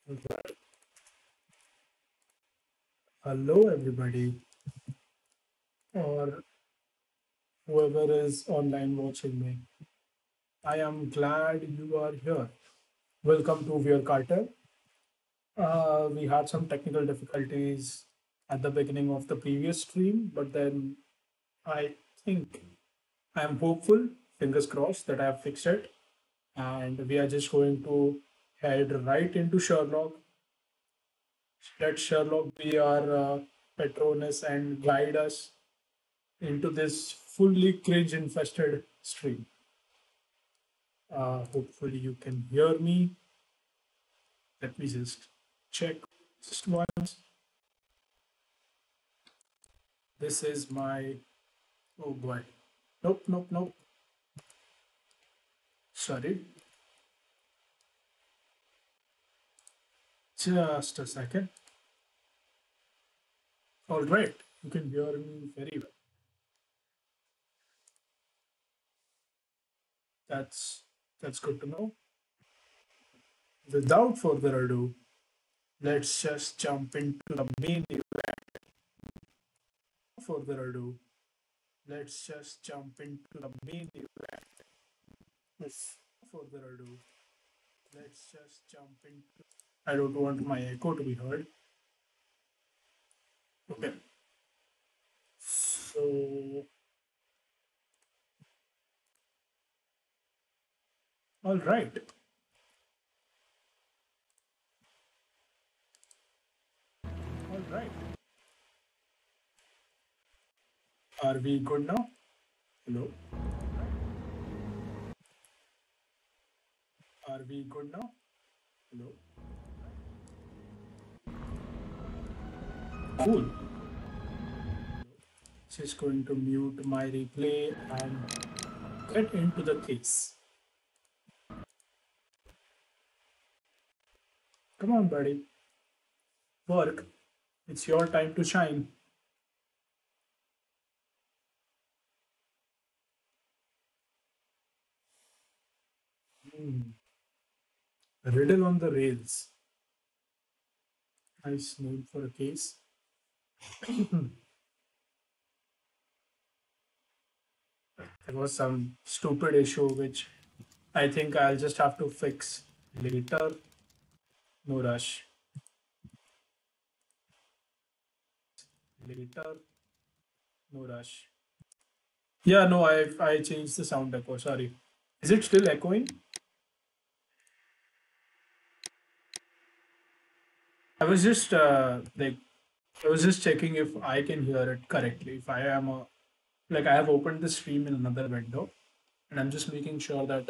Alright. Hello, everybody, or whoever is online watching me. I am glad you are here. Welcome to Weir Carter. We had some technical difficulties at the beginning of the previous stream, but then I think I am hopeful, fingers crossed, that I have fixed it. And we are just going to head right into Sherlock. Let Sherlock be our patronus and guide us into this fully cringe infested stream. Hopefully, you can hear me. Let me just check just once. This is my. Oh boy. Nope, nope, nope. Sorry. Just a second. All right. You can hear me very well. That's good to know. Without further ado, let's just jump into the main event. Further ado, let's just jump into the main event. Yes. Further ado, let's just jump into. I don't want my echo to be heard. Okay. So, all right. All right. Are we good now? Hello. Are we good now? Hello. Cool. Just going to mute my replay and get into the case. Come on, buddy. Work. It's your time to shine. Riddle on the rails. Nice name for a case. There was some stupid issue which I think I'll just have to fix later. No rush. Later. No rush. Yeah, no, I changed the sound echo. Sorry. Is it still echoing? I was just I was just checking if I can hear it correctly. If I am like I have opened the stream in another window, and I'm just making sure that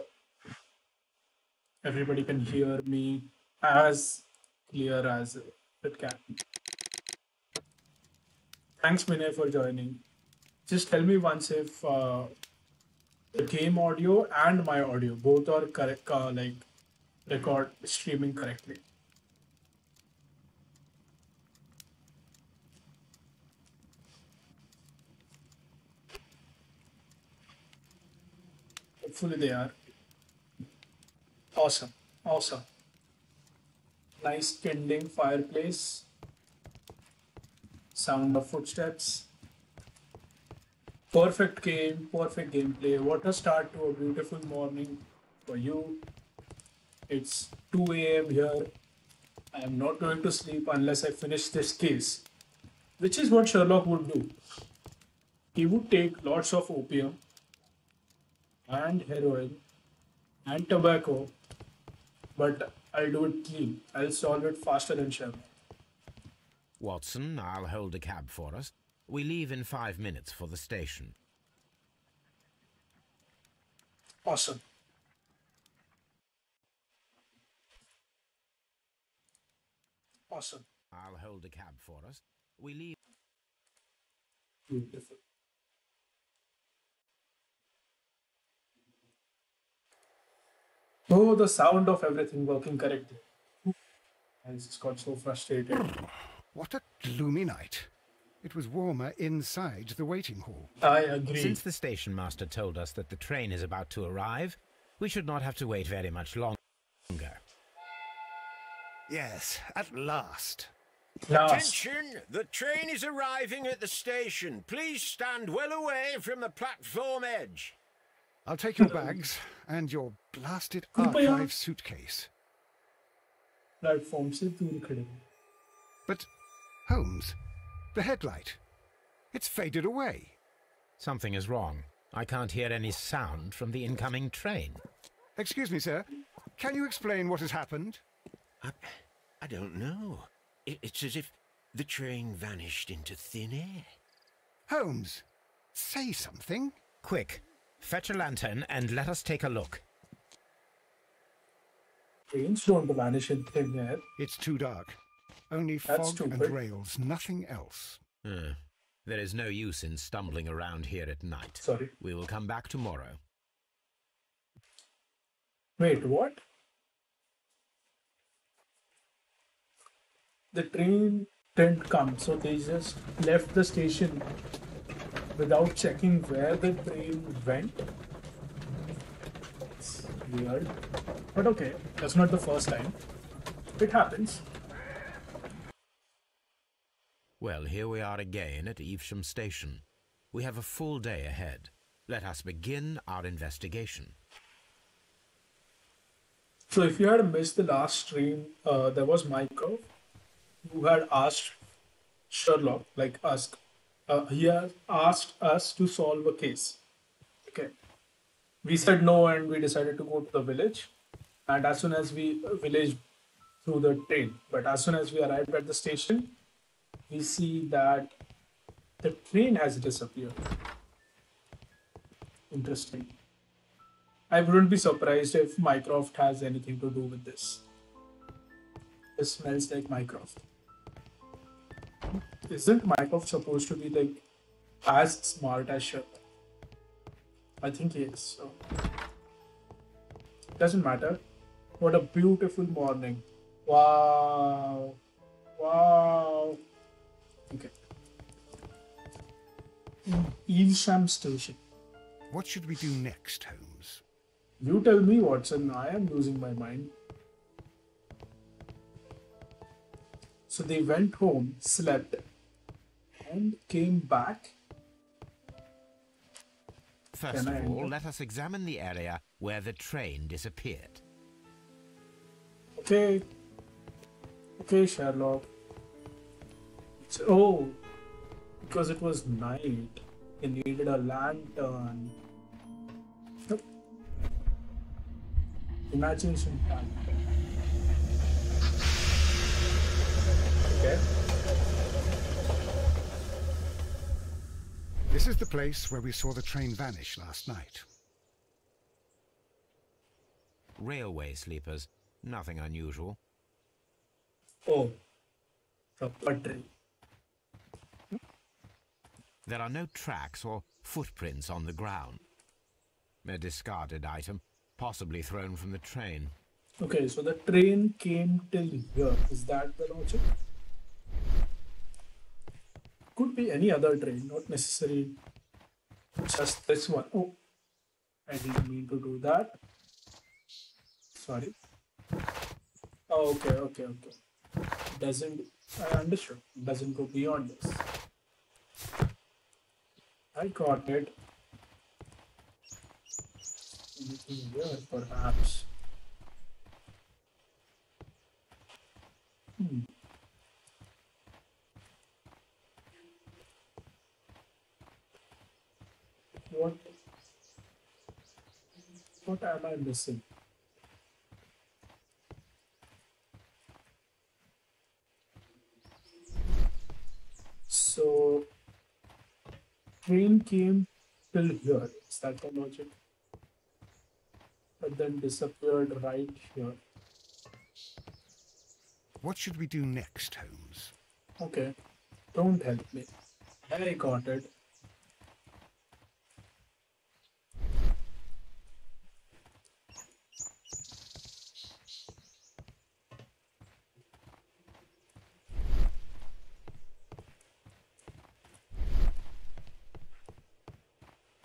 everybody can hear me as clear as it can. Thanks, Vinay, for joining. Just tell me once if the game audio and my audio both are correct, like record streaming correctly. Hopefully they are. Awesome. Awesome. Nice kindling fireplace. Sound of footsteps. Perfect game, perfect gameplay. What a start to a beautiful morning for you. It's 2 a.m. here. I am not going to sleep unless I finish this case, which is what Sherlock would do. He would take lots of opium and heroin and tobacco, but I'll do it clean. I'll solve it faster than Sherlock. Watson, I'll hold a cab for us. We leave in 5 minutes for the station. Awesome. Awesome. I'll hold a cab for us. We leave. Beautiful. Oh, the sound of everything working correctly. I just got so frustrated. What a gloomy night. It was warmer inside the waiting hall. I agree. Since the station master told us that the train is about to arrive, we should not have to wait very much longer. Yes, at last. Last. Attention! The train is arriving at the station. Please stand well away from the platform edge. I'll take your bags and your blasted कृपया archive suitcase. Platform से दूर खड़े हो. But, Holmes, the headlight. It's faded away. Something is wrong. I can't hear any sound from the incoming train. Excuse me, sir. Can you explain what has happened? I don't know. It's as if the train vanished into thin air. Holmes, say something. Quick, fetch a lantern and let us take a look. Trains don't vanish in thin air. It's too dark. Only That's fog and stupid. rails, nothing else. There is no use in stumbling around here at night. Sorry. We will come back tomorrow. Wait, what? The train didn't come, so they just left the station without checking where the train went. It's weird. But okay, that's not the first time. It happens. Well, here we are again at Evesham Station. We have a full day ahead. Let us begin our investigation. So if you had missed the last stream, there was Michael who had asked Sherlock, he had asked us to solve a case. Okay. We said no and we decided to go to the village. And as soon as we village through the train, but as soon as we arrived at the station, we see that the train has disappeared. Interesting. I wouldn't be surprised if Mycroft has anything to do with this. It smells like Mycroft. Isn't Mycroft supposed to be like as smart as Sherlock? I think he is. So doesn't matter. What a beautiful morning! Wow, wow. Okay. Evesham Station. What should we do next, Holmes? You tell me, Watson. I am losing my mind. So they went home, slept, and came back. First Can I of all, enter? let us examine the area where the train disappeared. Okay. Okay, Sherlock. Oh, because it was night. He needed a lantern. Yep. Imagination talent. Okay. This is the place where we saw the train vanish last night. Railway sleepers, nothing unusual. Oh, the pottery. There are no tracks or footprints on the ground. A discarded item, possibly thrown from the train. Okay, so the train came till here. Is that the logic? Could be any other train, not necessarily just this one. Oh, I didn't mean to do that. Sorry. Oh, okay. Doesn't, I understood. Doesn't go beyond this. I got it. Anything here, perhaps. What am I missing? So train came till here. Is that the logic? But then disappeared right here. What should we do next, Holmes? Okay. Don't help me. I got it.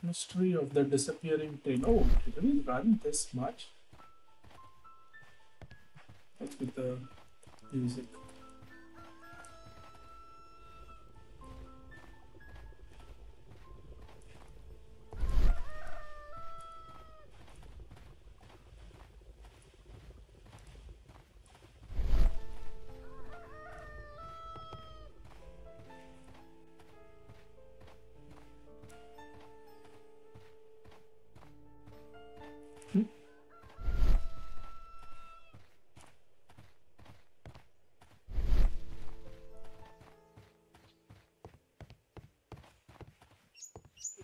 Mystery of the disappearing train. Oh, did we run this much? Let's with the music.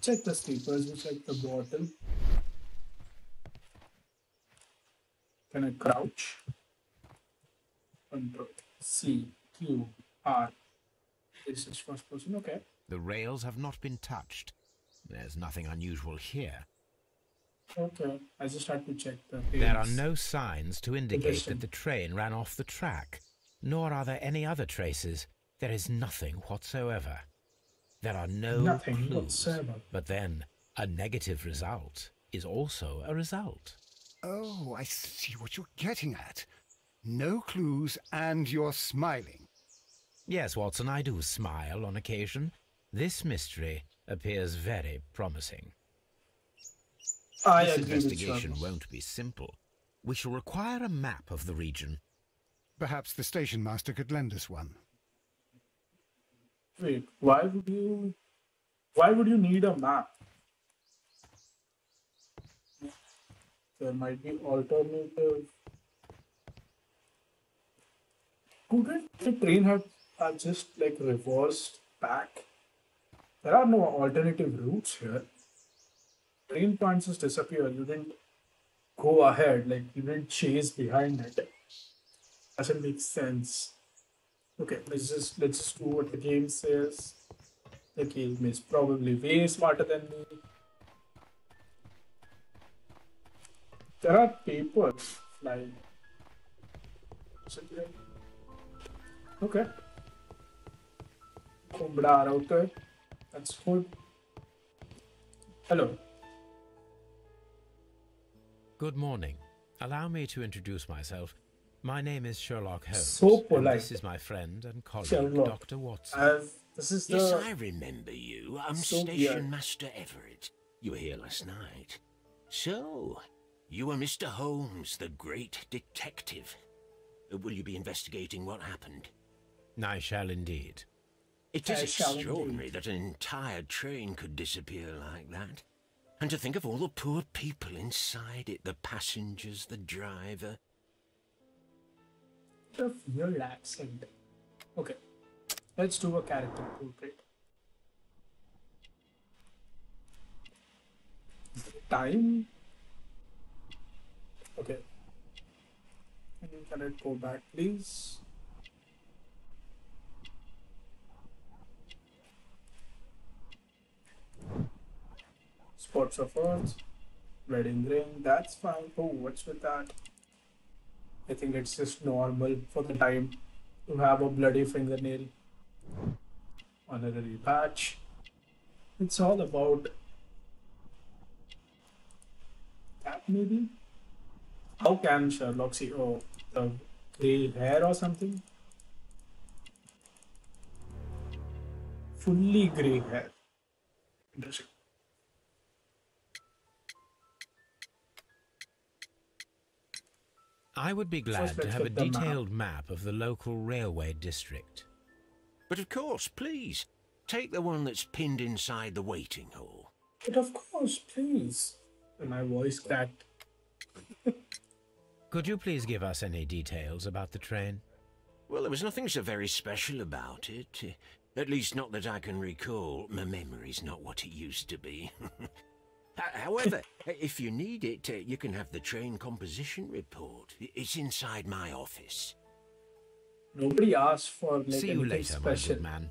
Check the sleepers, we check the bottle. Can I crouch? Control C, Q, R. This is first person, okay. The rails have not been touched. There's nothing unusual here. Okay, I just had to check the There are rails. no signs to indicate Position. that the train ran off the track, nor are there any other traces. There is nothing whatsoever. There are no Nothing clues. whatsoever. But then, a negative result is also a result. Oh, I see what you're getting at. No clues, and you're smiling. Yes, Watson, I do smile on occasion. This mystery appears very promising. I This agree with investigation Sherlock. won't be simple. We shall require a map of the region. Perhaps the station master could lend us one. Wait, why would you need a map? There might be alternative. Couldn't the train have just like reversed back? There are no alternative routes here. Train can't just disappear. You didn't go ahead, like you didn't chase behind it. Doesn't make sense. Okay, let's do what the game says. The game is probably way smarter than me. There are papers flying. Is it right? Okay. कोंबड़ा आ रहा होता है. That's good. Hello. Good morning. Allow me to introduce myself. My name is Sherlock Holmes. So and polite. this is my friend and colleague, Sherlock. Dr. Watson. This is Yes, the I remember you. I'm So Station weird. Master Everett. You were here last night. So, you were Mr. Holmes, the great detective. Will you be investigating what happened? I shall indeed. It I is shall extraordinary indeed. that an entire train could disappear like that. And to think of all the poor people inside it, the passengers, the driver. the weird accent. Okay, let's do a character portrait. Time. Okay. Can I go back, please? Spots of Earth, wedding ring. That's fine. Oh, what's with that? I think it's just normal for the time to have a bloody fingernail. Honorary patch. It's all about that, maybe? How can Sherlock see? Oh, the grey hair or something? Fully grey hair. Interesting. I would be glad First, to let's have a get the map. detailed map of the local railway district. But of course, please, take the one that's pinned inside the waiting hall. But of course, please. And my voice cracked. Could you please give us any details about the train? Well, there was nothing so very special about it. At least not that I can recall. My memory's not what it used to be. However, if you need it, you can have the train composition report. It's inside my office. Nobody asked for like See you anything later, my special. good man.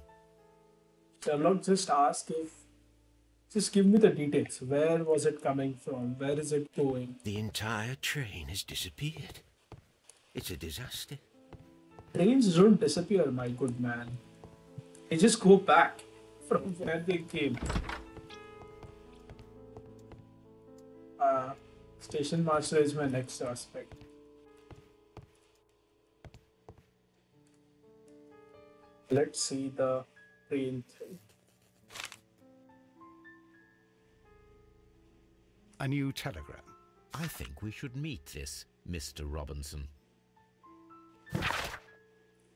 Sherlock just asked if, just give me the details. Where was it coming from? Where is it going? The entire train has disappeared. It's a disaster. Trains don't disappear, my good man. They just go back from where they came. Station master is my next aspect. Let's see the train thing. A new telegram. I think we should meet this Mr. Robinson.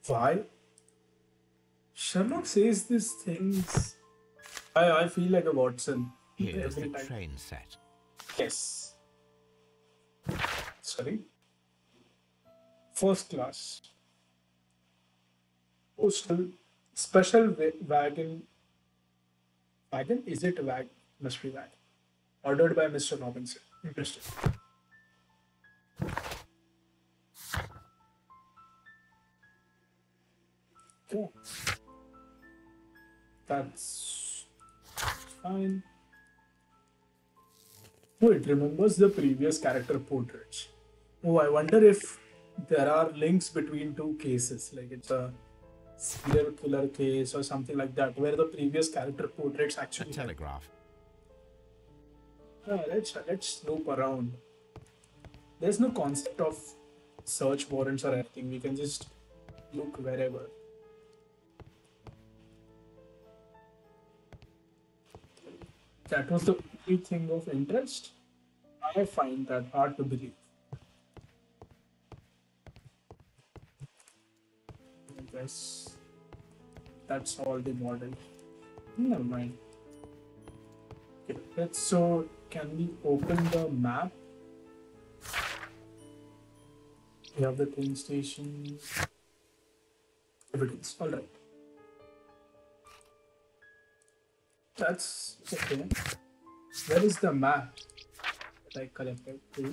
Why? Sherlock says these things. I feel like a Watson Here's the every time. train set. Yes. Sorry. First class. Postal special wagon. Wagon? Is it wagon? Must be wagon. Ordered by Mr. Robinson. Interesting. Okay. That's fine. Oh, it remembers the previous character portraits. Oh, I wonder if there are links between two cases, like it's a serial killer case or something like that, where the previous character portraits A actually. telegraph. Let's snoop around. There's no concept of search warrants or anything. We can just look wherever. That was the only thing of interest. I find that hard to believe. I guess that's all the model. Never mind. Okay, so can we open the map? We have the train station. Evidence. All right. That's okay. Where is the map that I collected too?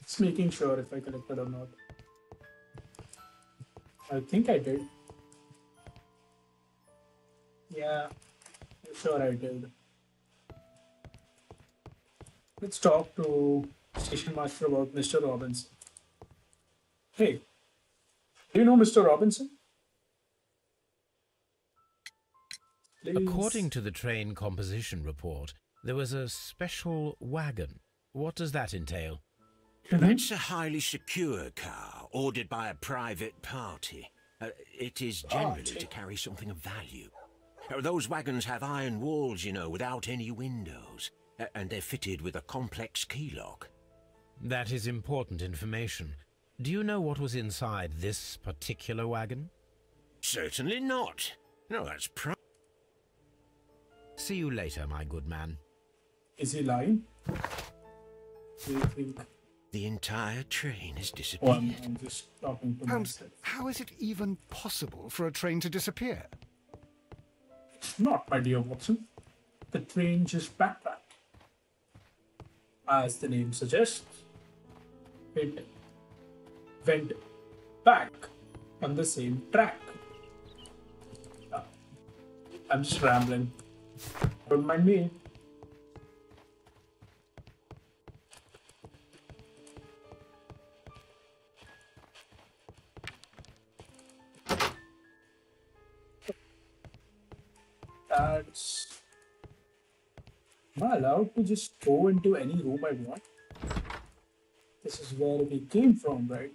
Just making sure if I collected or not. I think I did. Yeah, I'm sure I did. Let's talk to Station Master about Mr. Robinson. Hey, do you know Mr. Robinson? Please. According to the train composition report, there was a special wagon. What does that entail? That's a highly secure car, ordered by a private party. It is generally to carry something of value. Those wagons have iron walls, you know, without any windows. And they're fitted with a complex key lock. That is important information. Do you know what was inside this particular wagon? Certainly not. No, that's See you later, my good man. Is he lying? Do you think? The entire train has Oh, disappeared. I'm just talking to Holmes, myself. how is it even possible for a train to disappear? Not, my dear Watson. The train just backtracked. As the name suggests, it went back on the same track. I'm just rambling. Don't mind me. That's... Am I allowed to just go into any room I want? This is where we came from, right?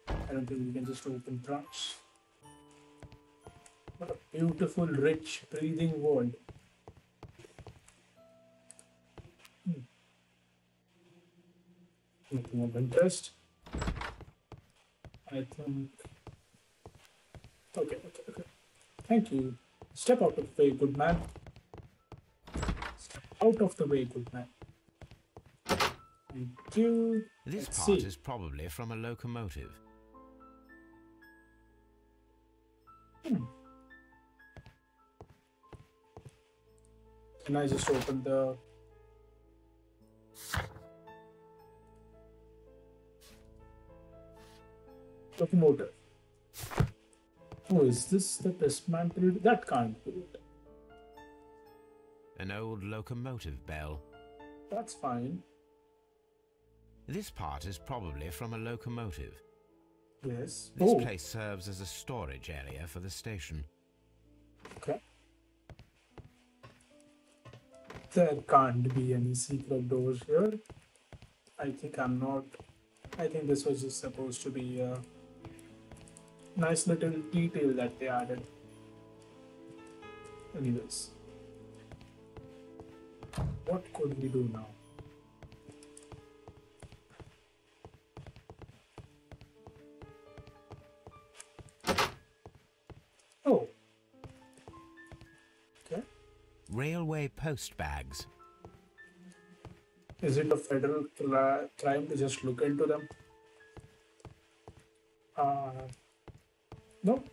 I don't think we can just open trunks. What a beautiful, rich, breathing world. Nothing of interest. I think... Okay. Thank you. Step out of the way, good man. Step out of the way, good man. Thank you. This Let's part see. is probably from a locomotive. Can I just open the... locomotive? Oh, is this the dismantled? That can't be it. An old locomotive bell. That's fine. This part is probably from a locomotive. Yes. This Oh, place serves as a storage area for the station. okay. There can't be any secret doors here. I think I'm not. I think this was just supposed to be a nice little detail that they added. Anyways, what could we do now? Oh, okay. Railway post bags. Is it a federal crime to just look into them? Uh, no.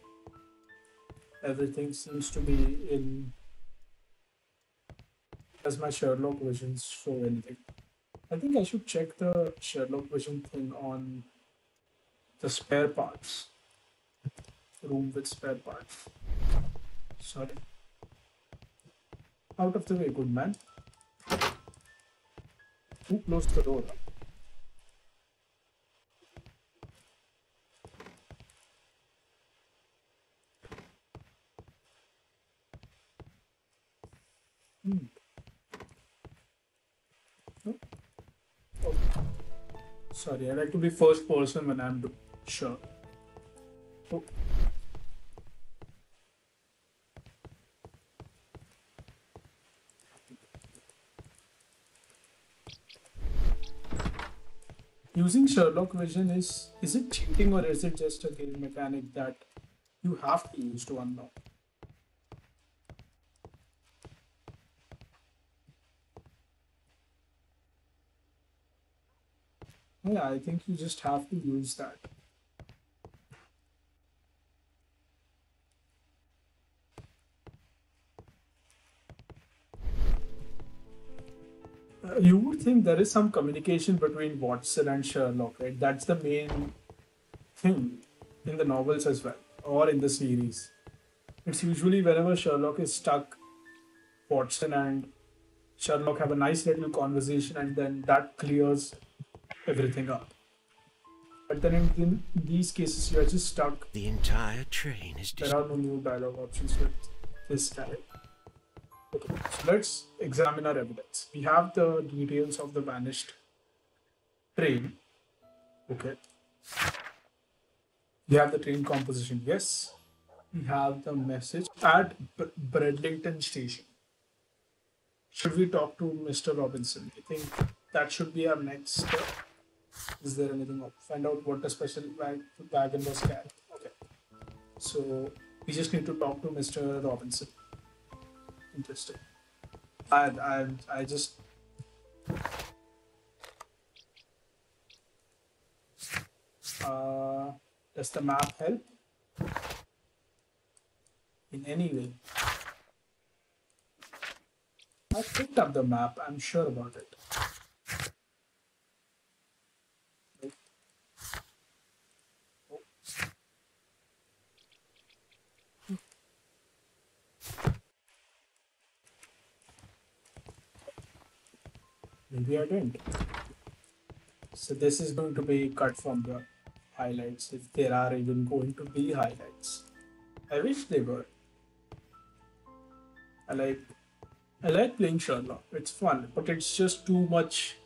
Everything seems to be in. Does my Sherlock visions show anything? I think I should check the Sherlock vision thing on the spare parts. Room with spare parts. Sorry. Out of the way, good man. Who closed the door? Hmm. No? Oh. Sorry, I like to be first person when I'm sure. Oh. Using Sherlock Vision is it cheating or is it just a game mechanic that you have to use to unlock? Yeah, I think you just have to use that. You would think there is some communication between Watson and Sherlock, right? That's the main thing in the novels as well, or in the series. It's usually whenever Sherlock is stuck, Watson and Sherlock have a nice little conversation, and then that clears everything up. But then in these cases, you are just stuck. The entire train is There are no new dialogue options with this guy. Okay, so let's examine our evidence. We have the details of the vanished train. Okay. We have the train composition. Yes. We have the message at Bridlington station. Should we talk to Mr. Robinson? I think that should be our next step. Is there anything else? Find out what the special wagon was carrying. Okay. So we just need to talk to Mr. Robinson. Interesting. I just does the map help in any way? I picked up the map. I'm sure about it. Maybe I didn't. So this is going to be cut from the highlights, if there are even going to be highlights. I wish they were. I like playing Sherlock. It's fun, but it's just too much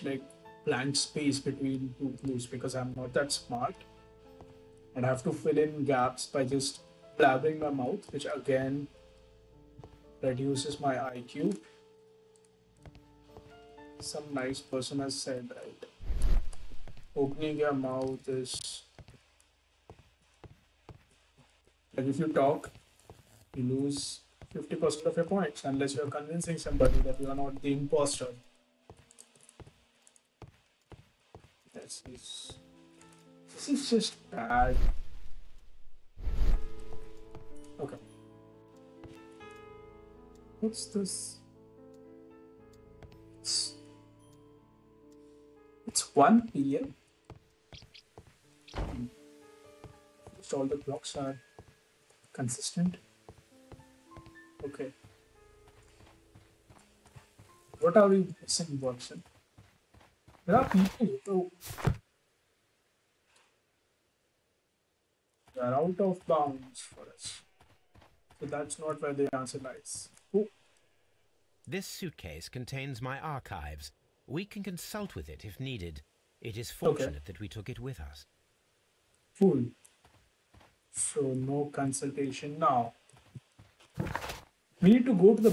like blank space between two clues because I'm not that smart, and I have to fill in gaps by just blabbering my mouth, which again reduces my IQ. Some nice person has said, right? Opening your mouth is like if you talk, you lose 50% of your points unless you're convincing somebody that you are not the imposter. This is just bad. Okay. What's this? It's 1 p.m. So all the clocks are consistent. Okay. What are we missing, Watson? There are people who are out of bounds for us. So that's not where the answer lies. Oh, This suitcase contains my archives. We can consult with it if needed. It is Okay, fortunate that we took it with us. cool. So no consultation now. We need to go to the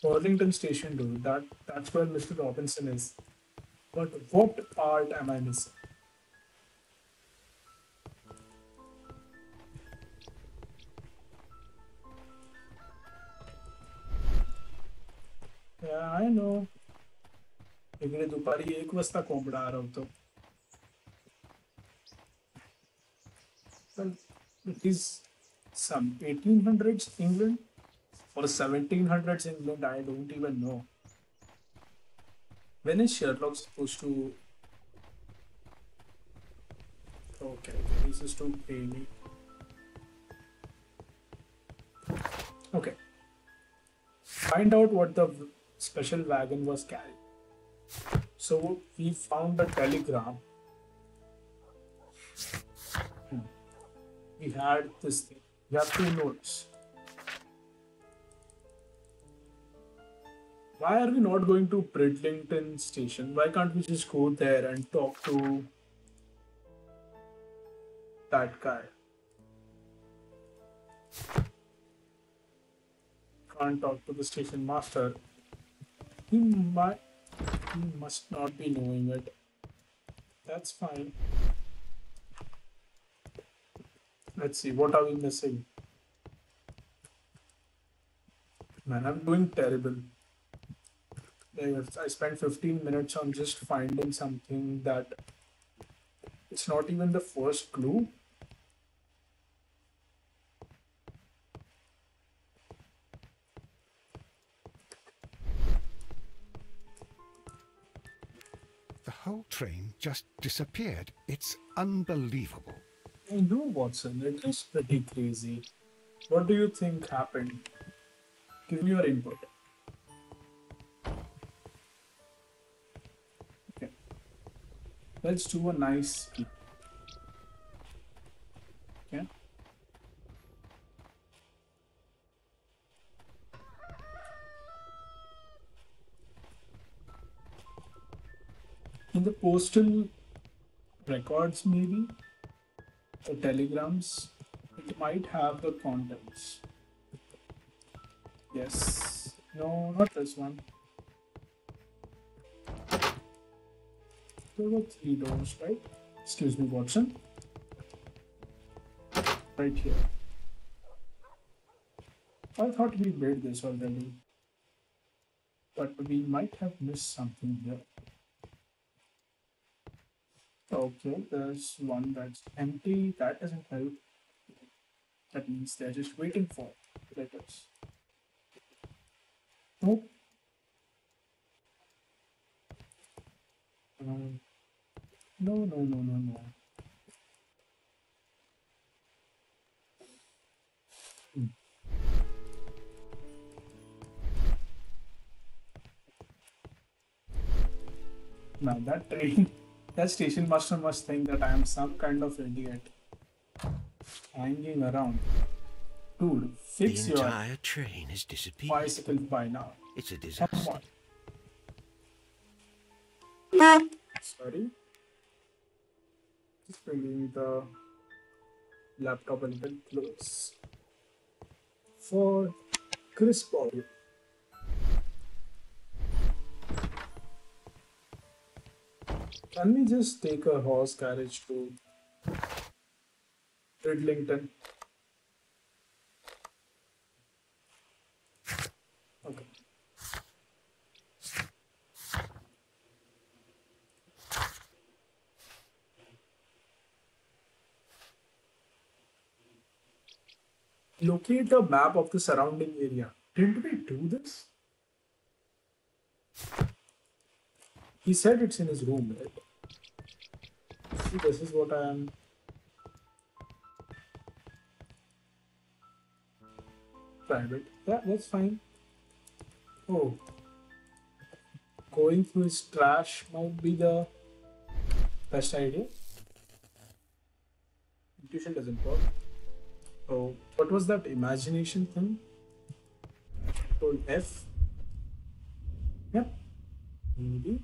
Burlington station, dude. That's where Mr. Robinson is. But what part am I missing? Yeah, I know. इकडे दुपारी 1 वाजता कोंबडा आरवतो. Well, it is some 1800s England or 1700s England. I don't even know. When is Sherlock supposed to? Okay, this is too grainy. Okay, find out what the special wagon was carrying. So we found a telegram. We had this thing. We have 2 notes. Why are we not going to Bridlington station? Why can't we just go there and talk to that guy? Can't talk to the station master. He might, he must not be knowing it. That's fine. Let's see, what are we missing? Man, I'm doing terrible. I spent 15 minutes on just finding something that it's not even the first clue. The whole train just disappeared. It's unbelievable. I know, Watson, it is pretty crazy. What do you think happened? Give me your input. Okay, let's do a nice peek. Okay. In the postal records, maybe the telegrams, it might have the contents. Yes. No, not this one. There were 3 doors, right? Excuse me, Watson. Right here. I thought we made this already, but we might have missed something here. Okay, there's one that's empty. That doesn't help. That means they're just waiting for letters. Nope. No, no, no, no, no. Hmm. Now that train, that station master must think that I am some kind of idiot hanging around. Dude, The fix your entire train has disappeared. bicycle by now. It's a Come disaster. on. Sorry. Just bringing the laptop a little close for crisp audio. Can we just take a horse carriage to Bridlington? Okay. Locate a map of the surrounding area. Didn't we do this? He said it's in his room, right? See, this is what I am. Private. Yeah, that's fine. Oh. Going through his trash might be the best idea. Intuition doesn't work. Oh, what was that imagination thing? Hold F. Yep. Maybe.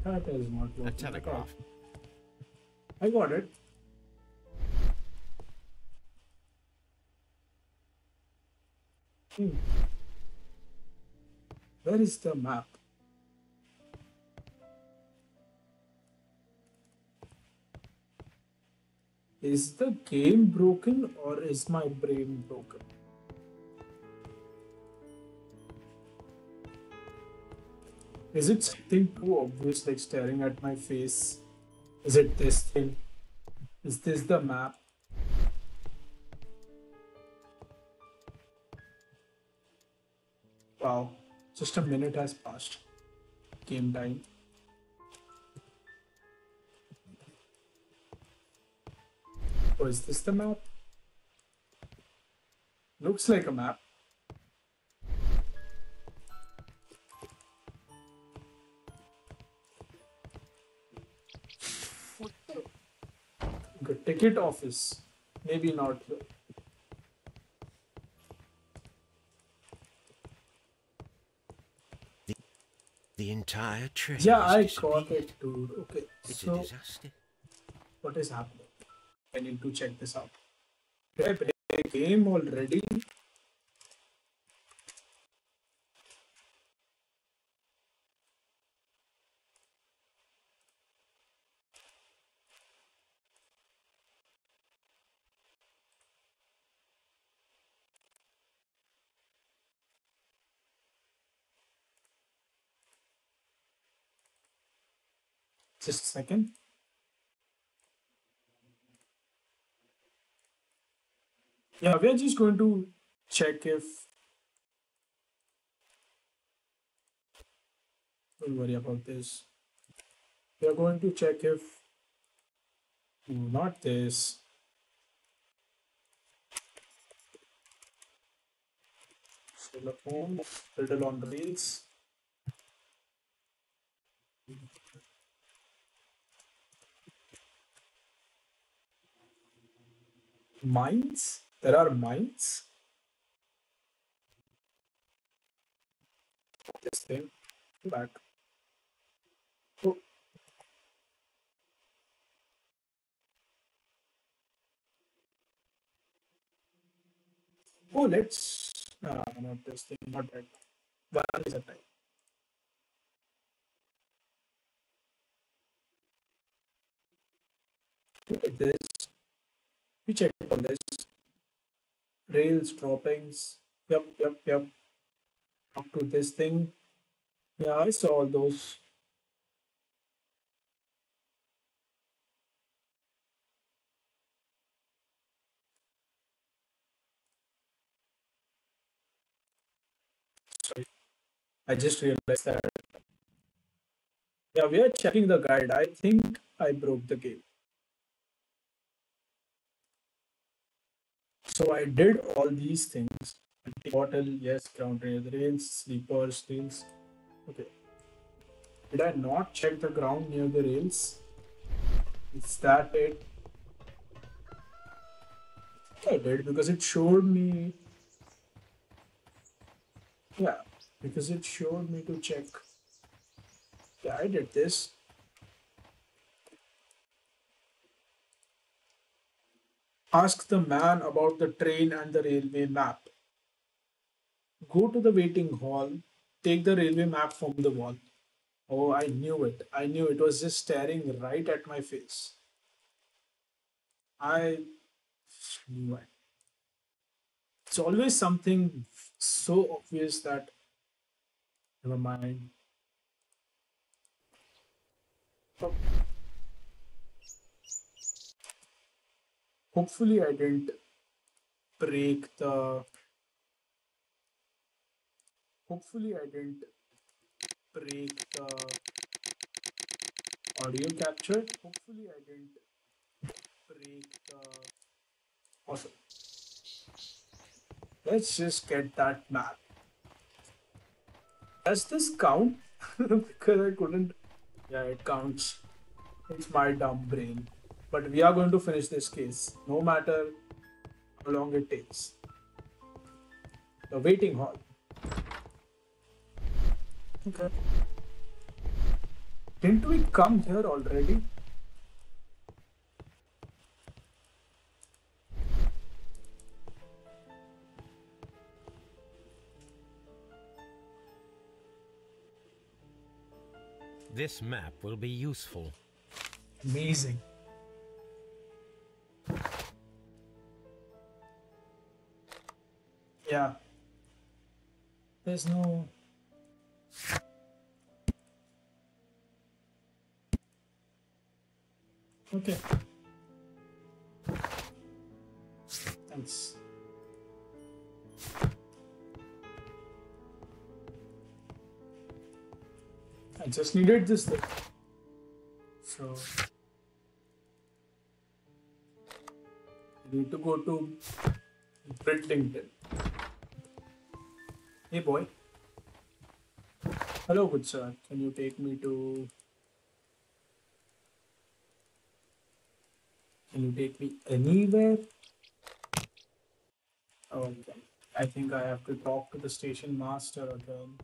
That is not A working at all. telegraph. I got it. Hmm. Where is the map? Is the game broken or is my brain broken? Is it something too obvious, like staring at my face? Is it this thing? Is this the map? Wow, just a minute has passed. Game time. Oh, is this the map? Looks like a map. Good. Ticket office. Maybe not here. The entire treasure Yeah, I has got disappeared. it, dude. Okay, It's a so disaster. what is happening? I need to check this out. Did I play the game already? Just a second. Yeah, we're just going to check if. Don't worry about this. We're going to check if. Not this. Sherlock Holmes, Riddle on Rails. Mines? There are mines? This thing. Back. Oh, oh let's. Not this thing. Not that. One is a time. Look at this. We check all this. Rails, droppings. Yep, yep, yep. Up to this thing. Yeah, I saw all those. Sorry. I just realized that. Yeah, we are checking the guide. I think I broke the game. So I did all these things. Empty bottle, yes, ground rails, sleepers, rails. Okay. Did I not check the ground near the rails? Is that it? I did because it showed me. Yeah, because it showed me to check. Yeah, I did this. Ask the man about the train and the railway map. Go to the waiting hall. Take the railway map from the wall. Oh, I knew it. I knew it was just staring right at my face. I knew it. It's always something so obvious that never mind. Oh, hopefully, I didn't break the. Hopefully, I didn't break the audio capture. Hopefully, I didn't break the. Awesome. Let's just get that map. Does this count? Because I couldn't. Yeah, it counts. It's my dumb brain. But we are going to finish this case, no matter how long it takes. The waiting hall. Okay. Didn't we come here already? This map will be useful. Amazing. Yeah. There's no... Okay. Thanks. I just needed this thing. So... I need to go to Bridlington. Hey boy. Hello, good sir. Can you take me to... Can you take me anywhere? Okay. I think I have to talk to the station master again.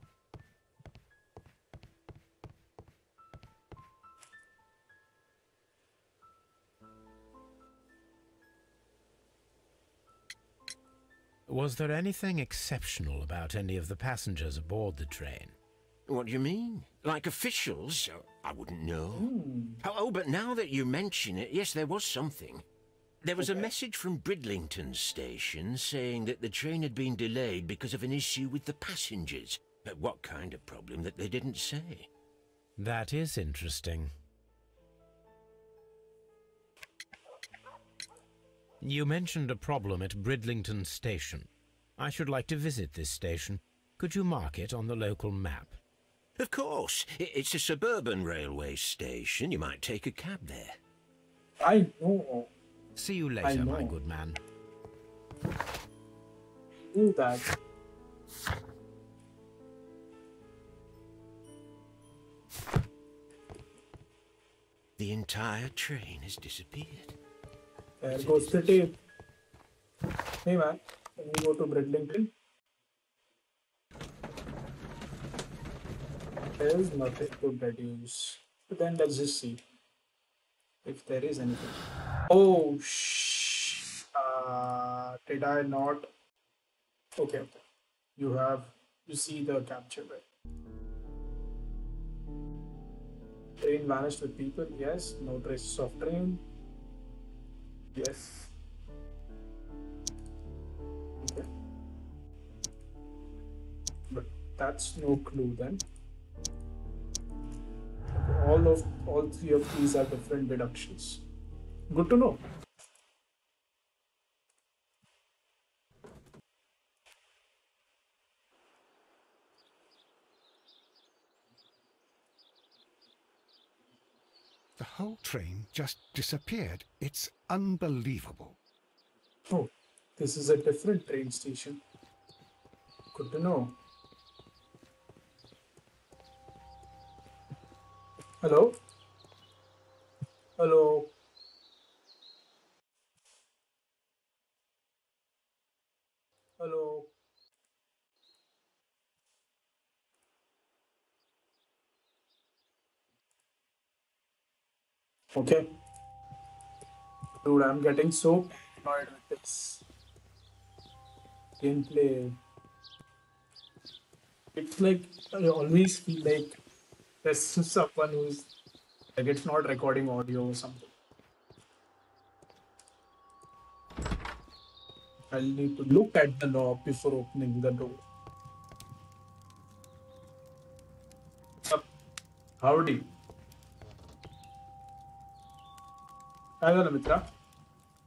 Was there anything exceptional about any of the passengers aboard the train? What do you mean? Like officials? I wouldn't know. Oh, but now that you mention it, yes, there was something. There was a message from Bridlington station saying that the train had been delayed because of an issue with the passengers. But what kind of problem that they didn't say? That is interesting. You mentioned a problem at Bridlington station. I should like to visit this station. Could you mark it on the local map? Of course. It's a suburban railway station. You might take a cab there. I know. See you later, my good man. Do that. The entire train has disappeared. There goes the tape. Hey man, can we go to Bridlington? There is nothing to deduce. But then let's just see if there is anything. Oh, did I not? Okay, okay. You see the capture bit. Train vanished with people, yes. No traces of train. Yes. Okay. But that's no clue then. Okay, all three of these are different deductions. Good to know. The whole train just disappeared. It's unbelievable. Oh, this is a different train station. Good to know. Hello? Hello? Hello? Okay. Dude, I'm getting so annoyed with this gameplay. It's like I always feel like there's someone who's like it's not recording audio or something. I'll need to look at the knob before opening the door. Up. Howdy. Hello, Mitra.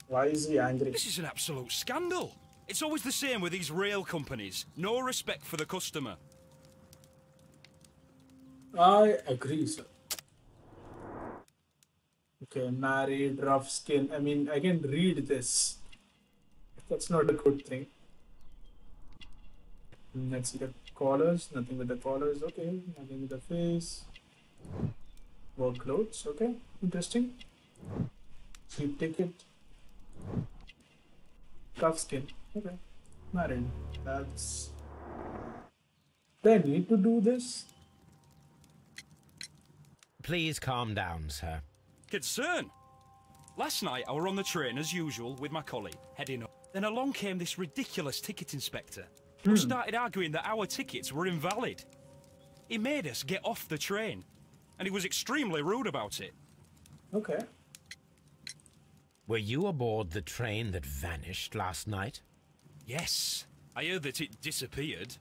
Why is he angry? This is an absolute scandal. It's always the same with these rail companies. No respect for the customer. I agree, sir. Okay, married, rough skin. I mean, I can read this. That's not a good thing. Let's see the collars. Nothing with the collars. Okay, nothing with the face. Work clothes. Okay, interesting. Sleep ticket. Tough skin. Okay. Married. That's. Do I need to do this? Please calm down, sir. Concern. Last night I were on the train as usual with my colleague, heading up. Then along came this ridiculous ticket inspector, who started arguing that our tickets were invalid. He made us get off the train, and he was extremely rude about it. Okay. Were you aboard the train that vanished last night? Yes, I heard that it disappeared,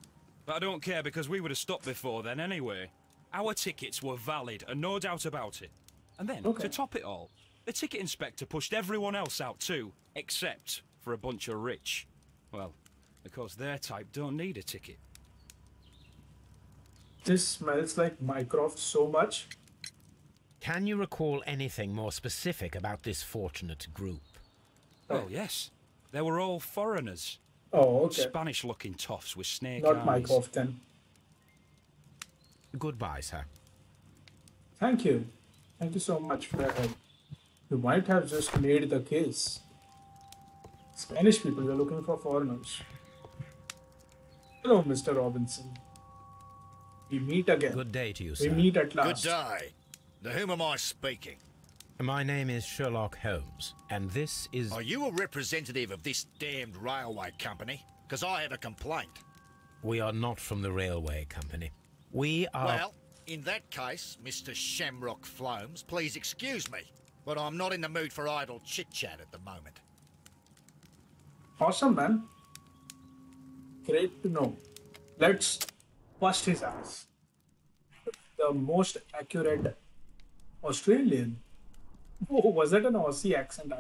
but I don't care because we would have stopped before then anyway. Our tickets were valid, and no doubt about it. And then, to top it all, the ticket inspector pushed everyone else out too, except for a bunch of rich. Well, because their type don't need a ticket. This smells like Mycroft so much. Can you recall anything more specific about this fortunate group? Oh, yes. They were all foreigners. Oh, okay. Spanish-looking toffs with snake Not eyes. Mycroft then. Goodbye, sir. Thank you. Thank you so much for your help. You might have just made the case. Spanish people, you're looking for foreigners. Hello, Mr. Robinson. We meet again. Good day to you, We sir. meet at last. Good day. To whom am I speaking? My name is Sherlock Holmes, and this is... Are you a representative of this damned railway company? Because I have a complaint. We are not from the railway company. We are... Well, in that case, Mr. Shamrock Flomes, please excuse me, but I'm not in the mood for idle chit-chat at the moment. Awesome, man. Great to know. Let's bust his ass. The most accurate Australian. Oh, was that an Aussie accent?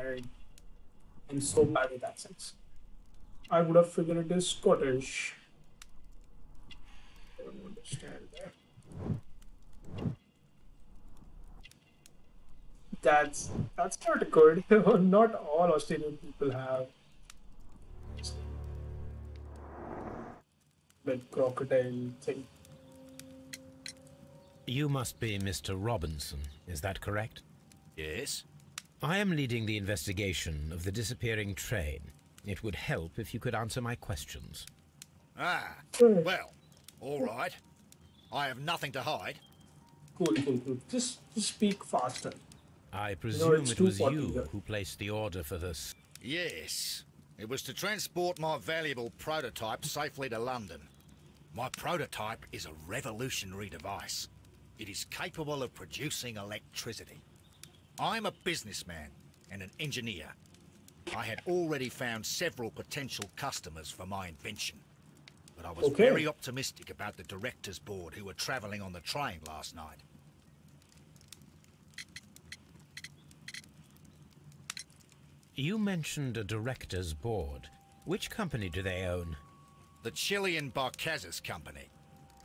I'm so bad with accents. I would have figured it is Scottish. I don't understand that. That's not good. Not all Australian people have like crocodile thing. You must be Mr. Robinson, is that correct? Yes? I am leading the investigation of the disappearing train. It would help if you could answer my questions. Ah, well, all right. I have nothing to hide. Cool. Just speak faster. I presume it's it was 2:40 you here. who placed the order for this. Yes. It was to transport my valuable prototype safely to London. My prototype is a revolutionary device. It is capable of producing electricity. I'm a businessman and an engineer. I had already found several potential customers for my invention. But I was very optimistic about the directors' board who were travelling on the train last night. You mentioned a director's board. Which company do they own? The Chilean Conspiracy company.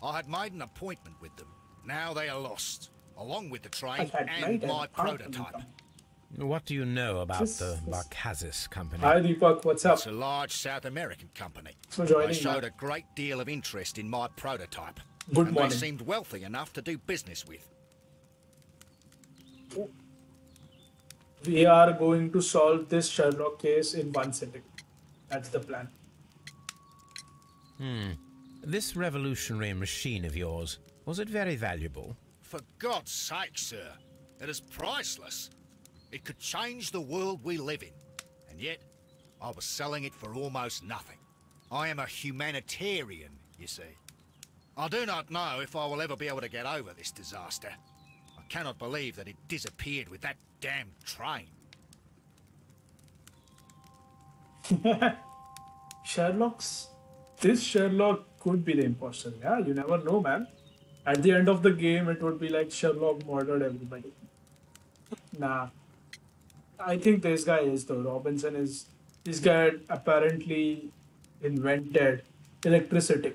I had made an appointment with them. Now they are lost, along with the train and my prototype. What do you know about the Barkazis company? Hi Deepak, what's up? It's a large South American company. So joining They showed now. a great deal of interest in my prototype. Good and morning. they seemed wealthy enough to do business with. We are going to solve this Sherlock case in one sitting. That's the plan. This revolutionary machine of yours, was it very valuable? For God's sake, sir, it is priceless. It could change the world we live in. And yet, I was selling it for almost nothing. I am a humanitarian, you see. I do not know if I will ever be able to get over this disaster. I cannot believe that it disappeared with that damn train. This Sherlock could be the imposter. Yeah, you never know, man. At the end of the game, it would be like Sherlock murdered everybody. Nah. I think this guy is though. Robinson is. This guy apparently invented electricity.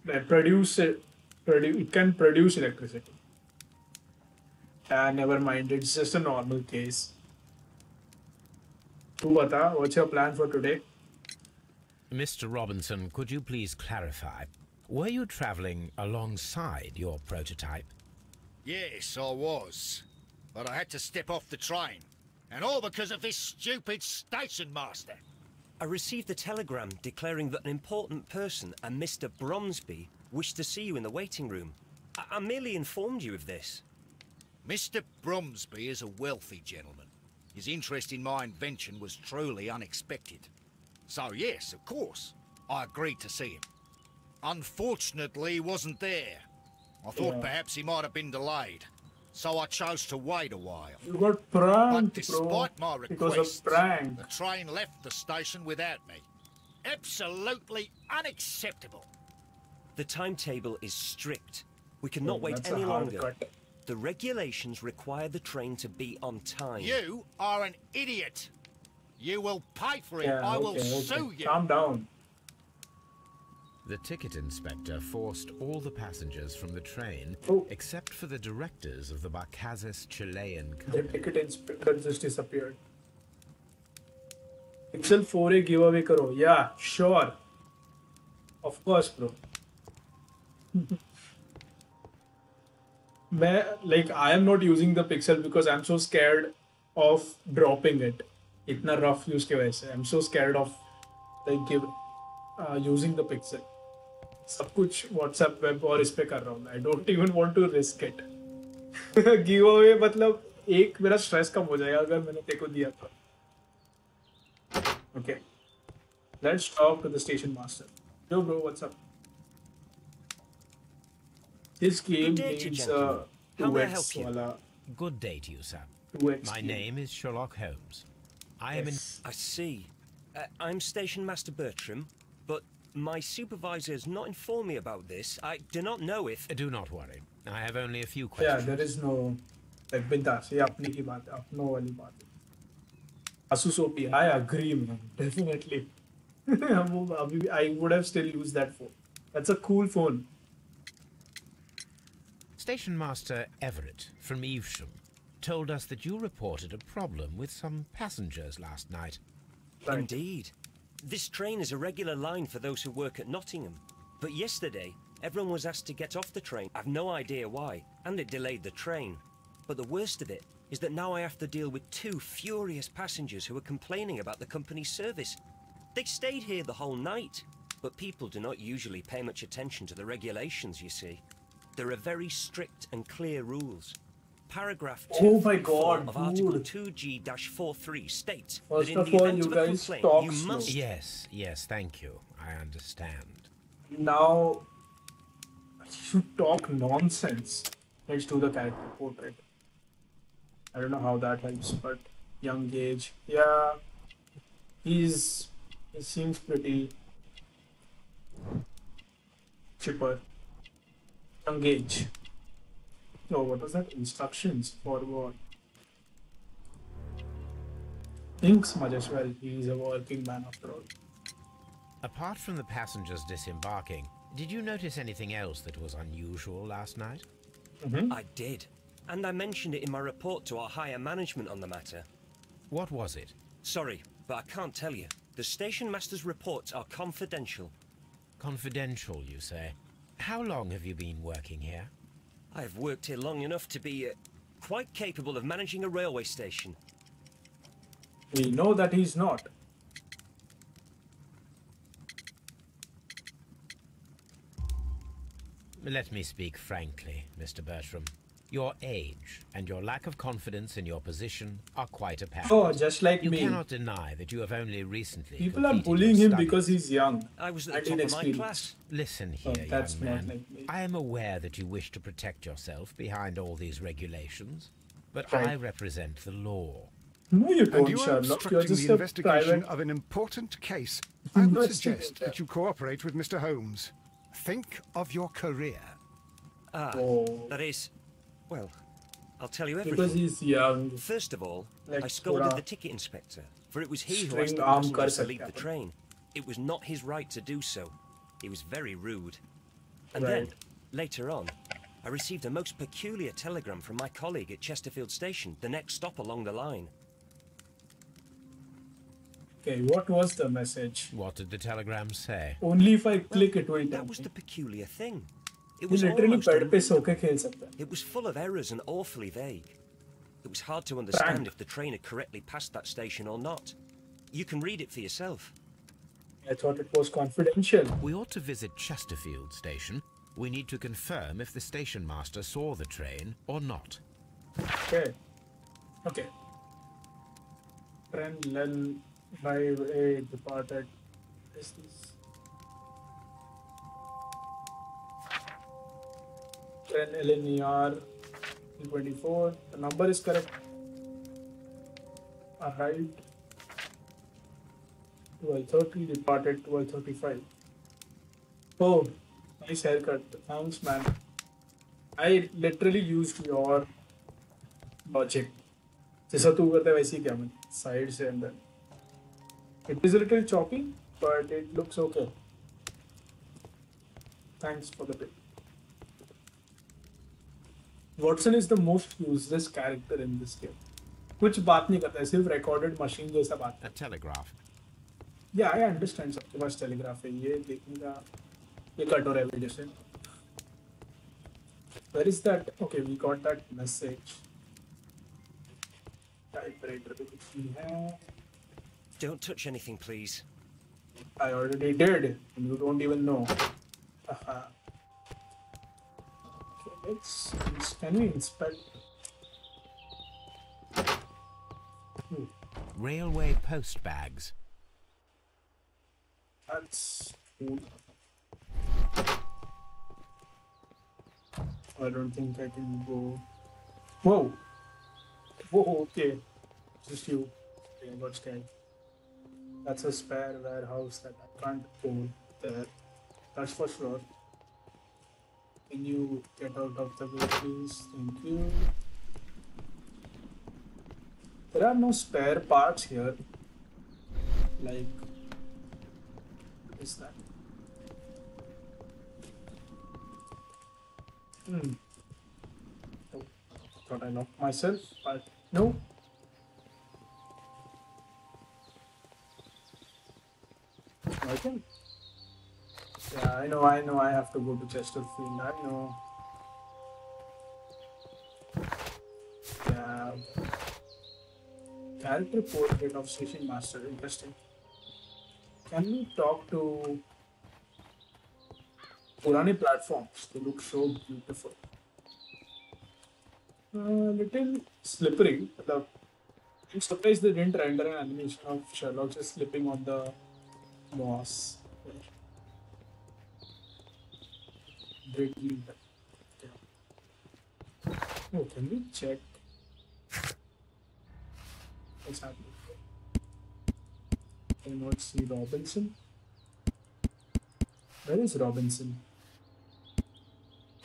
It can produce electricity. Never mind. It's just a normal case. Tu bata, what's your plan for today? Mr. Robinson, could you please clarify? Were you traveling alongside your prototype? Yes, I was. But I had to step off the train. And all because of this stupid station master. I received a telegram declaring that an important person, a Mr. Bromsby, wished to see you in the waiting room. I merely informed you of this. Mr. Bromsby is a wealthy gentleman. His interest in my invention was truly unexpected. So yes, of course, I agreed to see him. Unfortunately, he wasn't there. I thought perhaps he might have been delayed, so I chose to wait a while. You got pranked, But despite my It was request, a prank. the train left the station without me. Absolutely unacceptable. The timetable is strict. We cannot wait That's a any hard longer. cut. The regulations require the train to be on time. You are an idiot. You will pay for it. Yeah, I will okay. sue you. Calm down. The ticket inspector forced all the passengers from the train, except for the directors of the Barcazes Chilean The Company. ticket inspector just disappeared. Pixel 4A giveaway karo. Yeah, sure. Of course, bro. I am not using the Pixel because I'm so scared of dropping it. इतना rough use के वजह से. I'm so scared of using the Pixel. सब कुछ WhatsApp web और इस पे कर रहा हूँ. I don't even want to risk it. Giveaway मतलब एक मेरा stress कम हो जाएगा अगर मैंने तेको दिया तो. Okay. Let's talk to the station master. Yo bro, what's up? This game needs a 2x wala. Good day to you, sir. 2x My game. name is Sherlock Holmes. I am in... I see. I'm Station Master Bertram, but my supervisor has not informed me about this. I do not know if... Do not worry. I have only a few Yeah, questions. there is no like bindas. ये अपनी की बात है, अपनों वाली बात है. Asus OP, I agree, man. Definitely. I would have still used that phone. That's a cool phone. Station Master Everett from Evesham told us that you reported a problem with some passengers last night. Right. Indeed. This train is a regular line for those who work at Nottingham. But yesterday, everyone was asked to get off the train. I've no idea why, and it delayed the train. But the worst of it is that now I have to deal with two furious passengers who are complaining about the company's service. They stayed here the whole night, but people do not usually pay much attention to the regulations, you see. There are very strict and clear rules. Paragraph 2 of Article 2G-43 states First that in of the all, event you of a guys complaint, talk you slow. must... Yes, thank you. I understand. Now, you talk nonsense next to the character portrait. I don't know how that helps, but young age. Yeah, he seems pretty chipper. Young age. No, what was that? Instructions for what? Thinks much as well. He's a working man after all. Apart from the passengers disembarking, did you notice anything else that was unusual last night? I did. And I mentioned it in my report to our higher management on the matter. What was it? Sorry, but I can't tell you. The station master's reports are confidential. Confidential, you say? How long have you been working here? I've worked here long enough to be quite capable of managing a railway station. We know that he's not. Let me speak frankly, Mr. Bertram. Your age and your lack of confidence in your position are quite apparent. Oh, just like You me. cannot deny that you have only recently People are completed bullying your him studies. because he's young I was and at the top of my inexperienced. class. Listen Oh, here, that's young not man. like me. I am aware that you wish to protect yourself behind all these regulations, but Right. I represent the law. No, you And don't, you are Sherlock. You're obstructing just the a investigation private... of an important case. I would suggest Investigator. that you cooperate with Mr. Holmes. Think of your career. Oh, That is... Well, I'll tell you because everything. he's young. First of all, Like I scolded thoda the ticket inspector, for it was he who string asked the arm passengers kar to leave the sakte hain. train. It was not his right to do so. He was very rude. And then, Right. later on, I received a most peculiar telegram from my colleague at Chesterfield Station, the next stop along the line. Okay, what was the message? What did the telegram say? Only if I click it will tell That was me. the peculiar thing. It You was literally almost bed पे सो के खेल सकता है. It was full of errors and awfully vague. It was hard to understand Prank. if the train had correctly passed that station or not. You can read it for yourself. I thought it was confidential. We ought to visit Chesterfield station. We need to confirm if the station master saw the train or not. Okay. Okay. Train Lel 5A departed. Is this? Train LNER 24. The number is correct. Arrived 12:30, departed 12:35. Oh, nice haircut. Thanks, man. I literally used your logic. जैसा तू करता है वैसे ही क्या मैं side से अंदर. It is a little choppy, but it looks okay. Thanks for the tip. Watson is the most useless character in this game. कुछ बात नहीं करता है, सिर्फ recorded machine जैसा बात. A telegraph. Yeah, I understand. सबके पास telegraph है. ये देखने का ये कट हो रहा है वीडियो से. Where is that? Okay, we got that message. Typewriter पे कुछ नहीं है. Don't touch anything, please. I already did, and you don't even know. Okay, can we inspect? Railway post bags. That's cool. I don't think I can go. Whoa! Whoa, okay. Just you. Okay, I got scared. That's a spare warehouse that I can't go there. That's for sure. Can you get out of the way, please? Thank you. There are no spare parts here. Like, what is that? Oh, thought I locked myself, but no. I can. Yeah, I know, I have to go to Chesterfield, I know. Yeah. Character portrait of Station Master, interesting. Can we talk to Purani platforms? They look so beautiful. Little slippery. I'm surprised they didn't render an animation of Sherlock just slipping on the moss. Bridlington. Oh, can we check what's happening? Can I not see Robinson? Where is Robinson?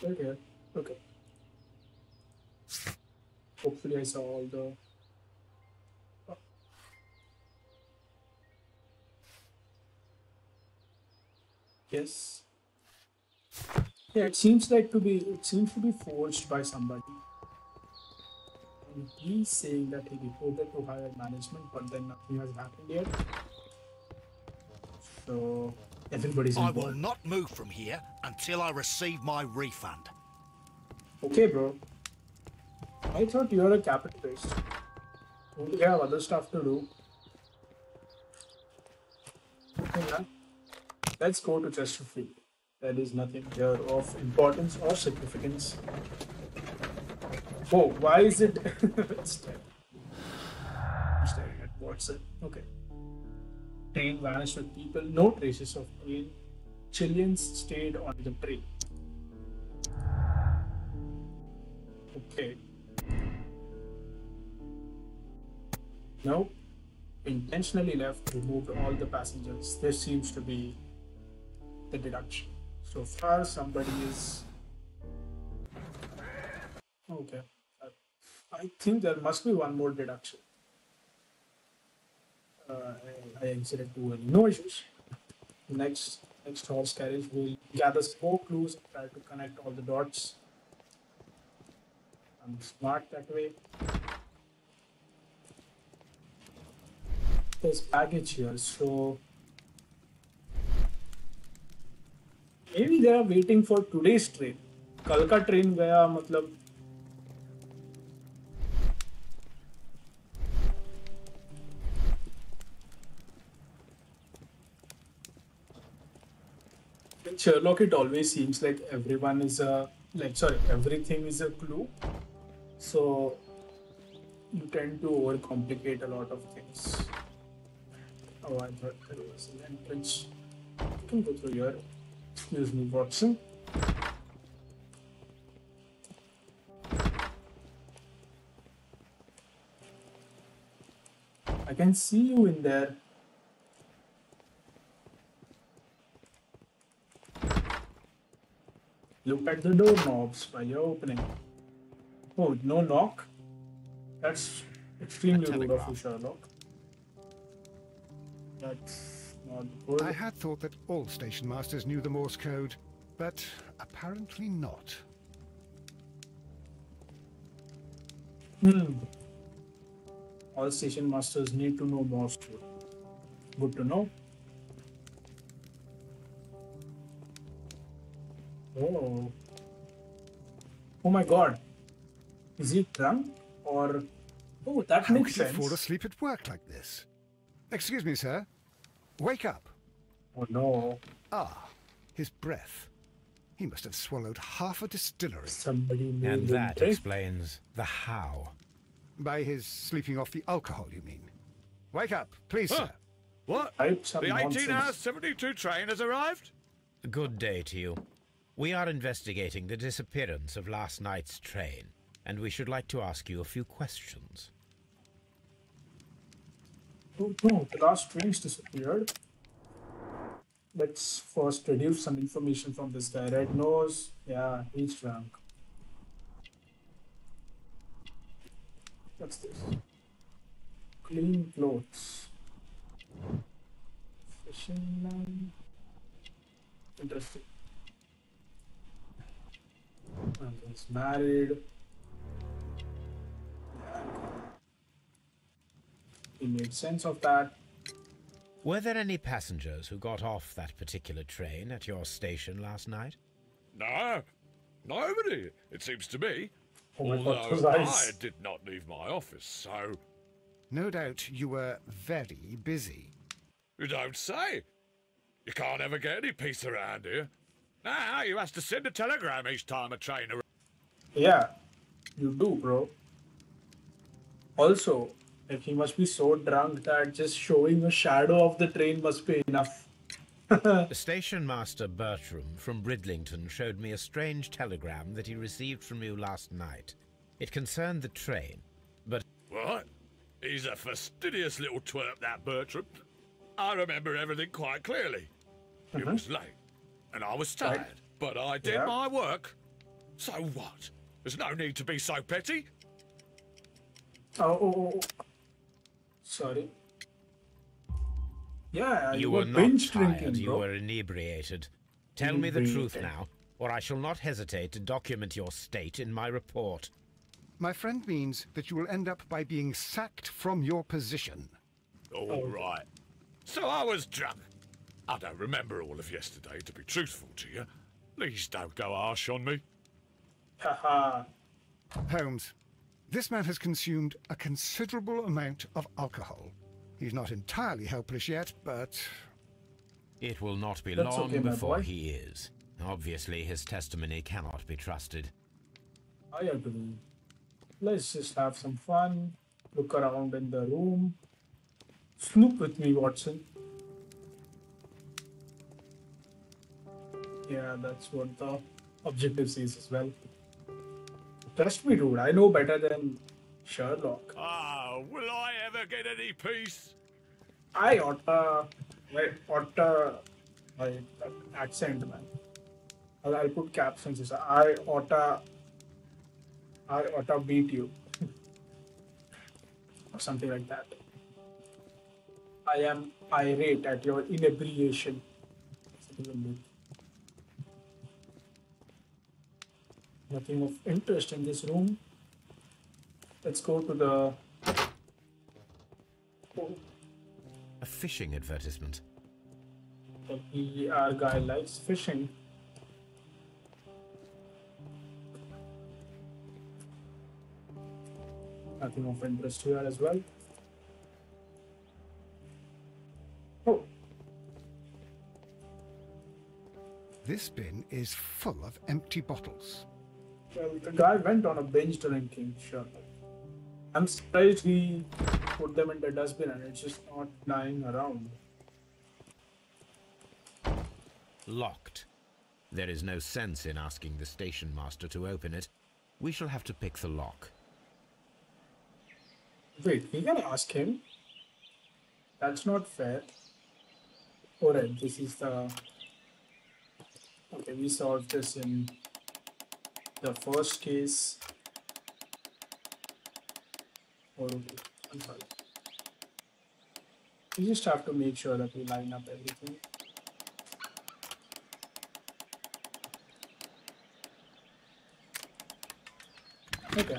Right here. Okay. Hopefully I saw all the... Oh. Yes. Yeah, it seems to be forged by somebody. And he's saying that he reported to higher management, but then nothing has happened yet. So everybody's involved. I will not move from here until I receive my refund. Okay, bro. I thought you were a capitalist. Don't you have other stuff to do? Yeah. Let's go to Chesterfield. There is nothing here of importance or significance. Oh, why is it? It's dead. I'm staring at Watson. Okay. Train vanished with people. No traces of train. Chileans stayed on the train. Okay. No. Intentionally left, removed all the passengers. This seems to be the deduction. So far, somebody is... Okay. I think there must be one more deduction. I exited too early. No issues. Next horse carriage will gather more clues and try to connect all the dots. I'm smart that way. There's baggage here, so maybe they are waiting for today's train. कल का train गया मतलब With Sherlock, it always seems like everyone is a everything is a clue. So you tend to overcomplicate a lot of things. Oh, I thought there was an entrance. You can go through here. Excuse me, Watson. I can see you in there. Look at the doorknobs while you're opening. Oh, no knock? That's extremely rude of you, Sherlock. That's not good. I had thought that all station masters knew the Morse code, but apparently not. All station masters need to know Morse code. Good to know. Oh. Oh my god. Is he drunk? Or... Oh, that makes sense. How could he fall asleep at work like this? Excuse me, sir. Wake up. Oh no. Ah, his breath. He must have swallowed half a distillery. And that explains the how. By his sleeping off the alcohol, you mean? Wake up, please, sir. What? The 18-hour-72 train has arrived? Good day to you. We are investigating the disappearance of last night's train, and we should like to ask you a few questions. Oh no, the last train's disappeared. Let's first reduce some information from this guy. Red nose, yeah, he's drunk. What's this? Clean clothes. Fishing line. Interesting. And he's married. He made sense of that. Were there any passengers who got off that particular train at your station last night? No, nobody, it seems to me. Oh my God, Although I did not leave my office, so... No doubt you were very busy. You don't say. You can't ever get any peace around here. Now you have to send a telegram each time a train arrives. Yeah, you do, bro. Also, like, he must be so drunk that just showing a shadow of the train must be enough. Station Master Bertram from Bridlington showed me a strange telegram that he received from you last night. It concerned the train, but... What? He's a fastidious little twerp, that Bertram. I remember everything quite clearly. It was late, and I was tired, but I did my work. So what? There's no need to be so petty. Oh. Sorry. Yeah, you were not binge tired, drinking, you bro. were inebriated. Tell me the truth now, or I shall not hesitate to document your state in my report. My friend means that you will end up by being sacked from your position. All right. So I was drunk. I don't remember all of yesterday, to be truthful to you. Please don't go harsh on me. Haha. Holmes, this man has consumed a considerable amount of alcohol. He's not entirely helpless yet, but... It will not be That's long okay, my before boy. he is. Obviously, his testimony cannot be trusted. I agree. Let's just have some fun. Look around in the room. Snoop with me, Watson. Yeah, that's what the objective says as well. Trust me, dude. I know better than Sherlock. Ah, will I ever get any peace? I oughta... My accent, man. I'll put captions. I oughta beat you. Or something like that. I am irate at your inebriation. Nothing of interest in this room. Let's go to the... A fishing advertisement. Our guy likes fishing. Nothing of interest here as well. Oh. This bin is full of empty bottles. Well, the guy went on a binge drinking, Sherlock. I'm surprised he put them in the dustbin and it's just not lying around. Locked. There is no sense in asking the station master to open it. We shall have to pick the lock. Wait, we can ask him? That's not fair. Alright, this is the... Okay, we solved this in the first case. Oh, okay, I'm sorry. We just have to make sure that we line up everything. Okay,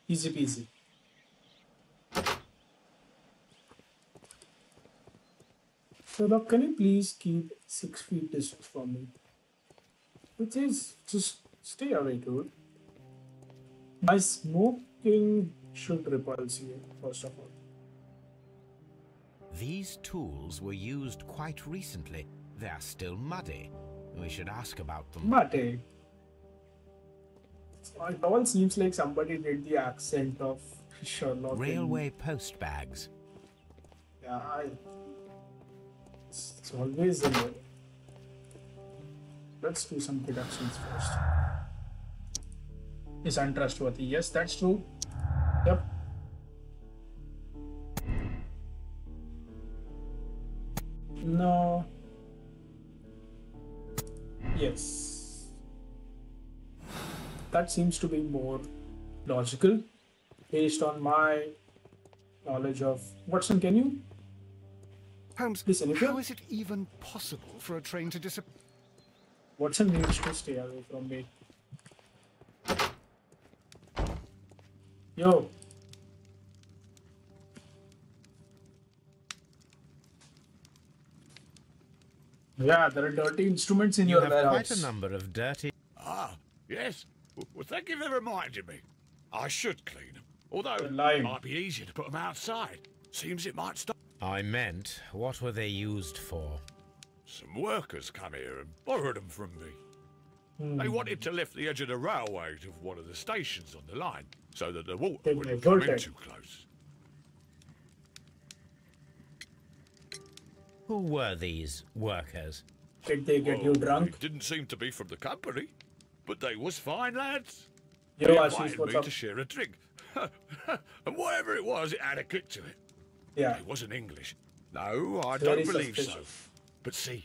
easy peasy. So now can you please keep 6 feet distance from me? Which is just stay away, dude. My smoking should repulse you, first of all. These tools were used quite recently. They are still muddy. We should ask about them. Muddy? It all seems like somebody did the accent of Sherlock. Railway post bags. Yeah, it's always in there. Let's do some deductions first. Is untrustworthy. Yes, that's true. Yep. No. Yes. That seems to be more logical based on my knowledge of... Watson, can you? Holmes, listen, how is it even possible for a train to disappear? Watson needs to stay away from me. Yo. Yeah, there are dirty instruments in your warehouse. You have quite a number of dirty... Ah, yes. Well, thank you for reminding me. I should clean them. Although it might be easier to put them outside. Seems it might stop. I meant, what were they used for? Some workers come here and borrowed them from me. They wanted to lift the edge of the railway to one of the stations on the line, so that the water wouldn't come in too close. Who were these workers? Did they get you drunk? They didn't seem to be from the company, but they was fine lads. Yo, They Ashish, invited what's me up? to share a drink. And whatever it was, it had a kick to it. Yeah. It wasn't English. No, I Very don't believe so. suspicious. But see,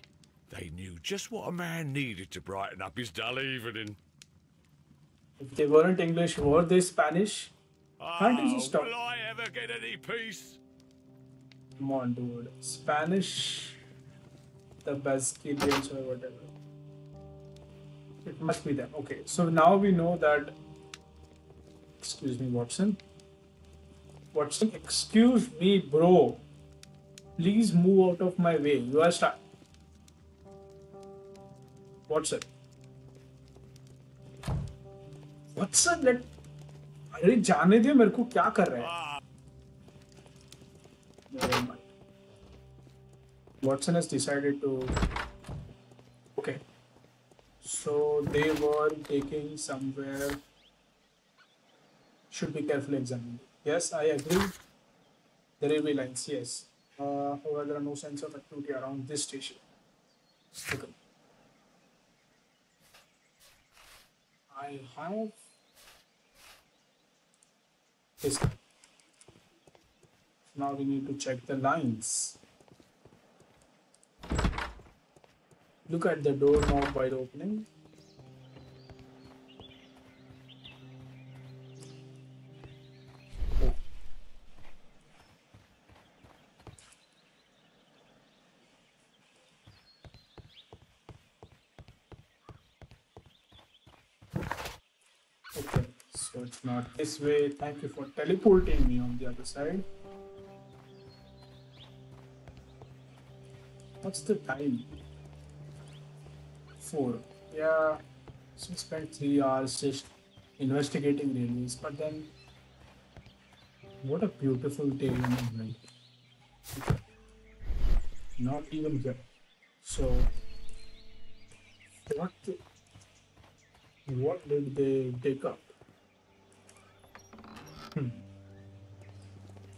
they knew just what a man needed to brighten up his dull evening. If they weren't English, were they Spanish? Can't you just stop? Will I ever get any peace? Come on, dude. Spanish, the Basquilians or whatever. It must be them. Okay, so now we know that. Excuse me, Watson. Watson, excuse me, bro. Please move out of my way. You are stuck. Watson. Watson, let. अरे जाने दे मेरे को क्या कर रहा है? Never mind. Watson has decided to. Okay. So they were taking somewhere. Should be carefully examined. Yes, I agree. The railway lines, yes. However, there are no signs of activity around this station. Okay. I have this. Now we need to check the lines. Look at the door knob wide opening. Oh. Okay, so it's not this way. Thank you for teleporting me on the other side. What's the time? 4. Yeah, so we spent 3 hours just investigating railways, but then what a beautiful day in the night. Not even here. So What? What did they take up?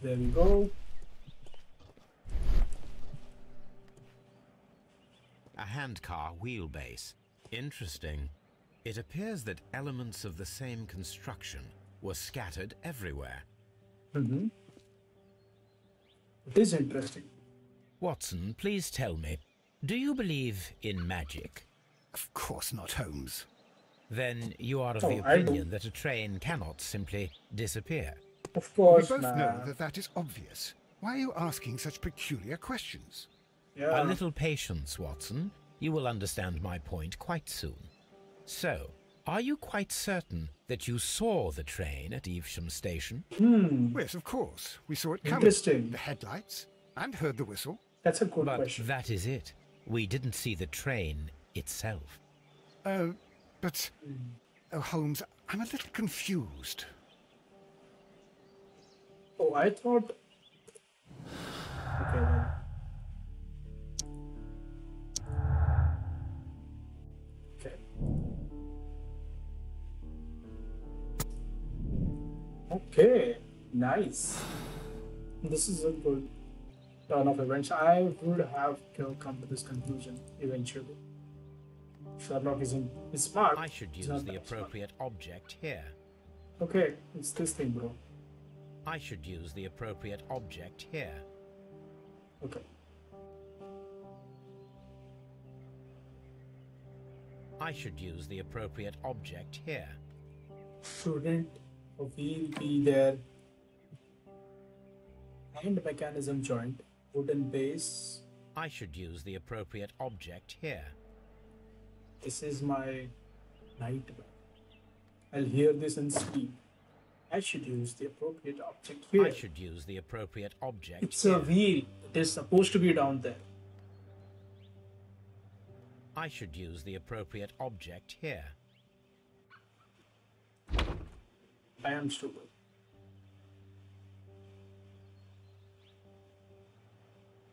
There we go. A handcar wheelbase. Interesting. It appears that elements of the same construction were scattered everywhere. It is interesting. Watson, please tell me, do you believe in magic? Of course not, Holmes. Then you are of Oh, the opinion that a train cannot simply disappear. Of We course, both man. know that that is obvious. Why are you asking such peculiar questions? Yeah. A little patience, Watson. You will understand my point quite soon. So, are you quite certain that you saw the train at Evesham Station? Yes, of course. We saw it coming. Interesting. The headlights, and heard the whistle. That's a good But question. that is it. We didn't see the train itself. But... Oh, Holmes, I'm a little confused. Oh, I thought. Okay, then. Okay. Okay, nice. This is a good turn of events. I would have come to this conclusion eventually. Sherlock isn't smart. I should He's use not the that smart. appropriate object here. Okay, it's this thing, bro. I should use the appropriate object here. Okay. I should use the appropriate object here. Shouldn't a wheel be there? Hand mechanism joint, wooden base. I should use the appropriate object here. This is my nightmare. I'll hear this and speak. I should use the appropriate object here. I should use the appropriate object It's here. a wheel. It is supposed to be down there. I should use the appropriate object here. I am stupid.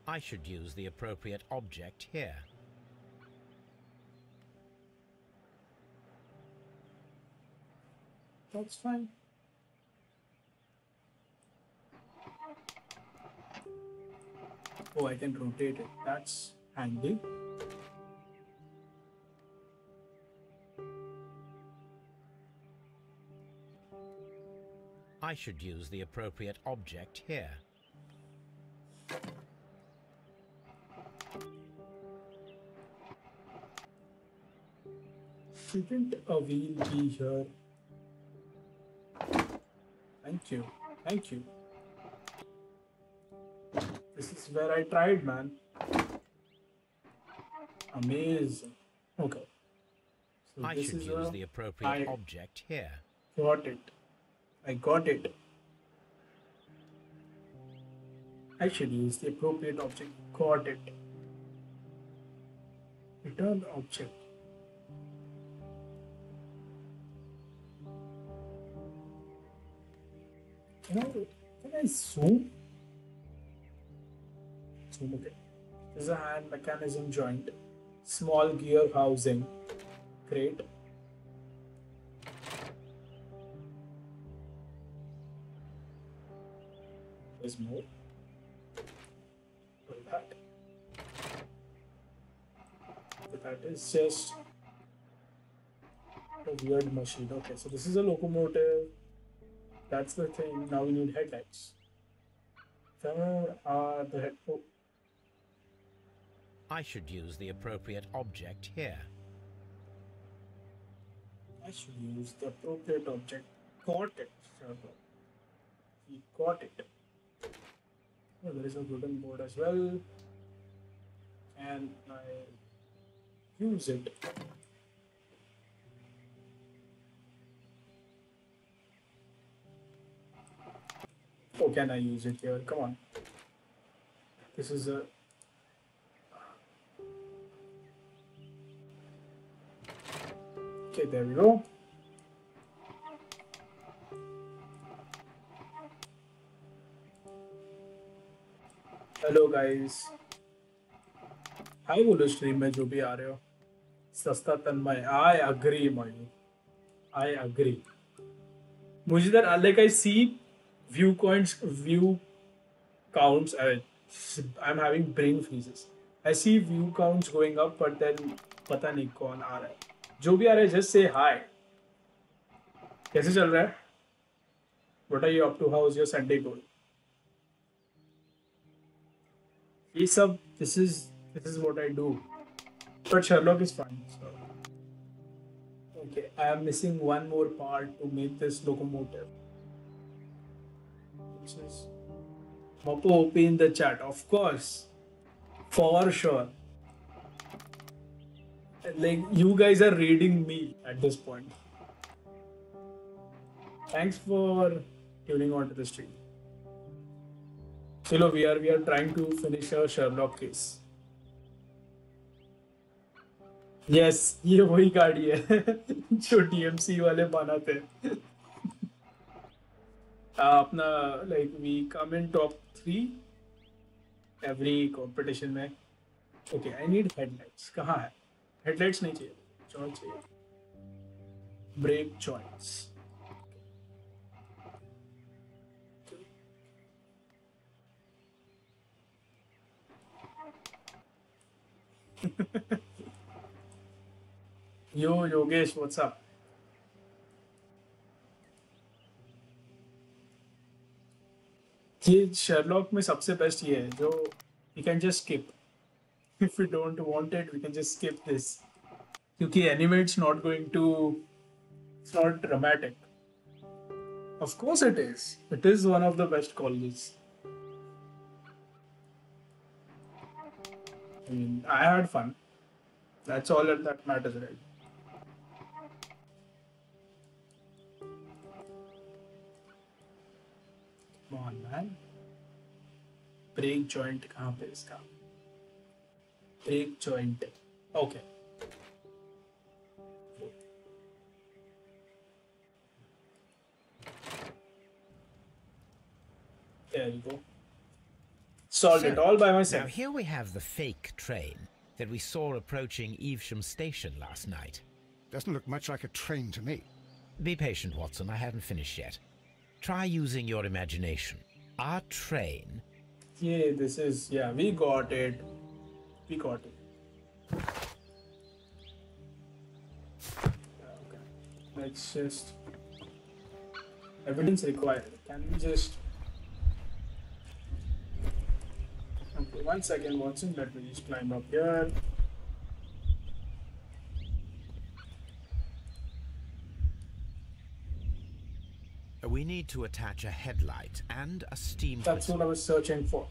I should use the appropriate object here. That's fine. Oh, I can rotate it. That's handy. I should use the appropriate object here. Shouldn't a wheel be here? Thank you. Thank you. This is where I tried, man. Amazing. Okay. So I this should is use the appropriate object here. Got it. I got it. I should use the appropriate object. Got it. Return object. Can I zoom? Zoom, okay. This is a hand mechanism joint. Small gear housing. Great. There's more. Like that. So that is just a weird machine. Okay, so this is a locomotive. That's the thing. Now we need headlights. Where are the head? Oh, I should use the appropriate object here. I should use the appropriate object. Got it. We got it. Oh, there is a wooden board as well. And I use it. Oh, can I use it here? Come on. This is a... Okay, there we go. Hello guys, hi बोलो stream में जो भी आ रहे हो, सस्ता तन्मय. I agree, Mayu. I agree. मुझे इधर like I see view counts. I'm having brain freezes. I see view counts going up, but then पता नहीं कौन आ रहा है. जो भी आ रहा है, just say hi. कैसे चल रहा है? What are you up to? How is your Sunday going? ये सब this is what I do. But Sherlock is fine. So. Okay, I am missing one more part to make this locomotive. Which is Mopo OP in the chat, of course. For sure. Like, you guys are reading me at this point. Thanks for tuning on to the stream. Chalo, we are trying to finish our Sherlock case. Yes, ये वही गाड़ी है जो TMC वाले बनाते हैं. अपना like we come in top 3 every competition में. Okay, I need headlights. कहाँ है? Headlights नहीं चाहिए. Joint चाहिए. Brake joints. Yo, Yogesh, what's up? ये Sherlock में सबसे बेस्ट ये है जो we can just skip. If we don't want it, we can just skip this. क्योंकि anime it's not going to, it's not dramatic. Of course it is. It is one of the best colleges. I mean, I had fun. That's all that matters, right? Come on, man. Brake joint कहाँ पे इसका? Brake joint. Okay. There you go. Solved it all by myself. Now here we have the fake train that we saw approaching Evesham Station last night. Doesn't look much like a train to me. Be patient, Watson. I haven't finished yet. Try using your imagination. Our train... Yeah, this is... Yeah, we got it. We got it. Okay. Let's just... Evidence required. Can we just... Okay, 1 second, Watson. Let me just climb up here. We need to attach a headlight and a steam That's what I was searching for.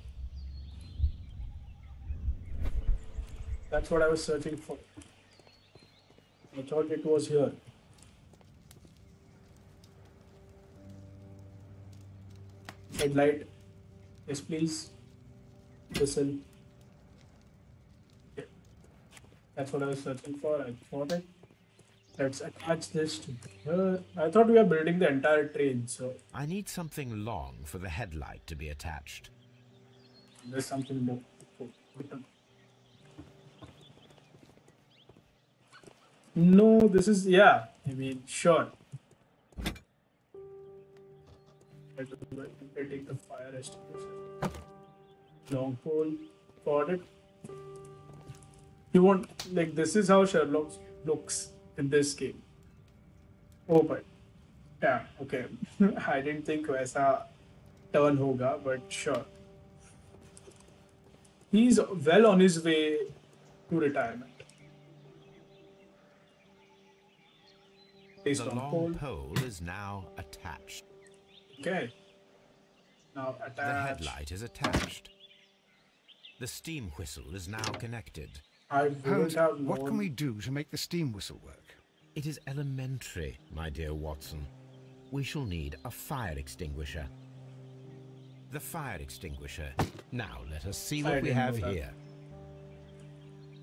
That's what I was searching for. I thought it was here. Headlight. Yes, please. Listen. Yeah. That's what I was searching for. I thought it. Let's attach this to here. I thought we were building the entire train, so... I need something long for the headlight to be attached. There's something more. No, this is... Yeah, I mean, sure. I take the fire extinguisher. Long pole. Got it. You want... Like, this is how Sherlock looks in this game. Oh, but yeah, okay. I didn't think वैसा turn होगा, but sure. He's well on his way to retirement. The long pole is now attached. Okay. Now attach. The headlight is attached. The steam whistle is now connected. Holmes, what can we do to make the steam whistle work? It is elementary, my dear Watson. We shall need a fire extinguisher. The fire extinguisher. Now let us see what we have here.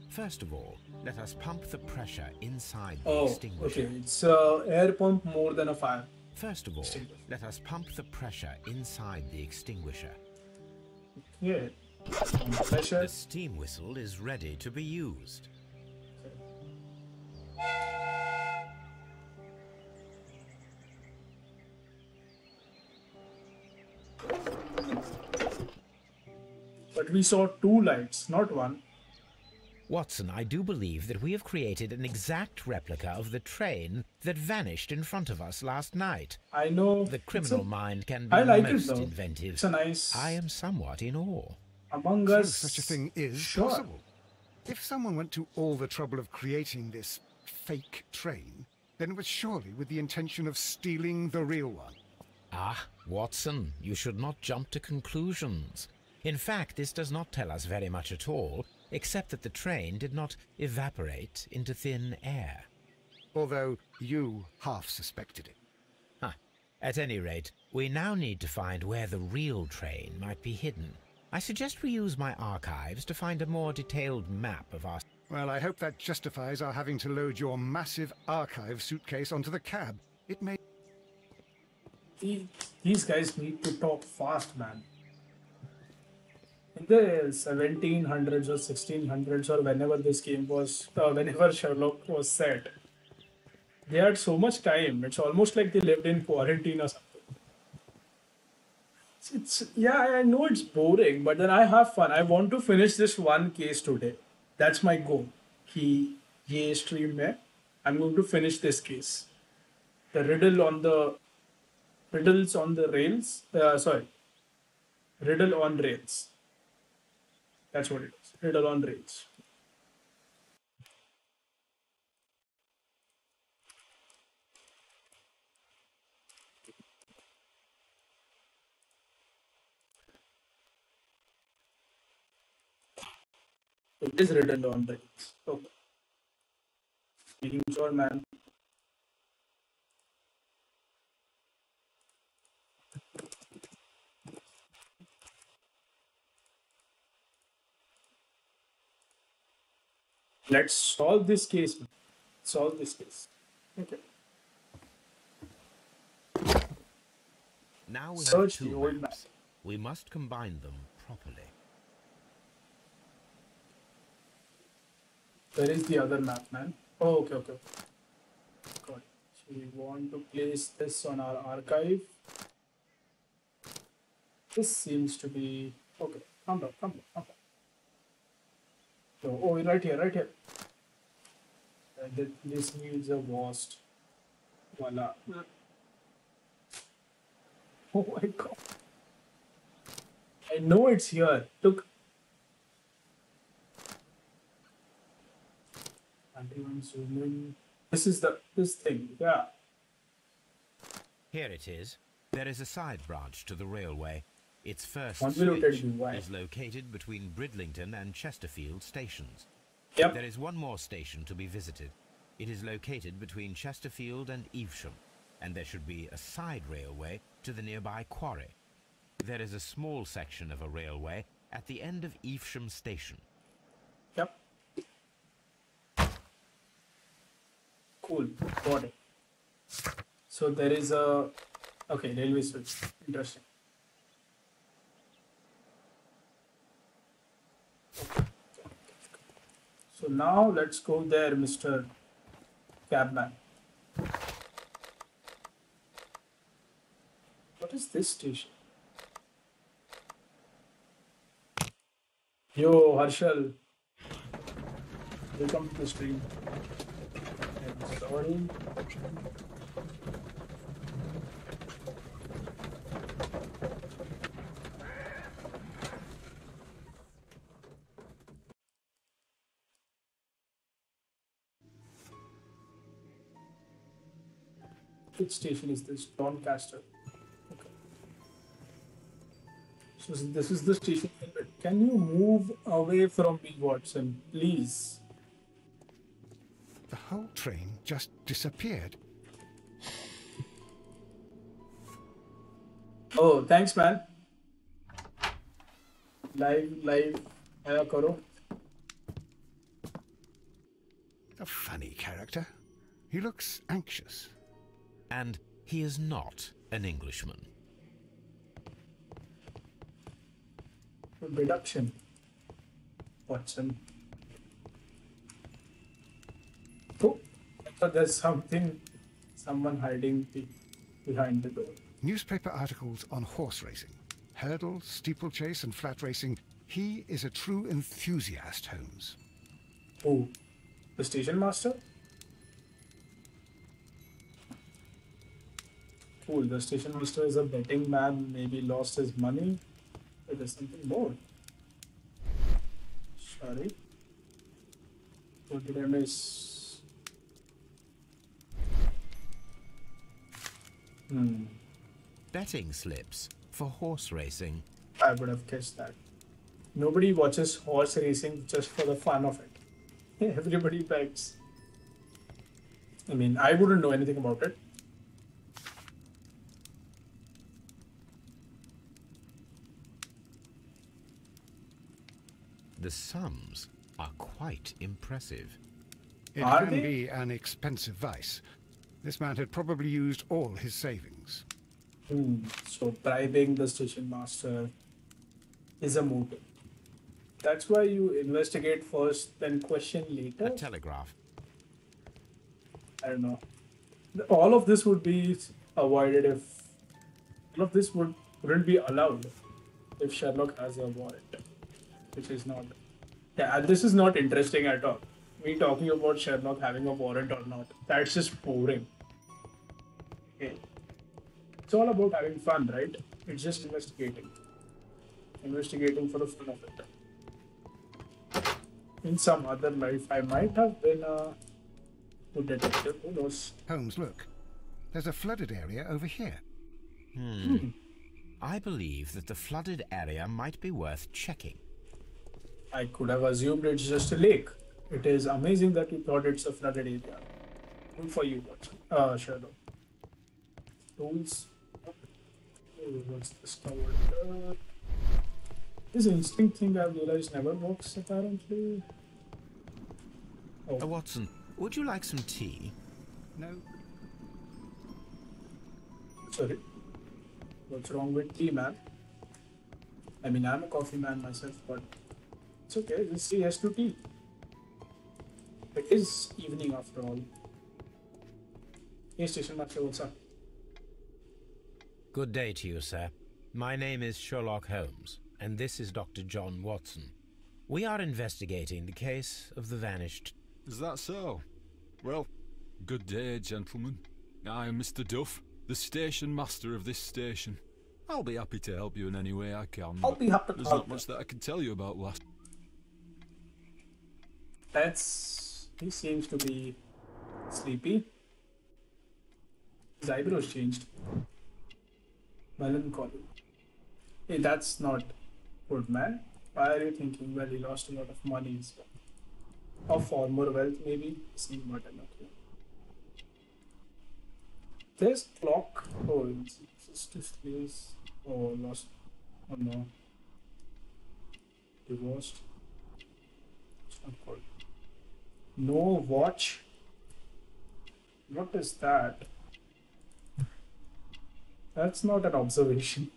First of all, let us pump the pressure inside the extinguisher. Okay. It's air pump more than a fire. First of all, let us pump the pressure inside the extinguisher. Yeah. Pressure. The steam whistle is ready to be used. but we saw two lights, not one. Watson, I do believe that we have created an exact replica of the train that vanished in front of us last night. I know. The criminal mind can be I like most it, though. inventive. It's a nice... I am somewhat in awe. Among So Us... such a thing is Sure. possible. If someone went to all the trouble of creating this fake train, then it was surely with the intention of stealing the real one. Ah, Watson, you should not jump to conclusions. In fact, this does not tell us very much at all, except that the train did not evaporate into thin air. Although you half suspected it. At any rate, we now need to find where the real train might be hidden. I suggest we use my archives to find a more detailed map of our... Well, I hope that justifies our having to load your massive archive suitcase onto the cab. It may... These guys need to talk fast, man. In the 1700s or 1600s or whenever this game was, whenever Sherlock was set, they had so much time. It's almost like they lived in quarantine or something. Yeah, I know it's boring, but then I have fun. I want to finish this one case today. That's my goal. Ye stream mein, I'm going to finish this case. The riddles on the rails. Riddle on rails. That's what it is. Riddle on rails. It is riddle on rails. Okay. Making sure, man. Let's solve this case. Solve this case. Okay. Now we have Search the two old map. maps. We must combine them properly. Where is the other map, man? Oh, okay. Got it. So we want to place this on our archive. This seems to be... Okay, calm down. Oh, right here. This needs a vast. Voila. Oh my god. I know it's here. Look. Zoom in. This is this thing. Yeah. Here it is. There is a side branch to the railway. Its first Convoluted switch UI. is located between Bridlington and Chesterfield stations. Yep. There is one more station to be visited. It is located between Chesterfield and Evesham, and there should be a side railway to the nearby quarry. There is a small section of a railway at the end of Evesham station. Yep. Cool. Got it. So there is a... Okay, railway switch. Interesting. Okay. So now let's go there, Mr. Cabman. What is this station? Yo, Harshal. Welcome to the stream. I'm sorry. Which station is this? Doncaster. Okay. So this is the station. Can you move away from me, Watson, please? The whole train just disappeared. Oh, thanks, man. Live. Aaya karo. A funny character. He looks anxious. And he is not an Englishman. Deduction. Watson. Oh, I thought there's someone hiding behind the door. Newspaper articles on horse racing. Hurdle, steeplechase and flat racing He is a true enthusiast, Holmes. Who? The station master? Cool, the station master is a betting man, maybe lost his money. But there's something more. Sorry. What did I miss? Betting slips for horse racing. I would have guessed that. Nobody watches horse racing just for the fun of it. Everybody bets. I mean, I wouldn't know anything about it. The sums are quite impressive. It Are can they? be an expensive vice. This man had probably used all his savings. So bribing the station master is a motive. That's why you investigate first, then question A later. telegraph. I don't know. All of this would be avoided if all of this wouldn't be allowed if Sherlock has a warrant, which is not. Yeah, this is not interesting at all. Me talking about Sherlock having a warrant or not. That's just boring. Okay. It's all about having fun, right? It's just investigating. Investigating for the fun of it. In some other life, I might have been a good detective. Who knows? Holmes, look. There's a flooded area over here. I believe that the flooded area might be worth checking. I could have assumed it's just a lake. It is amazing that you thought it's a flooded area. Good for you, Sherlock. Tools. What's this covered? This instinct thing I've realized never works, apparently. Oh. Watson, would you like some tea? No. Sorry. What's wrong with tea, man? I mean, I'm a coffee man myself, but it's okay. Just say yes to tea. It is evening after all. Hey, station master, what's up? Good day to you, sir. My name is Sherlock Holmes, and this is Dr. John Watson. We are investigating the case of the vanished... Is that so? Well, good day, gentlemen. I am Mr. Duff, the station master of this station. I'll be happy to help you in any way I can. I'll be happy to There's help not much you. that I can tell you about last. He seems to be sleepy. His eyebrows changed. Melancholy. Hey, that's not good, man. Why are you thinking? Well, he lost a lot of money. Or former wealth, maybe. Same button up here. There's clock. Oh, it's displays. Oh, lost. Oh no. Divorced. It's not called. No watch. What is that? That's not an observation.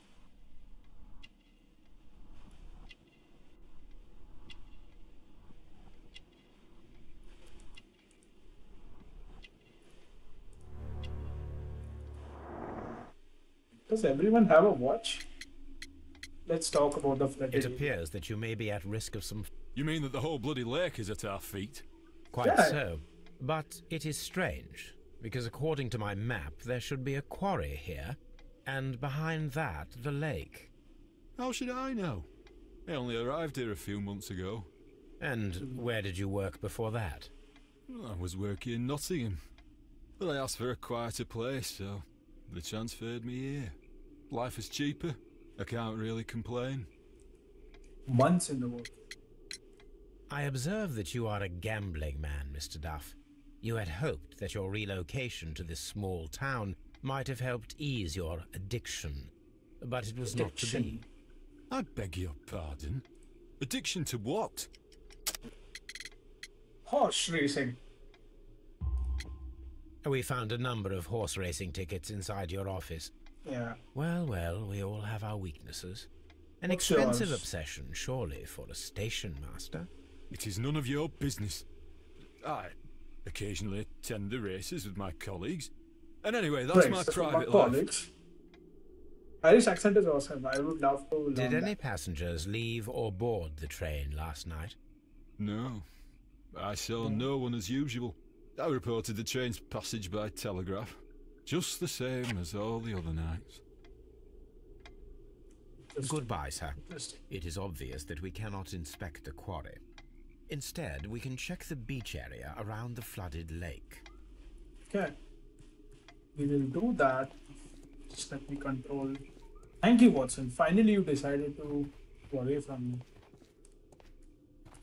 Does everyone have a watch? Let's talk about the flooded It area. appears that you may be at risk of some... You mean that the whole bloody lake is at our feet? Quite Yeah. so. But it is strange, because according to my map, there should be a quarry here, and behind that, the lake. How should I know? I only arrived here a few months ago. And where did you work before that? I was working in Nottingham, but I asked for a quieter place, so they transferred me here. Life is cheaper. I can't really complain. Months in the work. I observe that you are a gambling man, Mr. Duff. You had hoped that your relocation to this small town might have helped ease your addiction, but it was not to be. I beg your pardon? Addiction to what? Horse racing. We found a number of horse racing tickets inside your office. Yeah. Well, we all have our weaknesses. An What's expensive yours? obsession, surely, for a station master. It is none of your business. I occasionally attend the races with my colleagues. And anyway, that's my Races with private my life. colleagues. Irish accent is awesome. I would love to Did learn any that. passengers leave or board the train last night? No. I saw no one as usual. I reported the train's passage by telegraph. Just the same as all the other nights. Goodbye, sir. Interesting. It is obvious that we cannot inspect the quarry. Instead, we can check the beach area around the flooded lake. Okay. We will do that. Just let me control. Thank you, Watson. Finally, you decided to go away from me.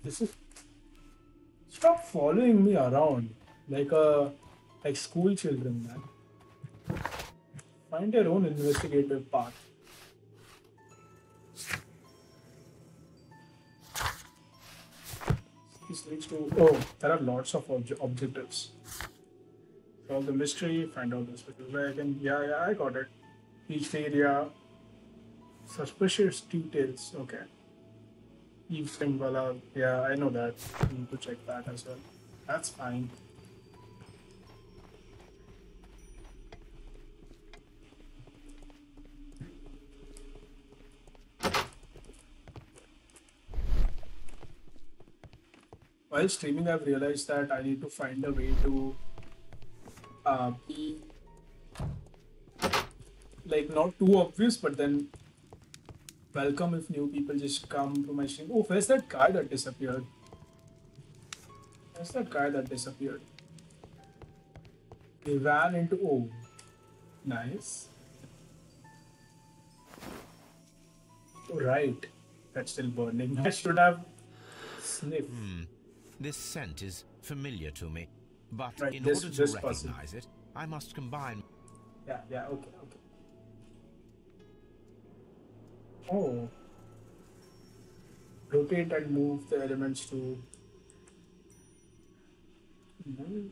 This is. Stop following me around like school children, man. Find your own investigative path. This leads to there are lots of objectives. Solve the mystery, find out the special wagon. Yeah, I got it. Each area, suspicious details. Okay. Eavesdropping, wala. Yeah, I know that. I need to check that as well. That's fine. While streaming, I've realized that I need to find a way to be like not too obvious, but then welcome if new people just come to my stream. Oh, where's that guy that disappeared? Where's that guy that disappeared? He ran into. Oh, nice. Oh, right. That's still burning. I should have sniffed. This scent is familiar to me, but Right, in this- order to this recognize it, I must combine. Yeah, okay. Oh. Rotate and move the elements to move.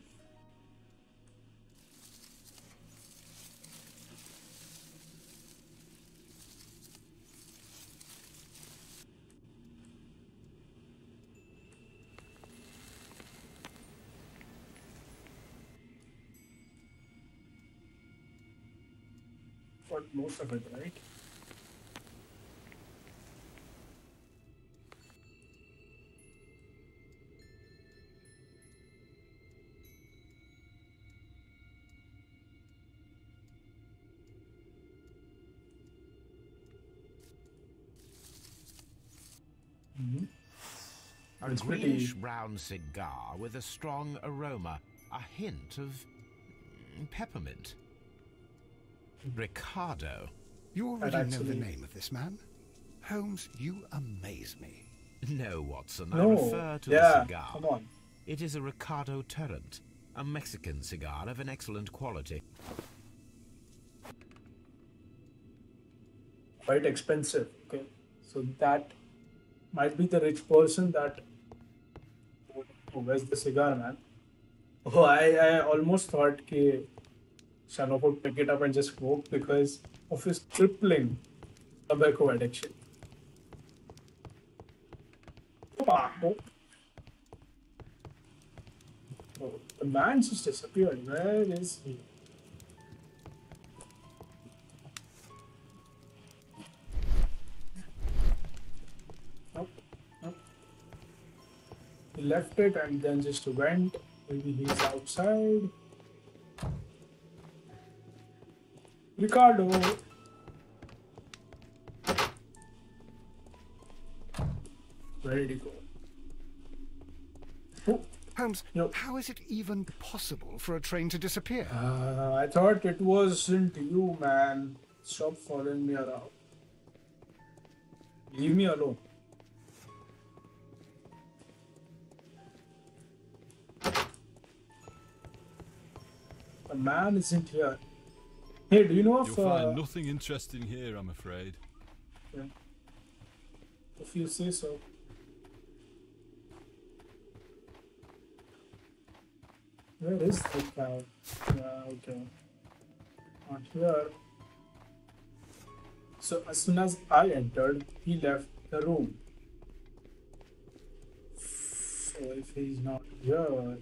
For most of it, right? A It's pretty- greenish-brown cigar with a strong aroma, a hint of peppermint. Ricardo. You already That know the actually- name of this man? Holmes, you amaze me. No, Watson, I No. refer to the Yeah, cigar. come on. It is a Ricardo Turrent, a Mexican cigar of an excellent quality. Quite expensive. Okay, so that might be the rich person that. Oh, where's the cigar, man? Oh, I almost thought that Sherlock would pick it up and just smoke because of his crippling tobacco addiction. Oh, the man just disappeared. Where is he? Nope. He left it and then just went. Maybe he's outside. Ricardo. Where did he go? Oh, Holmes, Yep. how is it even possible for a train to disappear? I thought it wasn't you, man. Stop following me around. Leave me alone. The man isn't here. Hey, do you know You'll find nothing interesting here, I'm afraid. if you say so? Where is the cow? Yeah, okay. Not here. So as soon as I entered, he left the room. So if he's not here,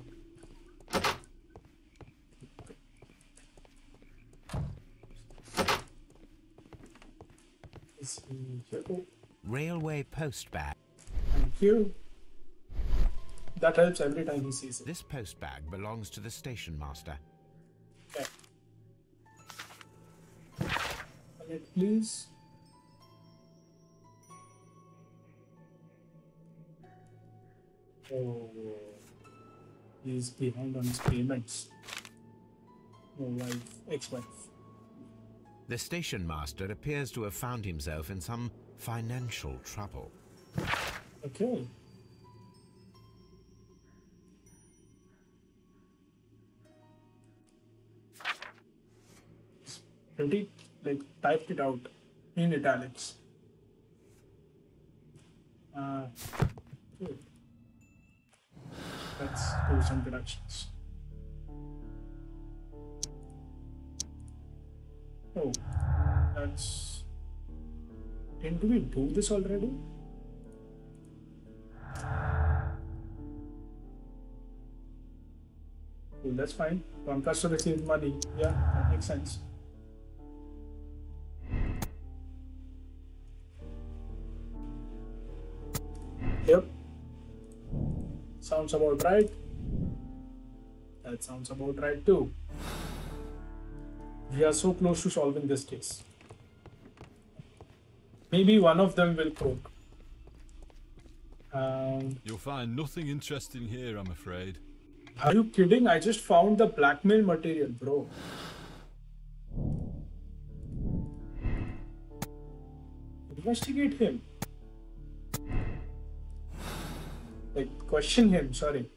see here. Oh, Railway post bag. thank you. That helps every time he sees it. This post bag belongs to the station master. Okay. Alright, please. Oh, he's behind on his payments. Oh, wife, ex-wife. The station master appears to have found himself in some financial trouble. Okay. Pretty, like, typed it out in italics. Good. Let's do some deductions. Oh, that's... Didn't we do this already? Cool, that's fine. Doncaster received money. Yeah, that makes sense. Yep. Sounds about right. That sounds about right too. We are so close to solving this case. Maybe one of them will croak. You'll find nothing interesting here, I'm afraid. Are you kidding? I just found the blackmail material, bro. Investigate him. Like, question him, sorry.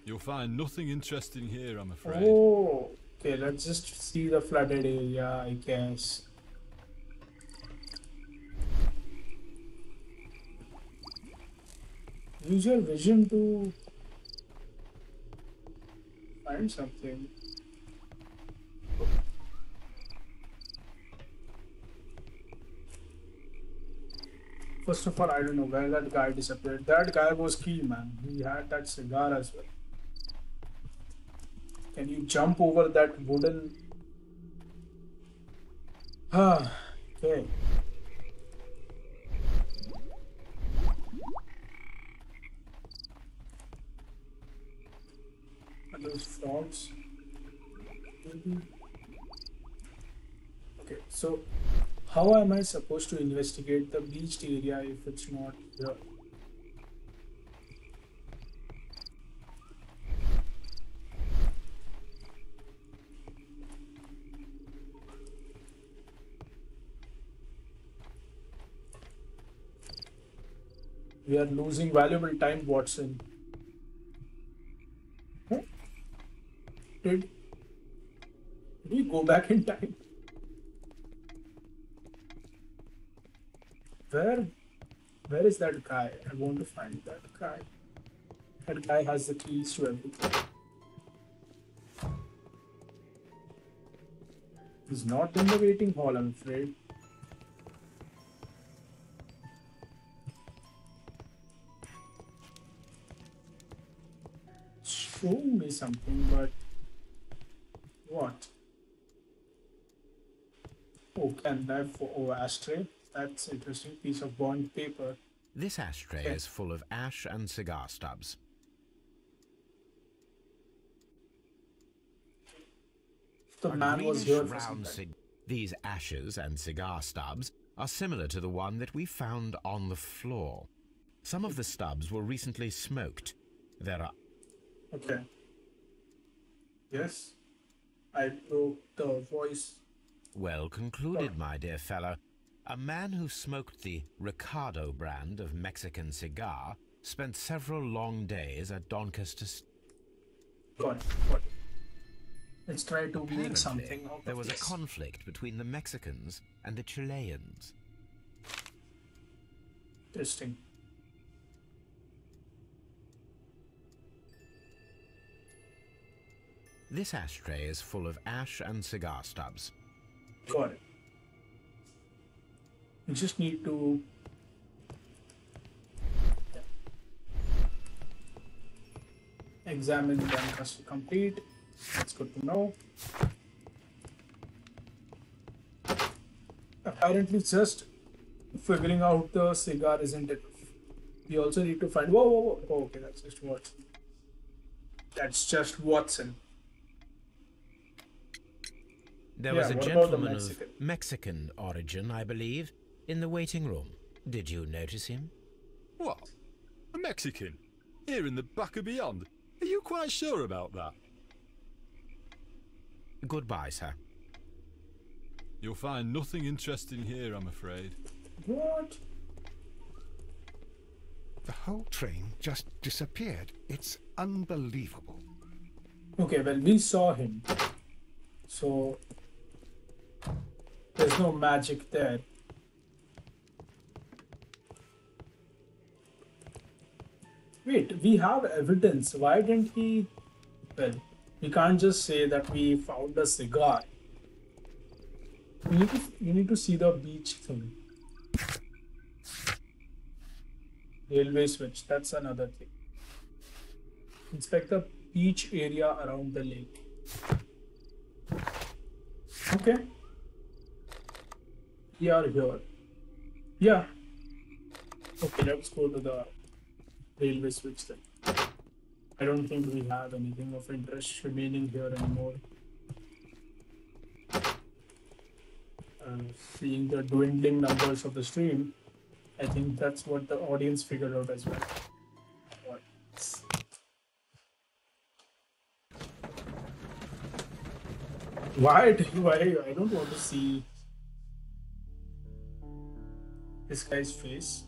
You'll find nothing interesting here, I'm afraid. Oh, okay, let's just see the flooded area, I guess. Use your vision to find something. First of all, I don't know where that guy disappeared. That guy was key, man. He had that cigar as well. Can you jump over that wooden... Ah, okay. Are those frogs? Maybe? Okay, so how am I supposed to investigate the beached area if it's not here? We are losing valuable time, Watson. Huh? Did we go back in time? Where is that guy? I want to find that guy. That guy has the keys to everything. He's not in the waiting hall, I'm afraid. Show me something, but what? Oh, can that for ashtray? That's interesting. Piece of bond paper. This ashtray is full of ash and cigar stubs. The man was here for round some time. These ashes and cigar stubs are similar to the one that we found on the floor. Some of the stubs were recently smoked. There are... Okay. Yes. I broke the voice. Well concluded, my dear fellow. A man who smoked the Ricardo brand of Mexican cigar spent several long days at Doncaster. Got it. Let's try to make something out of There was this. a conflict between the Mexicans and the Chileans. Interesting. This ashtray is full of ash and cigar stubs. Got it. You just need to examine Doncaster complete. That's good to know. Apparently just Figuring out the cigar isn't enough. We also need to find. Whoa, whoa, whoa. Oh, okay, that's just Watson. That's just Watson. There Yeah, was a what about the gentleman of Mexican? Mexican origin, I believe, in the waiting room. Did you notice him? What? A Mexican? Here in the back of beyond? Are you quite sure about that? Goodbye, sir. You'll find nothing interesting here, I'm afraid. What? The whole train just disappeared. It's unbelievable. Okay, well, we saw him. So, there's no magic there. Wait, we have evidence. Why didn't he? Well, we can't just say that we found a cigar. You need to see the beach thing. Railway switch, that's another thing. Inspect the beach area around the lake. Okay. We are here. Yeah. Okay, let's go to the railway switch then. I don't think we have anything of interest remaining here anymore. Seeing the dwindling numbers of the stream, I think that's what the audience figured out as well. What? Why? I don't want to see this guy's face.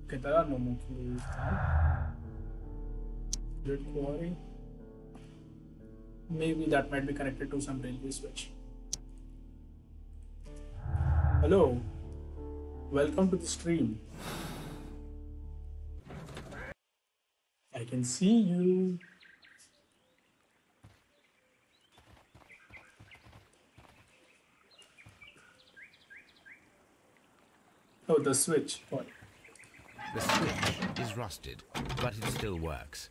Okay, there are no more clues now. Red quarry. Maybe that might be connected to some railway switch. Hello. Welcome to the stream. I can see you. Oh, the switch. What? The switch is rusted, but it still works.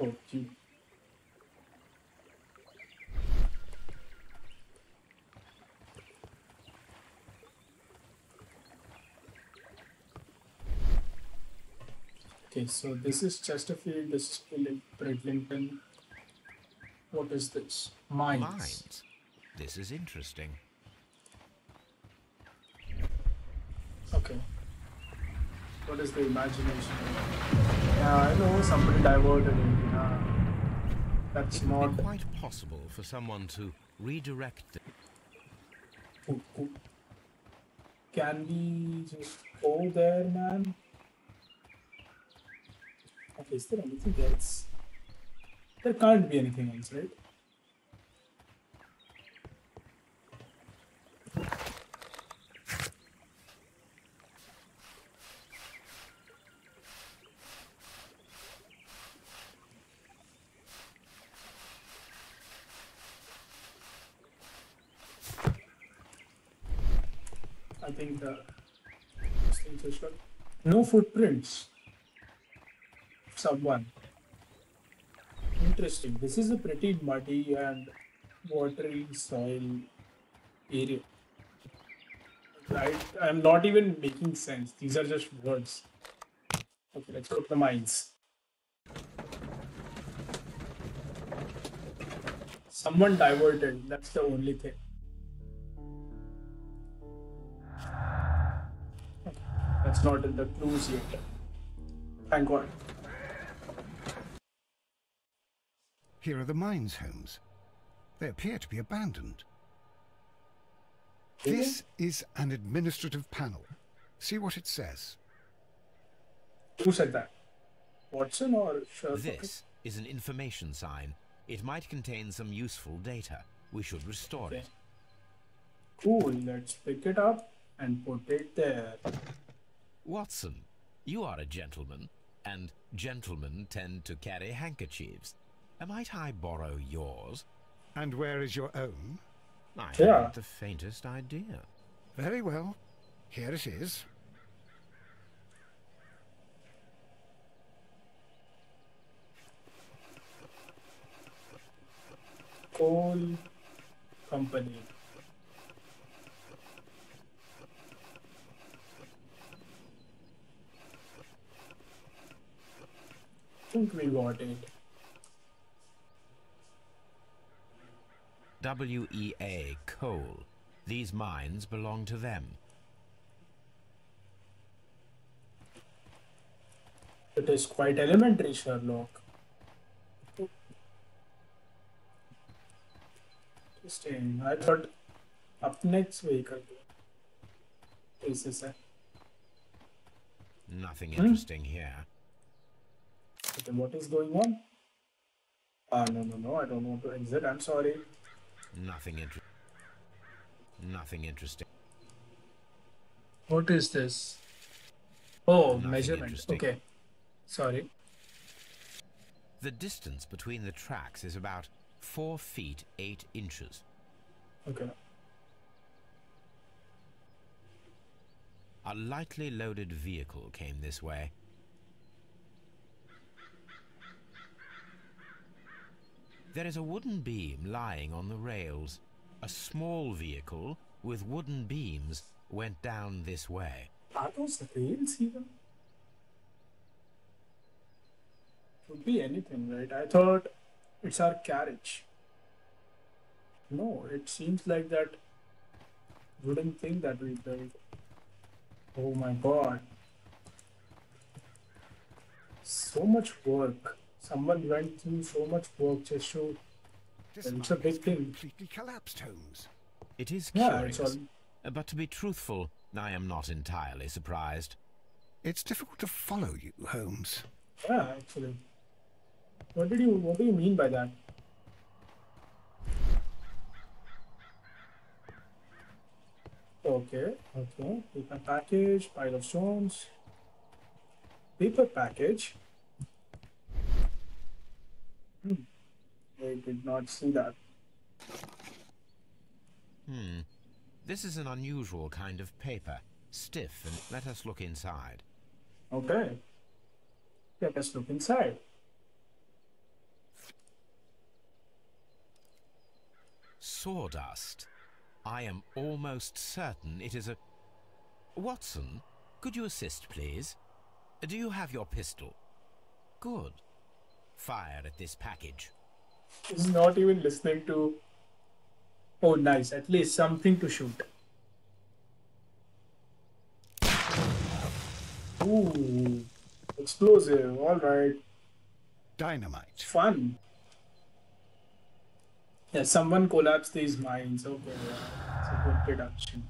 Oh, gee. Okay, so this is Chesterfield, this is Bridlington. What is this? Mines. Mines. This is interesting. Okay. What is the imagination? Yeah, I know somebody diverted it. Yeah. That's It not. would be quite possible for someone to redirect the... Can we just go there, man? Okay, is there anything else? There can't be anything else, right? I think these things are shut. No footprints. Someone. Interesting. This is a pretty muddy and watery soil area. Right? I'm not even making sense. These are just words. Okay, let's go to the mines. Someone diverted. That's the only thing. Okay, that's not in the clues yet. Thank God. Here are the mines homes. They appear to be abandoned. This is an administrative panel. See what it says. Who said that? Watson or Sherlock? This is an information sign. It might contain some useful data. We should restore it. Cool, let's pick it up and put it there. Watson, you are a gentleman, and gentlemen tend to carry handkerchiefs. Might I borrow yours? And where is your own? I haven't the faintest idea. Very well. Here it is. Coal Company. think we got it. WEA, coal. These mines belong to them. It is quite elementary, Sherlock. Interesting. I thought up next vehicle. Is this a... Nothing interesting here. Okay, what is going on? No, I don't want to exit. I'm sorry. Nothing interesting. What is this? Oh, Nothing measurement. interesting. Okay. Sorry. The distance between the tracks is about 4 feet 8 inches. Okay. A lightly loaded vehicle came this way. There is a wooden beam lying on the rails. A small vehicle with wooden beams went down this way. Are those rails even? Could be anything, right? I thought it's our carriage. No, it seems like that wooden thing that we built. Oh my god. So much work. Someone went through so much work just to... It's a big thing. Completely collapsed, Holmes. It is Yeah, curious, it's all... but to be truthful, I am not entirely surprised. It's difficult to follow you, Holmes. Yeah, actually. What do you mean by that? Okay. Paper package, pile of stones. Paper package. I did not see that. This is an unusual kind of paper, stiff, and let us look inside. Okay. Let us look inside. Sawdust. I am almost certain it is a... Watson, could you assist, please? Do you have your pistol? Good. Fire at this package. He's not even listening to... Oh, nice. At least something to shoot. Ooh. Explosive. Alright. Dynamite. Fun. Yeah, someone collapsed these mines. Okay, yeah. It's a good deduction.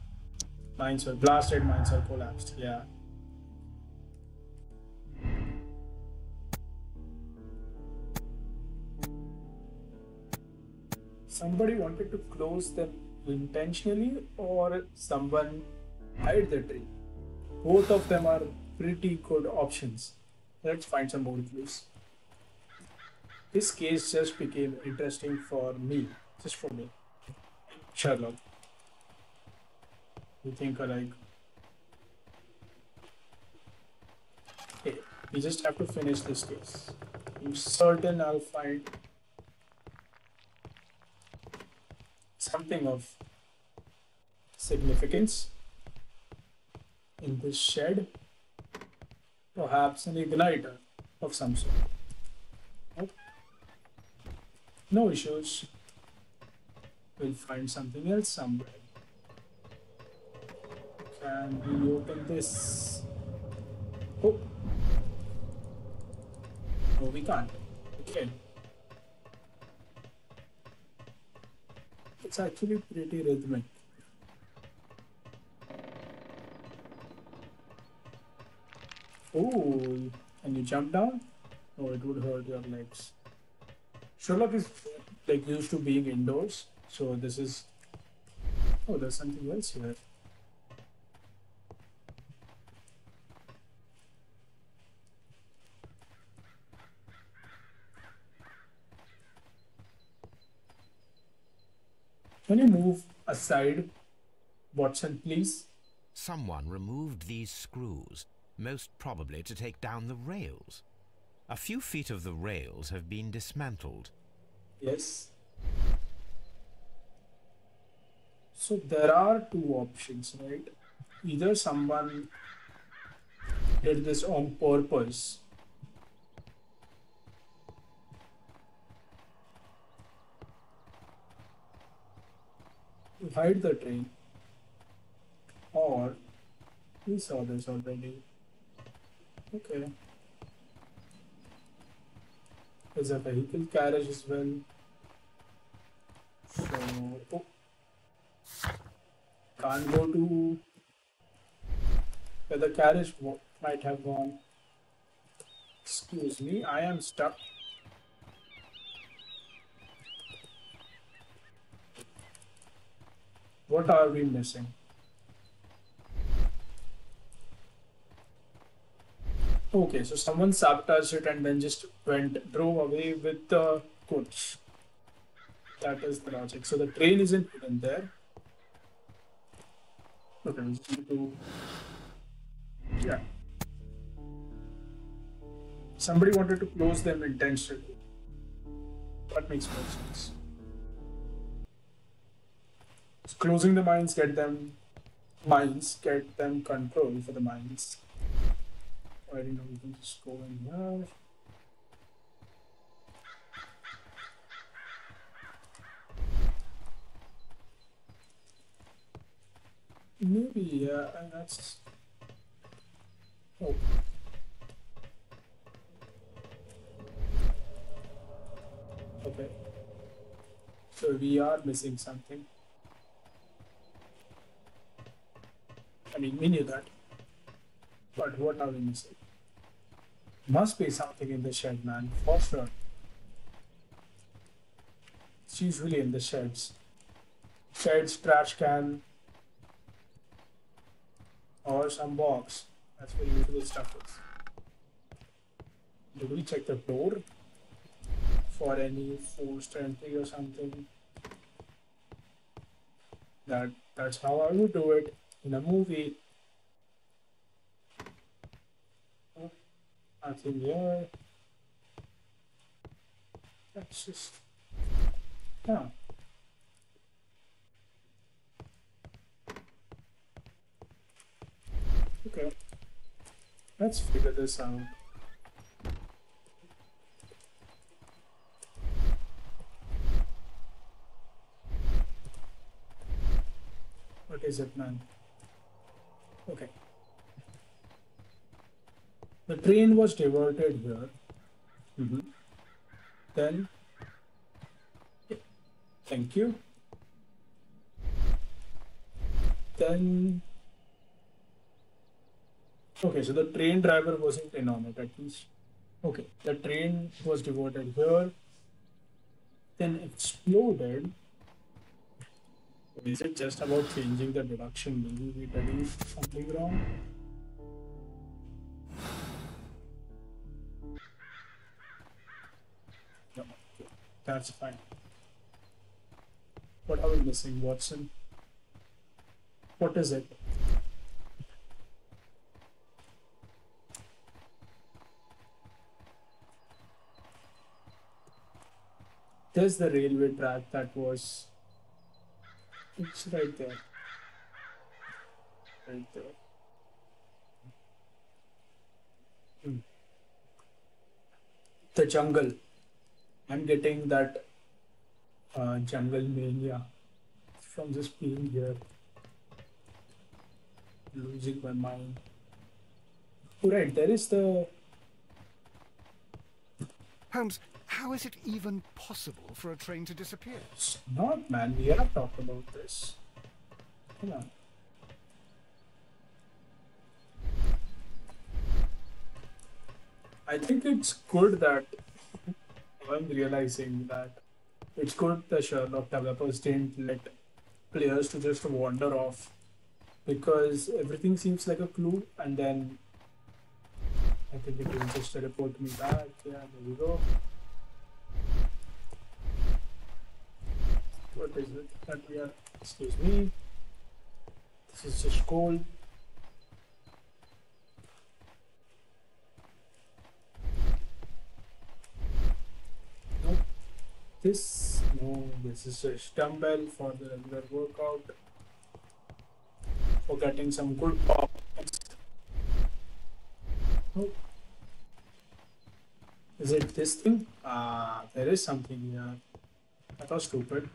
Mines were blasted, mines are collapsed. Yeah. Somebody wanted to close them intentionally, or someone hide the tree. Both of them are pretty good options. Let's find some more clues. This case just became interesting for me, just for me. Sherlock. You think alike? Okay, we just have to finish this case. I'm certain I'll find something of significance in this shed. Perhaps an igniter of some sort. Nope. No issues. We'll find something else somewhere. Can we open this? Oh. No, we can't. Okay. It's actually pretty rhythmic. Oh, can you jump down? No, it would hurt your legs. Sherlock is like used to being indoors, so this is... Oh, there's something else here. Can you move aside, Watson, please? Someone removed these screws, most probably to take down the rails. A few feet of the rails have been dismantled. Yes. So there are two options, right? Either someone did this on purpose hide the train, or we saw this already. Okay. There's a vehicle carriage as well. So, oh, can't go to where the carriage might have gone. Excuse me, I am stuck. What are we missing? Okay, so someone sabotaged it and then just drove away with the goods. That is the logic. So the train isn't hidden there. Okay, we just need to. Yeah. Somebody wanted to close them intentionally. That makes more sense. So closing the mines get them control for the mines. I didn't know we can just go in here. Maybe, yeah, and that's. Oh. Okay. So we are missing something. I mean, we knew that. But what are we missing? Must be something in the shed, man, for sure. It's usually in the sheds. Sheds, trash can, or some box. That's where usual stuff is. Did we check the door for any forced entry or something? That's how I would do it in a movie. Oh, nothing here. That's just yeah. Okay. Let's figure this out. What is it, man? Okay. The train was diverted here. Then, thank you. Then, okay, so the train driver wasn't in on it at least. Okay, the train was diverted here, then exploded. Is it just about changing the deduction? Maybe we're telling something wrong? No, that's fine. What are we missing, Watson? What is it? There's the railway track that was. It's right there. Right there. The jungle. I'm getting that jungle mania from just being here. Losing my mind. Right, there is the. Holmes, how is it even possible for a train to disappear? It's not, man. We have talked about this. Come on. I think it's good that I'm realizing that it's good the Sherlock developers didn't let players to just wander off, because everything seems like a clue, and then I think it will just teleport me back. Yeah, there we go. What is it that we are? Excuse me. This is just coal. Nope. This is just dumbbell for the regular workout. For getting some good power. Nope. Is it this thing? There is something here. That was stupid.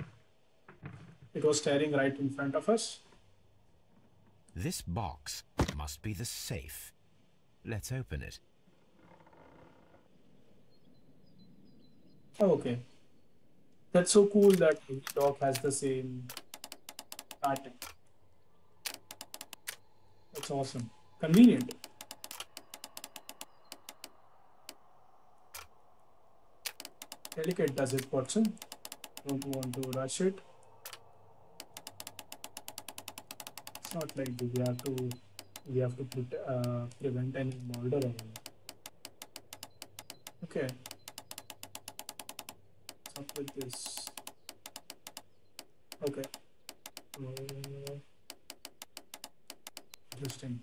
It was staring right in front of us. This box must be the safe. Let's open it. Oh, okay. That's so cool that every dog has the same pattern. That's awesome. Convenient. Delicate does it, Watson. Don't want to rush it. It's not like we have to prevent any murder or anything. Okay. What's up with this? Okay. Interesting.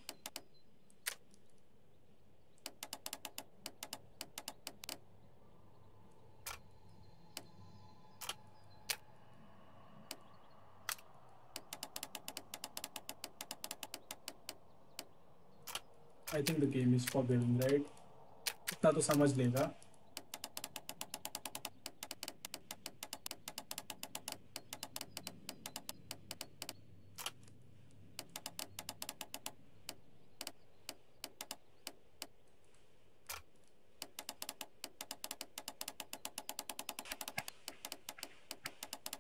I think the game is forgiving, right? इतना तो समझ लेगा.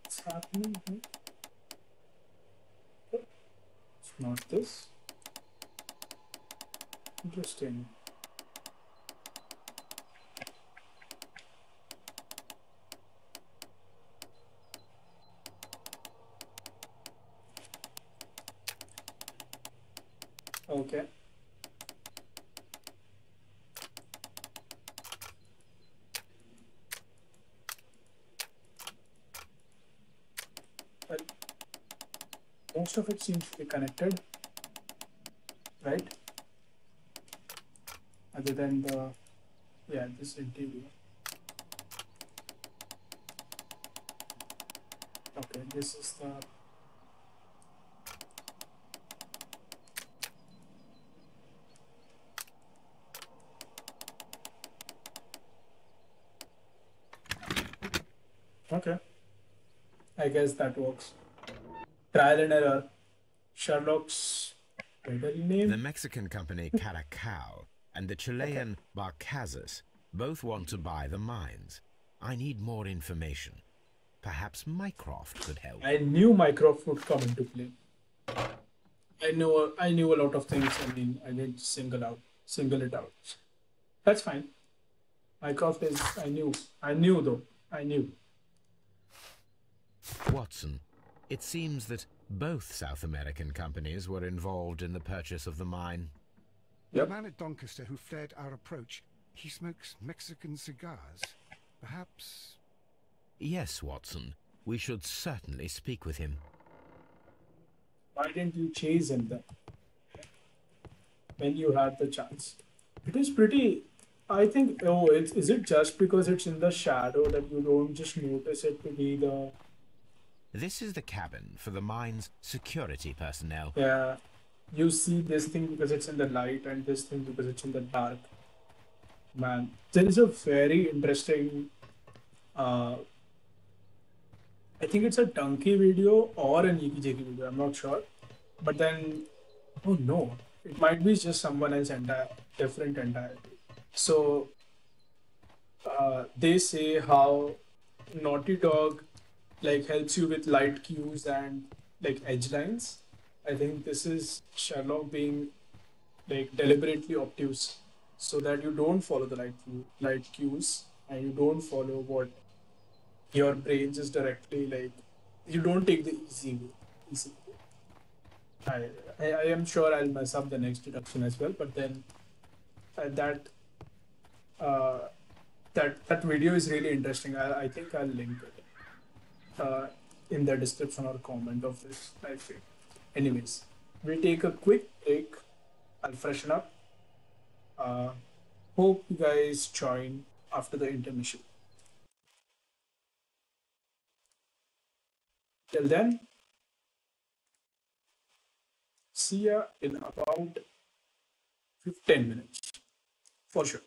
What's happening here? It's not this. Interesting. Okay. Well, most of it seems to be connected, right? Other than this interior. Okay, this is the okay. I guess that works. Trial and error. Sherlock's middle name. The Mexican company Caracao and the Chilean Barcazas both want to buy the mines. I need more information. Perhaps Mycroft could help. I knew Mycroft would come into play. I knew a lot of things. I mean, I didn't single it out. That's fine. Mycroft is. I knew. Watson, it seems that both South American companies were involved in the purchase of the mine. The man at Doncaster who flared our approach, he smokes Mexican cigars. Perhaps... Yes, Watson. We should certainly speak with him. Why didn't you chase him then? When you had the chance. It is pretty... I think... Oh, is it just because it's in the shadow that you don't just notice it to be the... This is the cabin for the mine's security personnel. Yeah. You see this thing because it's in the light and this thing because it's in the dark. Man, there is a very interesting... I think it's a Donkey video or an EKJK video, I'm not sure. But then, oh no, it might be just someone else different entirely. So, they say how Naughty Dog helps you with light cues and edge lines. I think this is Sherlock being deliberately obtuse so that you don't follow the light cues and you don't follow what your brain just directly you don't take the easy way. I am sure I'll mess up the next deduction as well, but then that video is really interesting. I think I'll link it in the description or comment of this live stream. Anyways, we'll take a quick break. I'll freshen up. Hope you guys join after the intermission. Till then, see ya in about 15 minutes. For sure.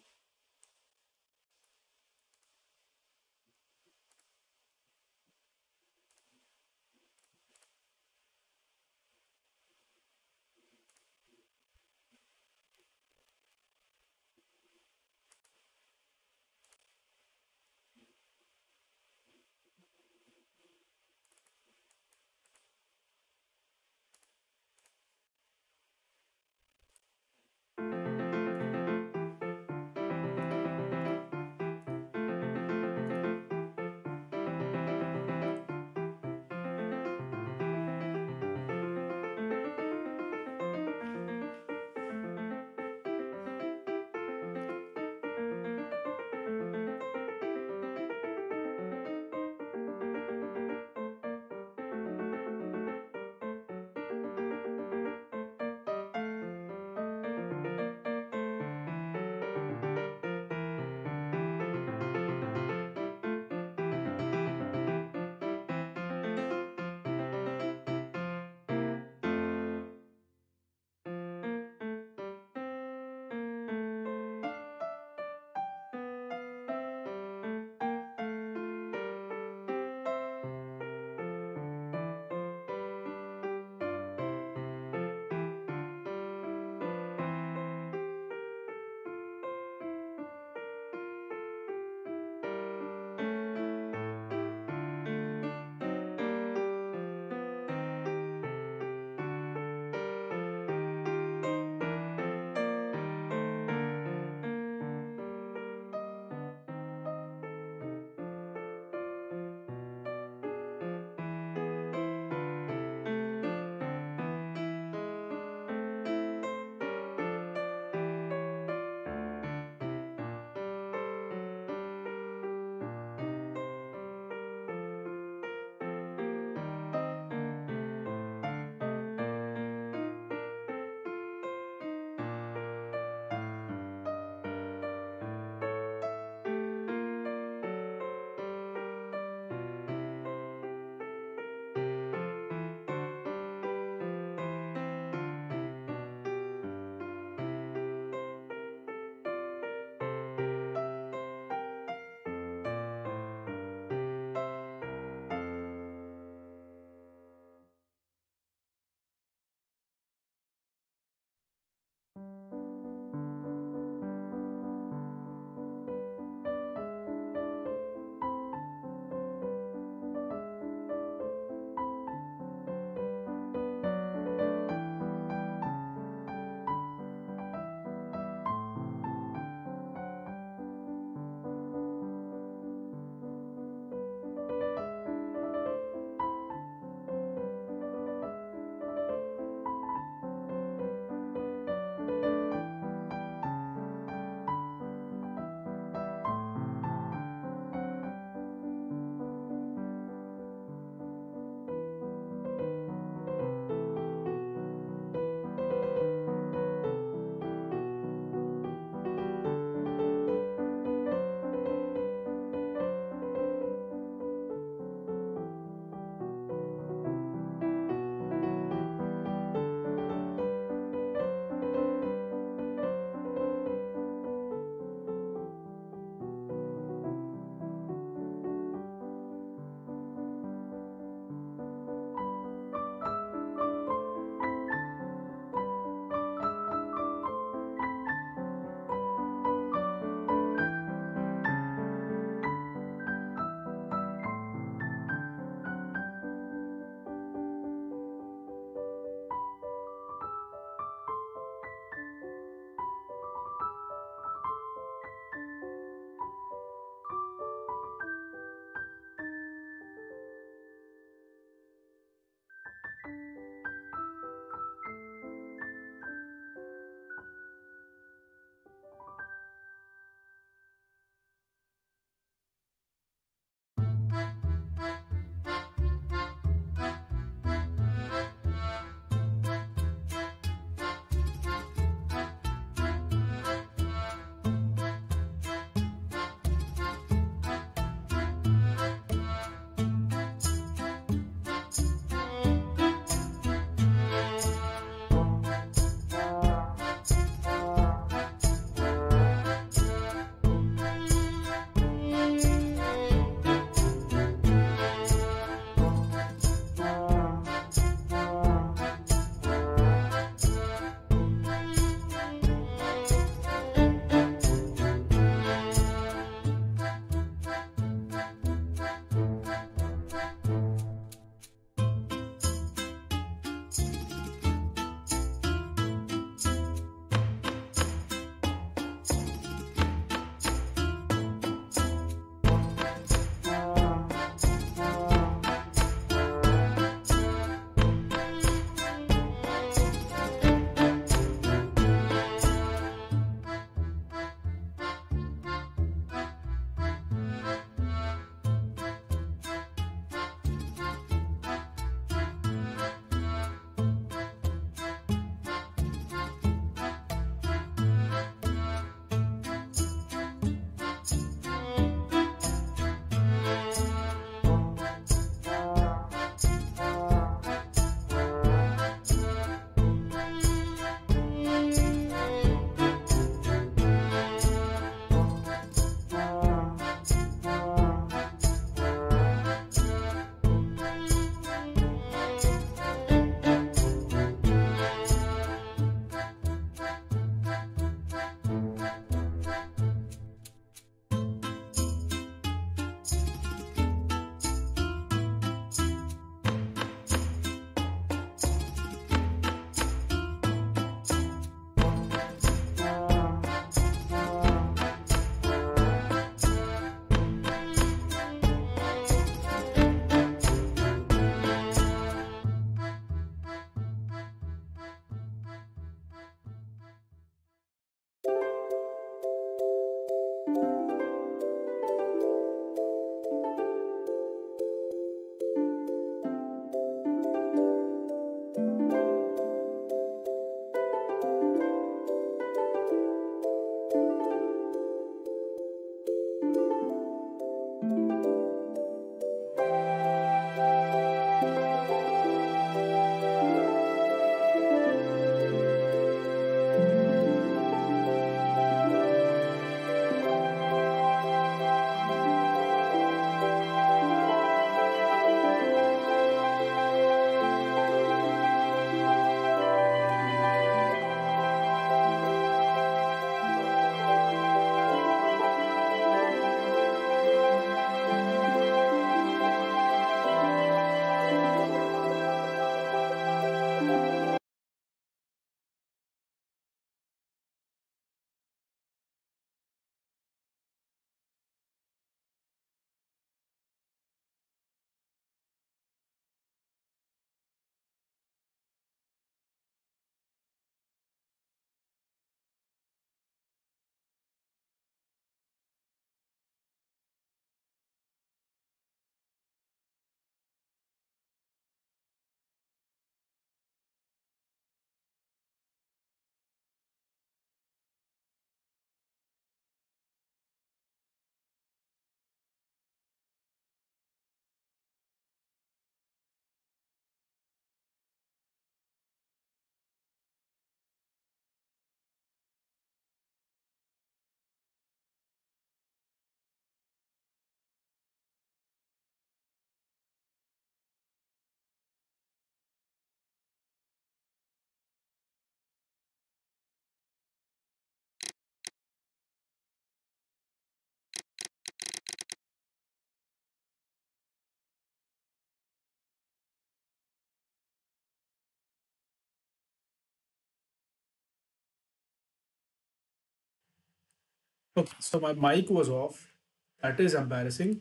Okay, so my mic was off. That is embarrassing.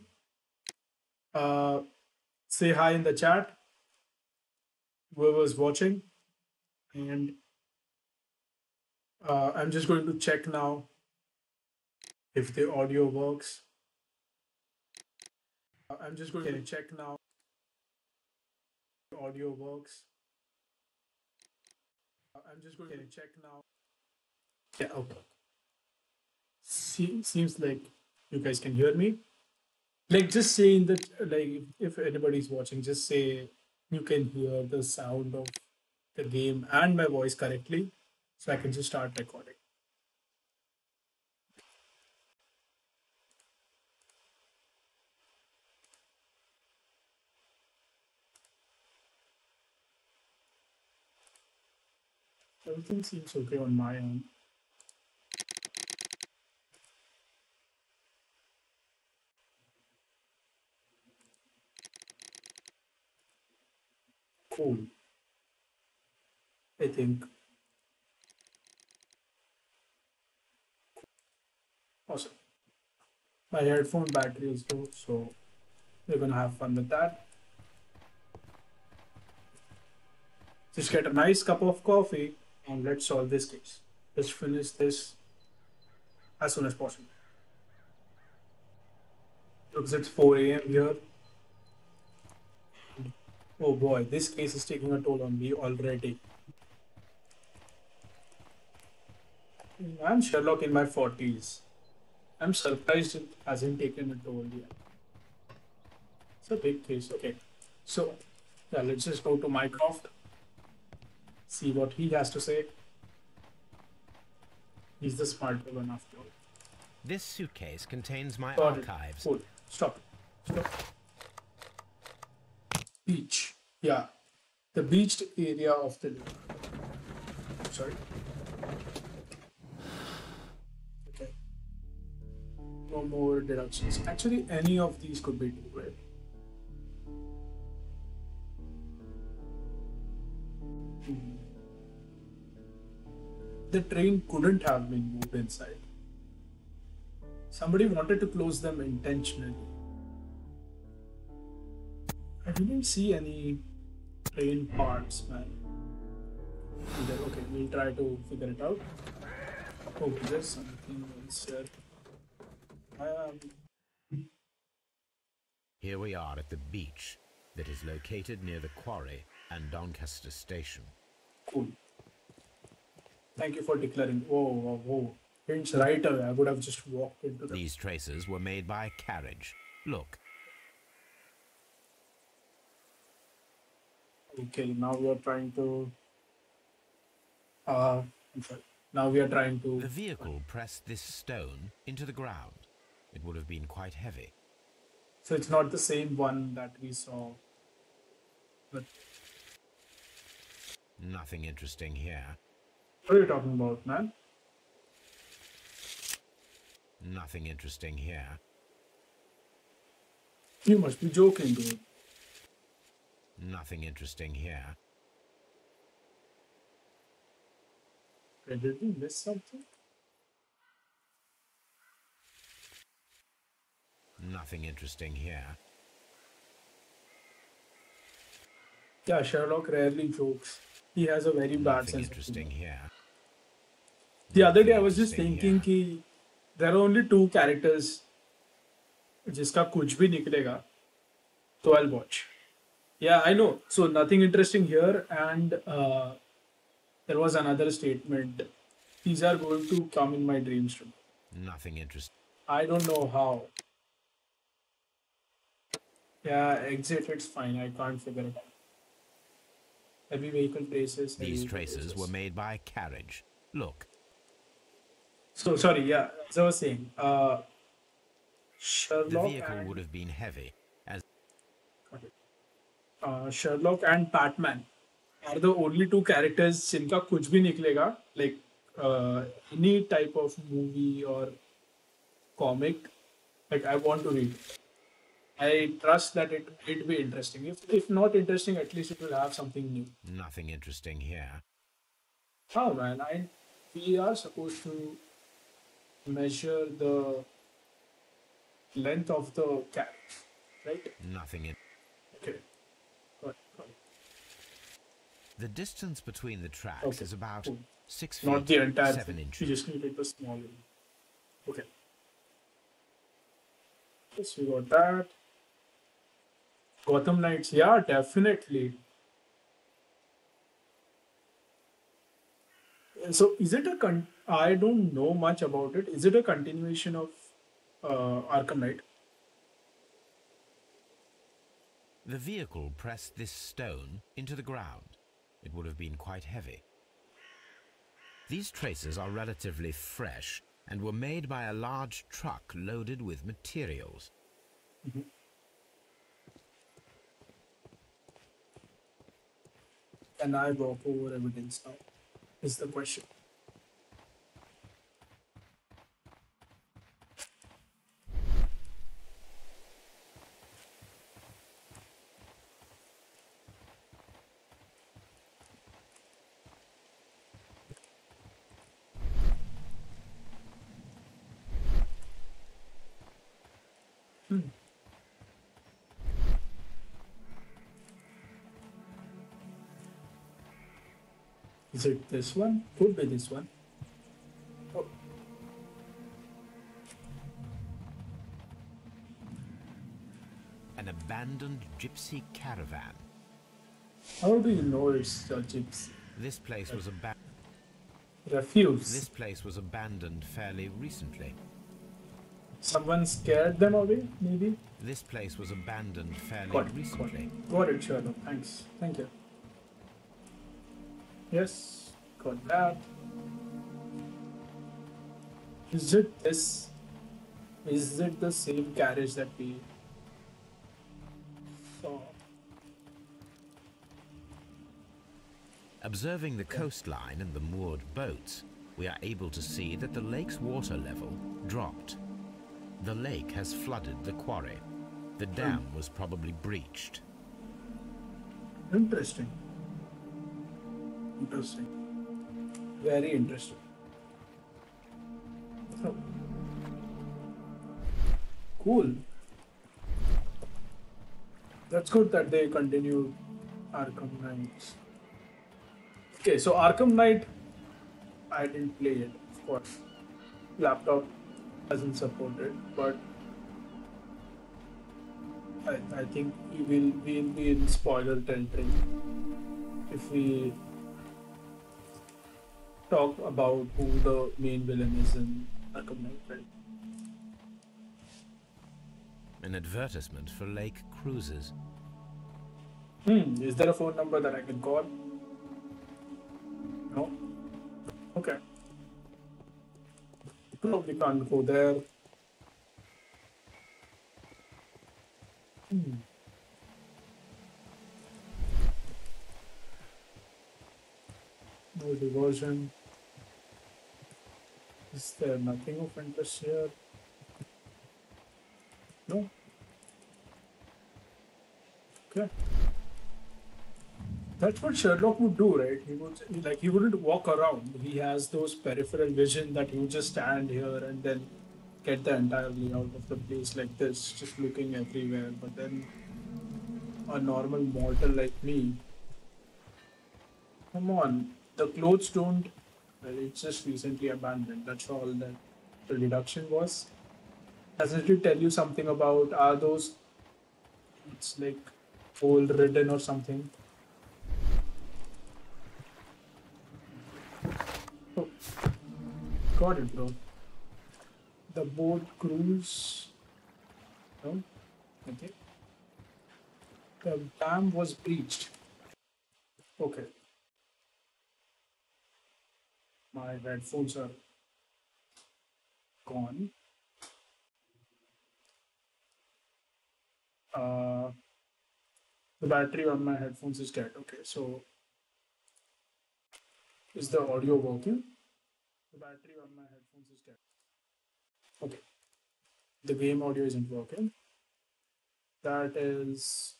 Uh, say hi in the chat, whoever's watching, and I'm just going to check now if the audio works. I'm just going to check now. Audio works. I'm just going to check now. Yeah, okay. Seems like you guys can hear me. Like, just saying that, like, if anybody's watching, just say you can hear the sound of the game and my voice correctly, so I can just start recording. Everything seems okay on my end. Cool. I think. Awesome. My headphone battery is low, so we're gonna have fun with that. Just get a nice cup of coffee and let's solve this case. Let's finish this as soon as possible. Looks it's 4 a.m. here. Oh boy, this case is taking a toll on me already. I'm Sherlock in my 40s. I'm surprised it hasn't taken a toll yet. It's a big case. Okay. So, yeah, let's just go to Mycroft. See what he has to say. He's the smarter one after all. This suitcase contains my Got it. archives. Cool. Stop. Stop. Beach. Yeah. The beached area of the lake. Sorry. Okay. No more deductions. Actually, any of these could be true, right? The train couldn't have been moved inside. Somebody wanted to close them intentionally. I didn't see any train parts, man. Either. Okay, we'll try to figure it out. Oh, there's something else here. Here we are at the beach that is located near the quarry and Doncaster station. Cool. Thank you for declaring. Whoa, whoa, whoa. Hints right away. I would have just walked into them. These traces were made by a carriage. Look. Okay, now we are trying to. I'm sorry. Now we are trying to. The vehicle pressed this stone into the ground. It would have been quite heavy. So it's not the same one that we saw. But nothing interesting here. What are you talking about, man? Nothing interesting here. You must be joking, dude. Nothing interesting here. Did we miss something? Nothing interesting here. Yeah, Sherlock rarely jokes. He has a very bad Nothing sense interesting of humor. here. The other day I was just thinking कि there are only two characters जिसका कुछ भी निकलेगा तो I'll watch. Yeah, I know. So nothing interesting here, and there was another statement. These are going to come in my dreams too. Nothing interesting. I don't know how. Yeah, exit. It's fine. I can't figure it out. Heavy vehicle traces. These traces were made by a carriage. Look. So sorry. Yeah, as I was saying, Sherlock. The vehicle would have been heavy, as Sherlock and Batman are the only two characters जिनका कुछ भी निकलेगा, like any type of movie or comic, like I want to read. I trust that it might be interesting. If not interesting, at least it will have something new. Nothing interesting here. Oh man, we are supposed to measure the length of the carriage, right? Nothing in. Okay. Got it. The distance between the tracks Okay. is about Cool. 6 feet, Not the entire 7 thing. You inches. just needed the small one. Okay. Yes, we got that. Gotham Knights, yeah, definitely. So, is it a I don't know much about it. Is it a continuation of Arkham Knight? The vehicle pressed this stone into the ground. It would have been quite heavy. These traces are relatively fresh and were made by a large truck loaded with materials. Mm-hmm. Can I walk over evidence now? Is the question. Is it this one? Could be this one. Oh. An abandoned gypsy caravan. How do you know it's a gypsy? This place was abandoned. Refuse. This place was abandoned fairly recently. Someone scared them away, maybe? This place was abandoned fairly Got it, recently. Got it, Sherlock. Thanks. Thank you. Yes, got that. Is it this? Is it the same carriage that we saw? Observing the coastline and the moored boats, we are able to see that the lake's water level dropped. The lake has flooded the quarry. The dam was probably breached. Interesting. Interesting. Very interesting. Oh. Cool. That's good that they continue Arkham Knights. Okay, so Arkham Knight, I didn't play it, of course. Laptop doesn't support it, but I think we'll be in spoiler territory if we talk about who the main villain is in Arkham Knight, right? An advertisement for lake cruises. Is there a phone number that I can call? No? Okay. Probably can't go there. No diversion. Is there nothing of interest here? No? Okay. That's what Sherlock would do, right? He wouldn't walk around. He has those peripheral vision that he would just stand here and then get the entire layout of the place like this, just looking everywhere. But then a normal mortal like me, come on, the clothes don't. Well, it's just recently abandoned. That's all that the deduction was. Doesn't it tell you something about are those? It's like old ridden or something. Oh, got it, bro. The boat cruise. No, okay. The dam was breached. Okay. My headphones are gone. The battery on my headphones is dead. Okay, so is the audio working? The battery on my headphones is dead. Okay. The game audio isn't working. That is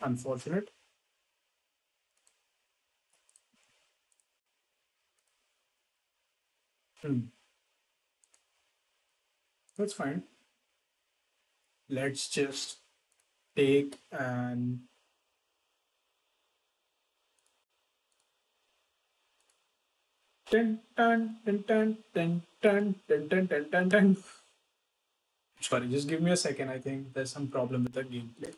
unfortunate. That's fine. Let's just take an ten ten ten ten ten ten ten ten ten ten ten. Sorry, just give me a second. I think there's some problem with the gameplay.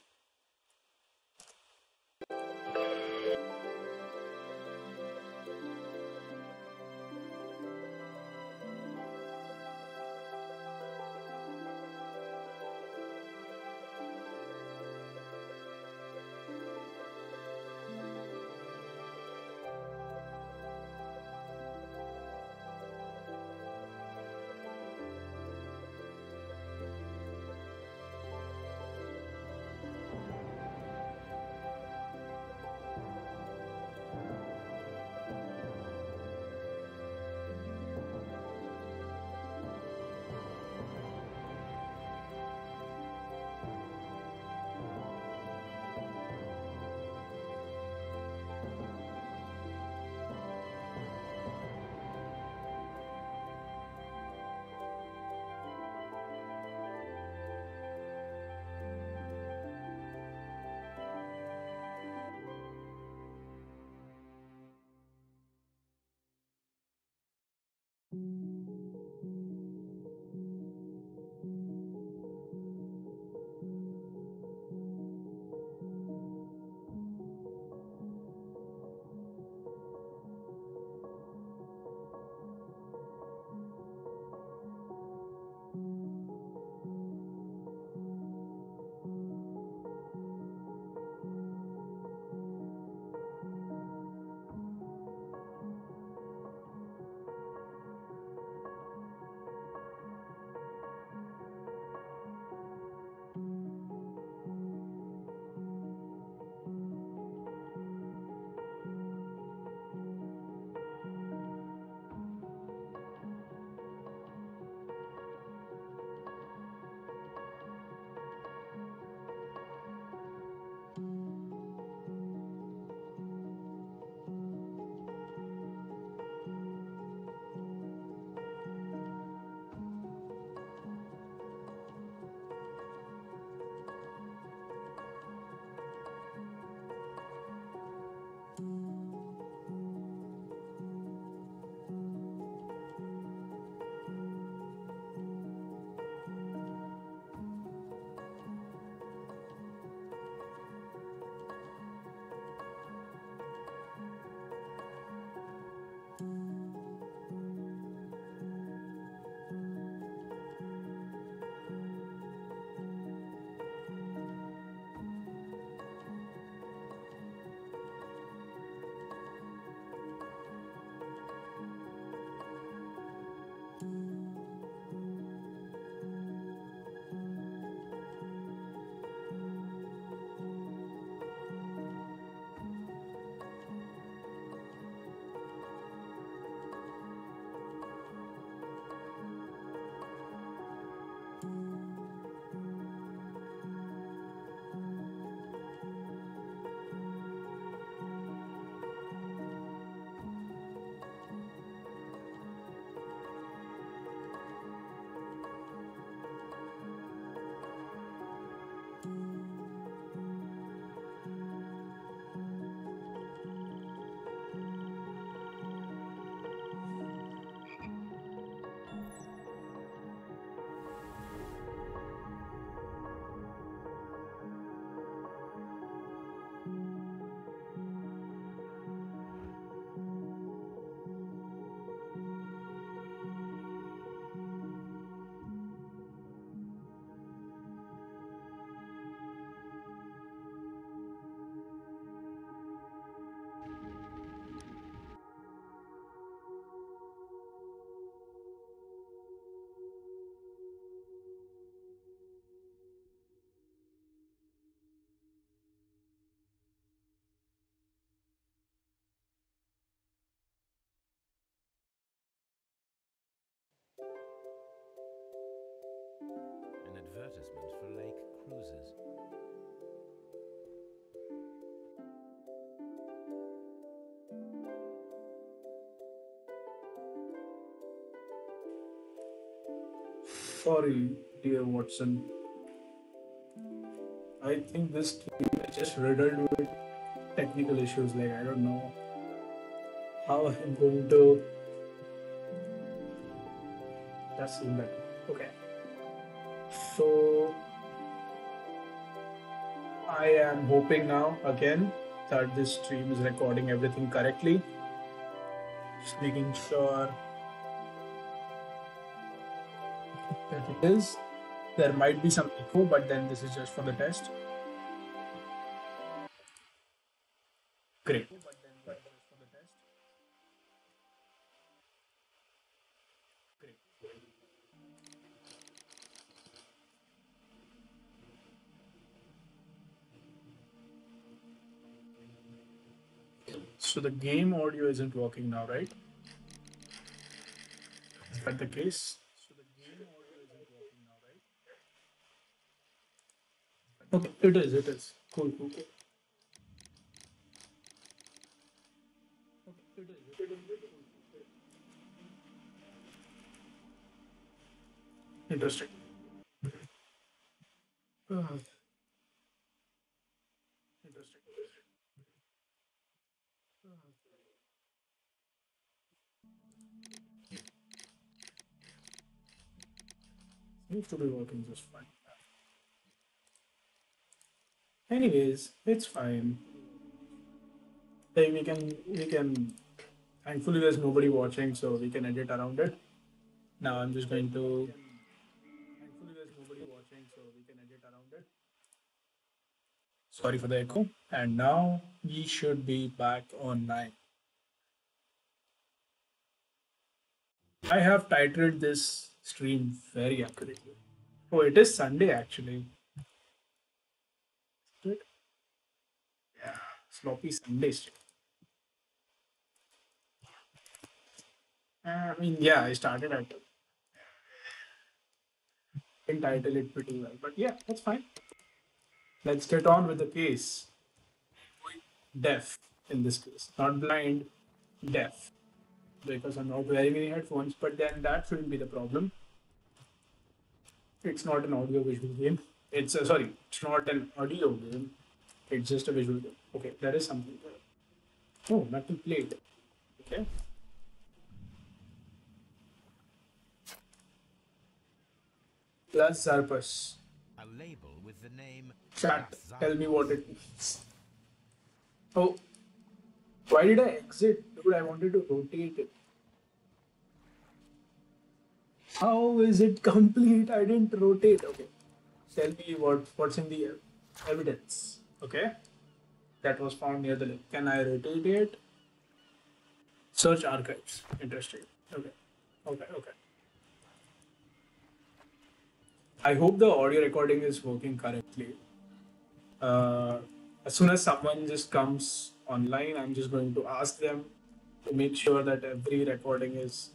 An advertisement for lake cruises. Sorry, dear Watson. I think this game is just riddled with technical issues. Like, I don't know how I'm going to just see that. Okay. So, I am hoping now again that this stream is recording everything correctly. Just making sure that it is. There might be some echo, but then this is just for the test. Great. So the game audio isn't working now, right? Is that the case? Okay, it is, it is. Cool, cool, cool. Interesting. Interesting. Seems to be working just fine. Anyways, it's fine. Hey, we can thankfully there's nobody watching, so we can edit around it. Now I'm just going to thankfully there's nobody watching, so we can edit around it. Sorry for the echo. And now we should be back online. I have titled this stream very accurately. Oh, it is Sunday actually. Right? Yeah, sloppy Sunday stream. I mean, yeah, I started at entitle it pretty well, but yeah, that's fine. Let's get on with the case. Deaf in this case, not blind, deaf, because I'm not wearing any headphones. But then that shouldn't be the problem. It's not an audio visual game. It's sorry, it's not an audio game. It's just a visual game. Okay, there is something there. Oh, metal plate. Okay. Plus Zarpus. A label with the name. Chat. Tell me what it means. Oh, why did I exit? Dude, I wanted to rotate it. How is it complete? I didn't rotate. Okay. Tell me what's in the evidence. Okay. That was found near the lake. Can I rotate it? Search archives. Interesting. Okay. Okay. Okay. I hope the audio recording is working correctly. As soon as someone just comes online, I'm just going to ask them to make sure that every recording is.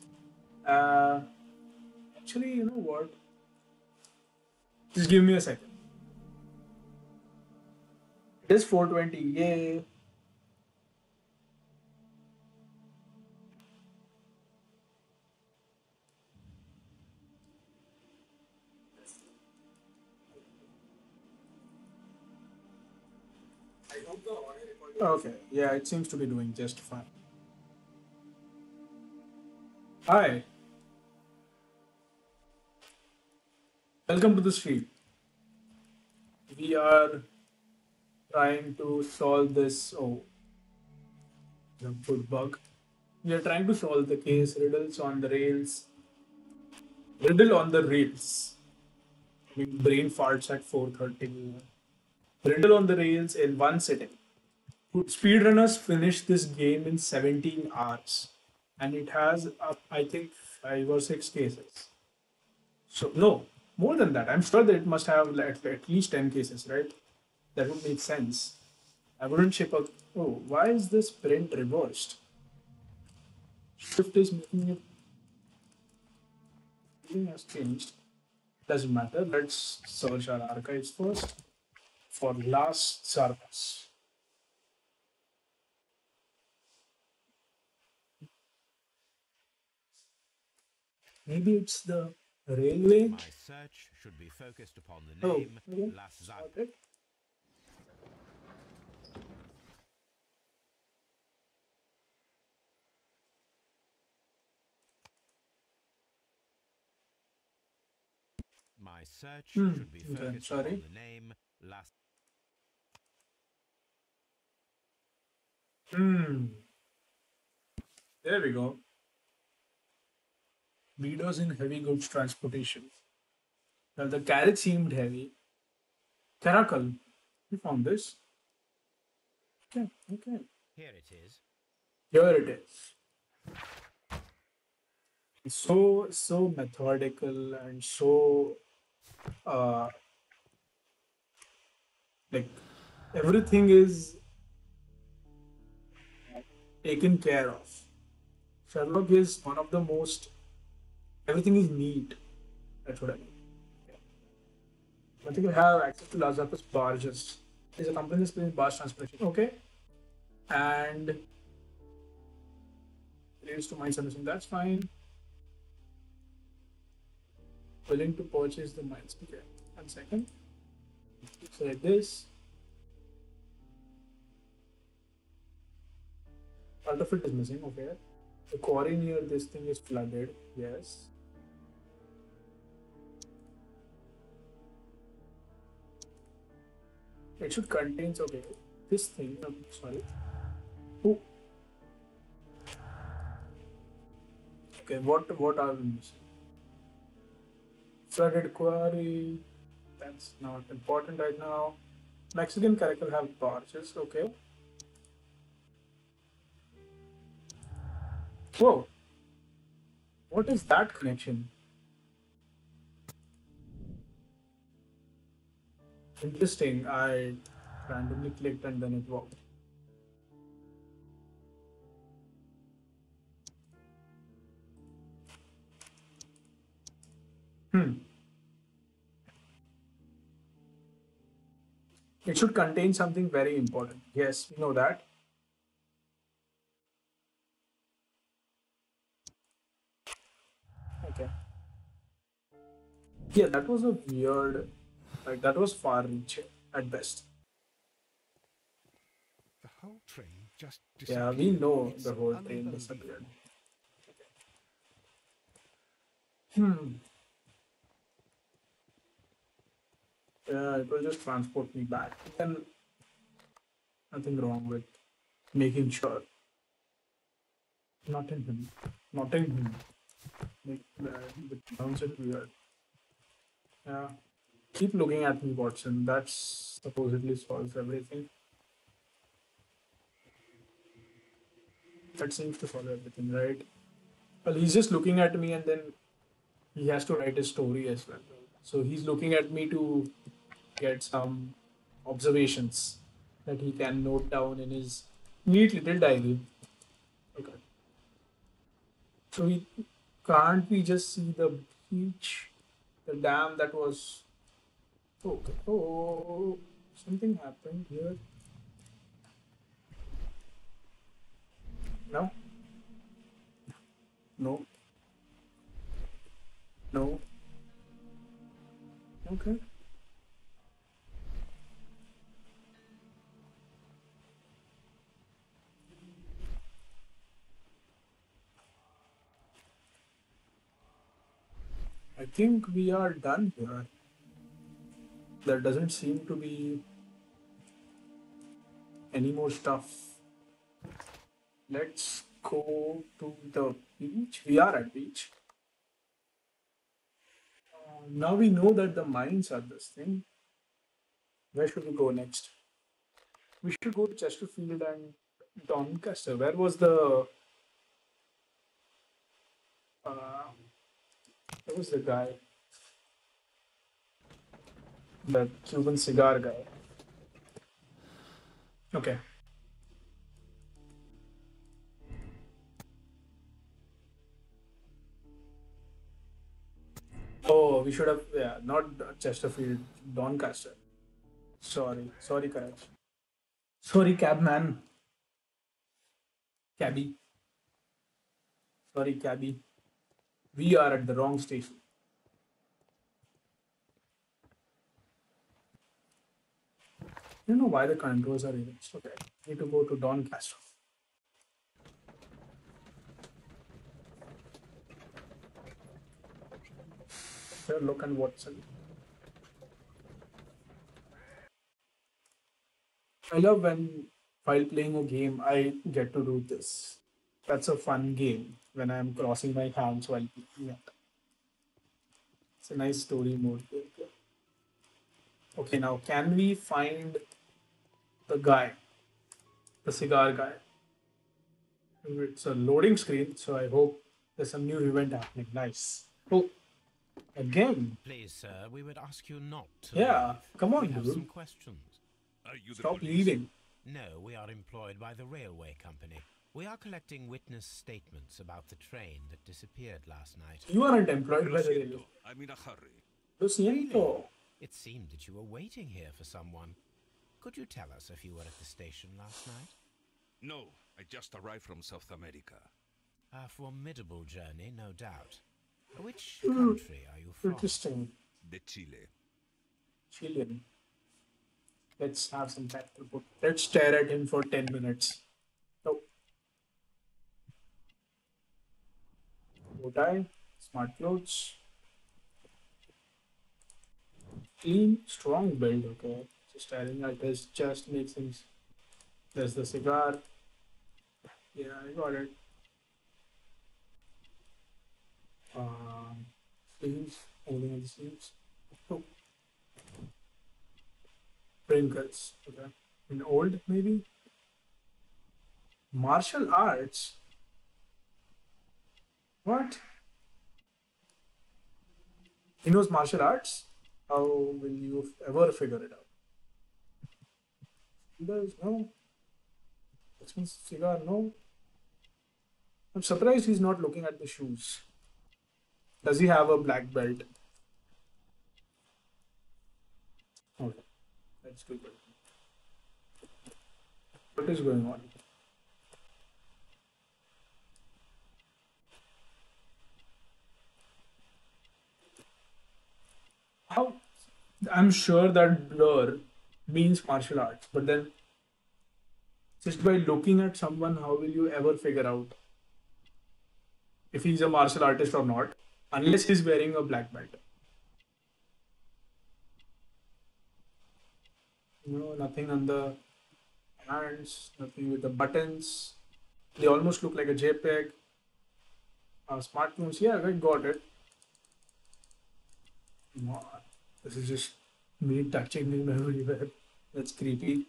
Actually, you know what? Just give me a second. It is 4:20. Yay! Okay, yeah, it seems to be doing just fine. Hi, welcome to the stream. We are trying to solve this. Oh, the food bug. We are trying to solve the case riddles on the rails. Riddle on the rails. I mean, brain farts at 4:30. Riddle on the rails in one sitting. Speedrunners finished this game in 17 hours, and it has, I think, 5 or 6 cases. So, no, more than that. I'm sure that it must have at least 10 cases, right? That would make sense. I wouldn't ship a. Oh, why is this print reversed? Shift is making it. Something has changed. Doesn't matter. Let's search our archives first for last service. Maybe it's the Railway? My search should be focused upon the name Las Zag. My search should be focused upon the name Las. There we go. Leaders in heavy goods transportation. Well, the carriage seemed heavy. Caracal. You found this? Okay, okay. Here it is. Here it is. So methodical and so like everything is taken care of. Sherlock is one of the most, everything is neat. That's what I mean. I think we have access to Lazarus barges. There's a company that's doing barge transportation. Okay. And relates to mine submission. That's fine. Willing to purchase the mines. Okay. 1 second. Select this. Part of it is missing. Okay. The quarry near this thing is flooded. Yes. It should contain, okay, this thing, sorry. Oh. Okay, what are we missing? Flooded quarry, that's not important right now. Mexican character have barges, okay. Whoa, what is that connection? Interesting. I randomly clicked and then it worked. It should contain something very important. Yes, we know that. Okay. Yeah, that was a weird, like that was far reaching at best. The whole train just disappeared. Yeah, we know the whole train disappeared. Yeah, it will just transport me back. Then nothing wrong with making sure. Not in him. Not in him. It sounds it weird. Yeah. Keep looking at me, Watson. That supposedly solves everything. That seems to solve everything, right? Well, he's just looking at me and then he has to write a story as well. So he's looking at me to get some observations that he can note down in his neat little diary. Okay. So can't we just see the beach, the dam that was. Okay. Oh, something happened here. No? No. No. Okay. I think we are done here. There doesn't seem to be any more stuff. Let's go to the beach. We are at beach. Now we know that the mines are this thing. Where should we go next? We should go to Chesterfield and Doncaster. Where was the where was the guy? The Cuban cigar guy. Okay. Oh, we should have, yeah, not Chesterfield, Doncaster. Sorry, Karaj. Sorry, cabman. Cabby. Sorry, cabby. We are at the wrong station. I don't know why the controls are erased. Okay, need to go to Doncaster. Sherlock and Watson. I love when, while playing a game, I get to do this. That's a fun game when I'm crossing my hands while playing it. It's a nice story mode. Okay, now can we find the guy, the cigar guy? It's a loading screen, so I hope there's some new event happening. Nice. Oh, again. Please, sir, we would ask you not to Yeah, leave. come on, we have dude. some questions. Are you the Stop police? leaving. No, we are employed by the railway company. We are collecting witness statements about the train that disappeared last night. You aren't employed Lo by the siento, railway. I'm in a hurry. Lo siento. It seemed that you were waiting here for someone. Could you tell us if you were at the station last night? No, I just arrived from South America. A formidable journey, no doubt. Which country are you from? Interesting. De Chile. Chilean. Let's have some time to put. Let's stare at him for 10 minutes. Oh. Bow tie, smart clothes. Clean, strong build, okay. Just staring at his chest makes things. There's the cigar. Yeah, I got it. Sleeves, anything in the sleeves. Oh. Wrinkles, okay. In old, maybe? Martial arts? What? He knows martial arts? How will you ever figure it out? Does no. Expensive cigar, no. I'm surprised he's not looking at the shoes. Does he have a black belt? Okay, that's good. What is going on? How? I'm sure that blur means martial arts, but then just by looking at someone, how will you ever figure out if he's a martial artist or not, unless he's wearing a black belt? No, nothing on the hands, nothing with the buttons. They almost look like a JPEG. Smartphones, yeah, I got it. Wow, this is just me touching him everywhere. That's creepy.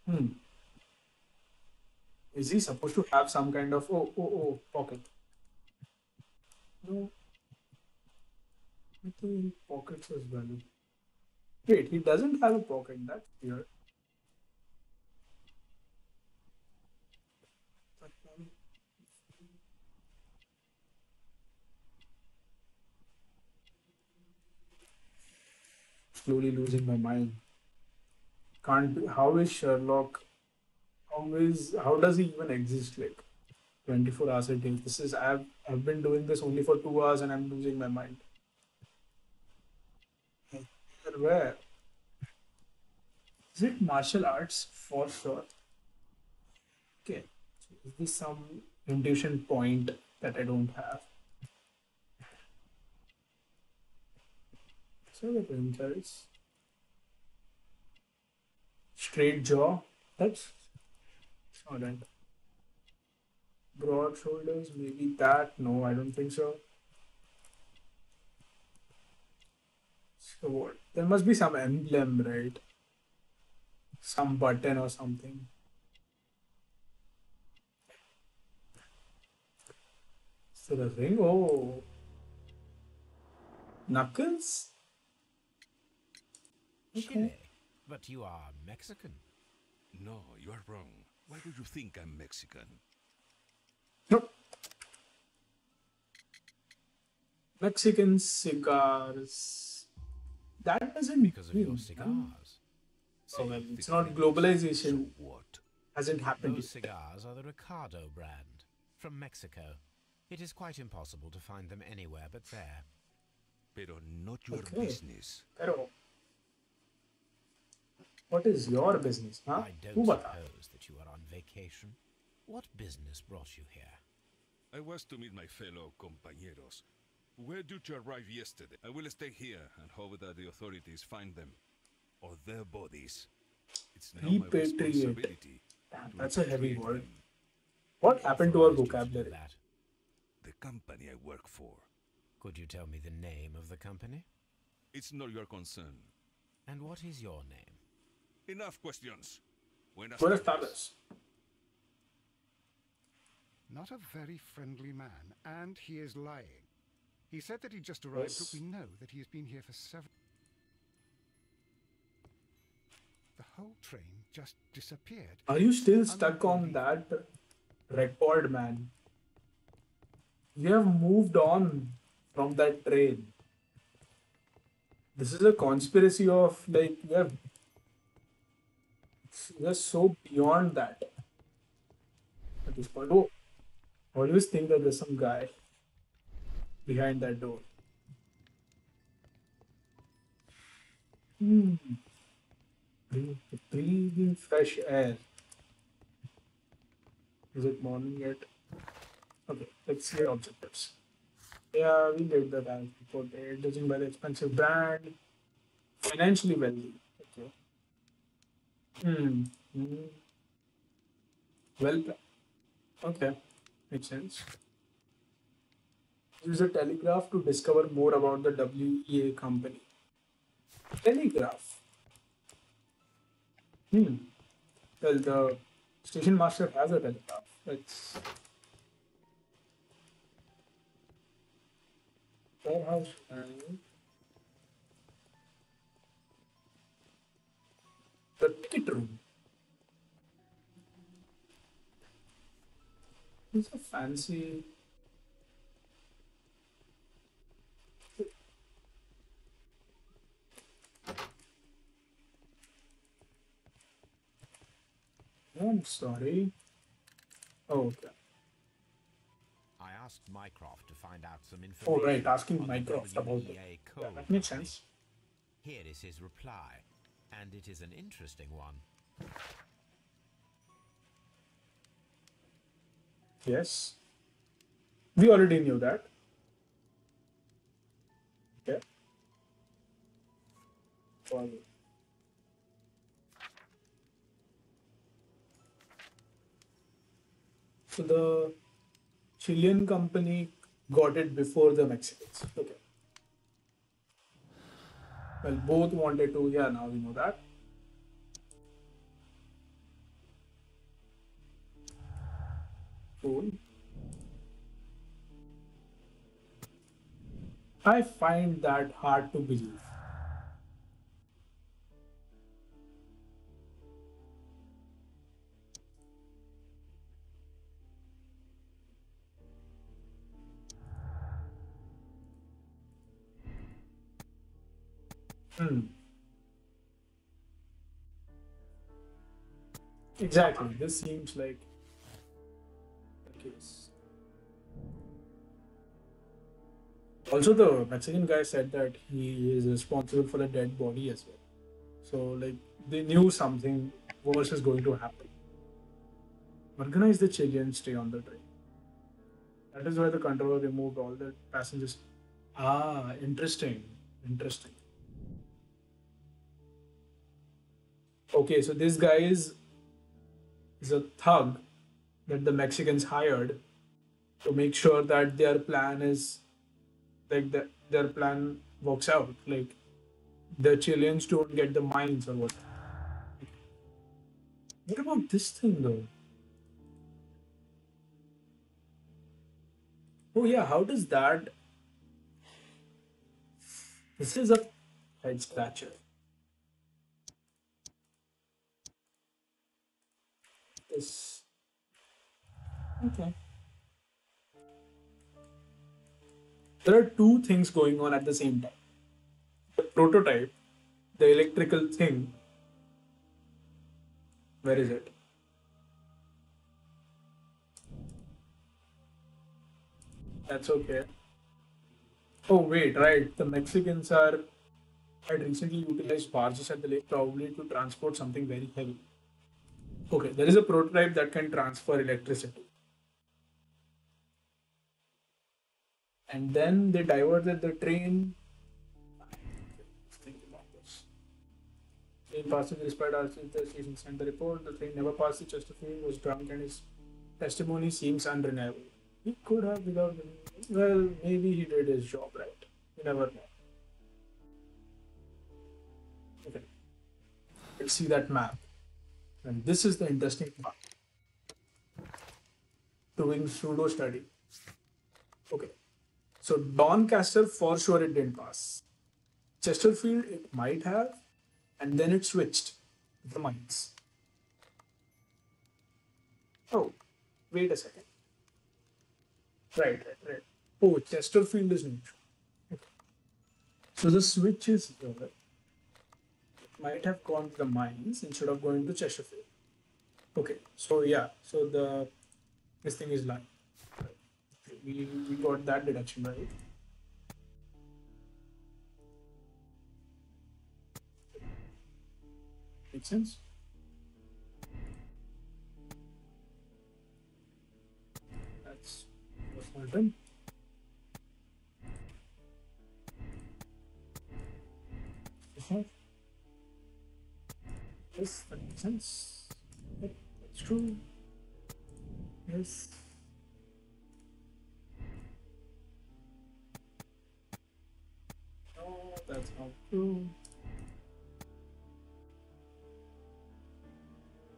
Hmm. Is he supposed to have some kind of pocket? No. Nothing in pockets as well. Wait, he doesn't have a pocket. That's weird. Slowly losing my mind. Can't be. How is Sherlock? How does he even exist? Like 24 hours a day. This is I've been doing this only for 2 hours and I'm losing my mind. Where? Is it martial arts for sure? Okay. So is this some intuition point that I don't have? So the wrinkles. Straight jaw. That's not it. Broad shoulders, maybe that. No, I don't think so. So what? There must be some emblem, right? Some button or something. So the ring. Oh, knuckles. Chile, but you are Mexican. No, you are wrong. Why do you think I'm Mexican? Nope. Mexican cigars. That doesn't Because of your mean, cigars. So well, it's not globalization. So what? Hasn't happened Those yet. cigars are the Ricardo brand from Mexico. It is quite impossible to find them anywhere but there. pero not your business. Pero what is your business, huh? I don't suppose that you are on vacation. What business brought you here? I was to meet my fellow compañeros. Where did you arrive yesterday? I will stay here and hope that the authorities find them. Or their bodies. It's now my responsibility. Damn, that's a heavy word. What happened to our vocabulary? The company I work for. Could you tell me the name of the company? It's not your concern. And what is your name? Enough questions. Buenas tardes. Not a very friendly man, and he is lying. He said that he just arrived, but we know that he has been here for several... The whole train just disappeared. Are you still stuck on that record, man? You have moved on from that train. This is a conspiracy of, like, we're so beyond that at this point. Oh, I always think that there's some guy behind that door. Breathing fresh air. Is it morning yet? Okay, let's see objectives. Yeah, we did that as before. They're judging by the expensive brand. Financially wealthy. Okay. Well, okay. Makes sense. Use a telegraph to discover more about the WEA company. Telegraph. Well, the station master has a telegraph. Let's... Warehouse and... The ticket room. It's a fancy... I'm sorry. Oh, okay. I asked Mycroft to find out some information. Oh, right, asking Mycroft about it. Yeah, that makes sense. Here is his reply, and it is an interesting one. Yes. We already knew that. Okay. Follow. So the Chilean company got it before the Mexicans. Okay. Well, both wanted to, yeah, now we know that. Cool. I find that hard to believe. Exactly. This seems like the case. Also, the Mexican guy said that he is responsible for the dead body as well. So, like, they knew something worse is going to happen. Organize the Chileans stay on the train. That is why the controller removed all the passengers. Ah, interesting. Interesting. Okay, so this guy is a thug that the Mexicans hired to make sure that their plan is like their plan works out. Like the Chileans don't get the mines or what. What about this thing though? Oh yeah, how does that? This is a head scratcher. This. Okay. There are two things going on at the same time. The prototype, the electrical thing. Where is it? That's okay. Oh, wait, right. The Mexicans are had recently utilized barges at the lake, probably to transport something very heavy. Okay, there is a prototype that can transfer electricity. And then they diverted the train. Think about this. Train passing despite our the station sent the report. The train never passed the Chesterfield, was drunk, and his testimony seems unreliable. He could have without. Well, maybe he did his job right. You never know. Okay, let's see that map. And this is the interesting part. Doing pseudo study. Okay, so Doncaster for sure it didn't pass. Chesterfield it might have, and then it switched the mines. Oh, wait a second. Right. Oh, Chesterfield is neutral. Okay. So the switch is here. It might have gone to the mines instead of going to Chesterfield. Okay, so yeah, so this thing is lying. We got that deduction right. Makes sense. That's well done. Yes, that makes sense. Yep, that's true. Yes. No, that's not true.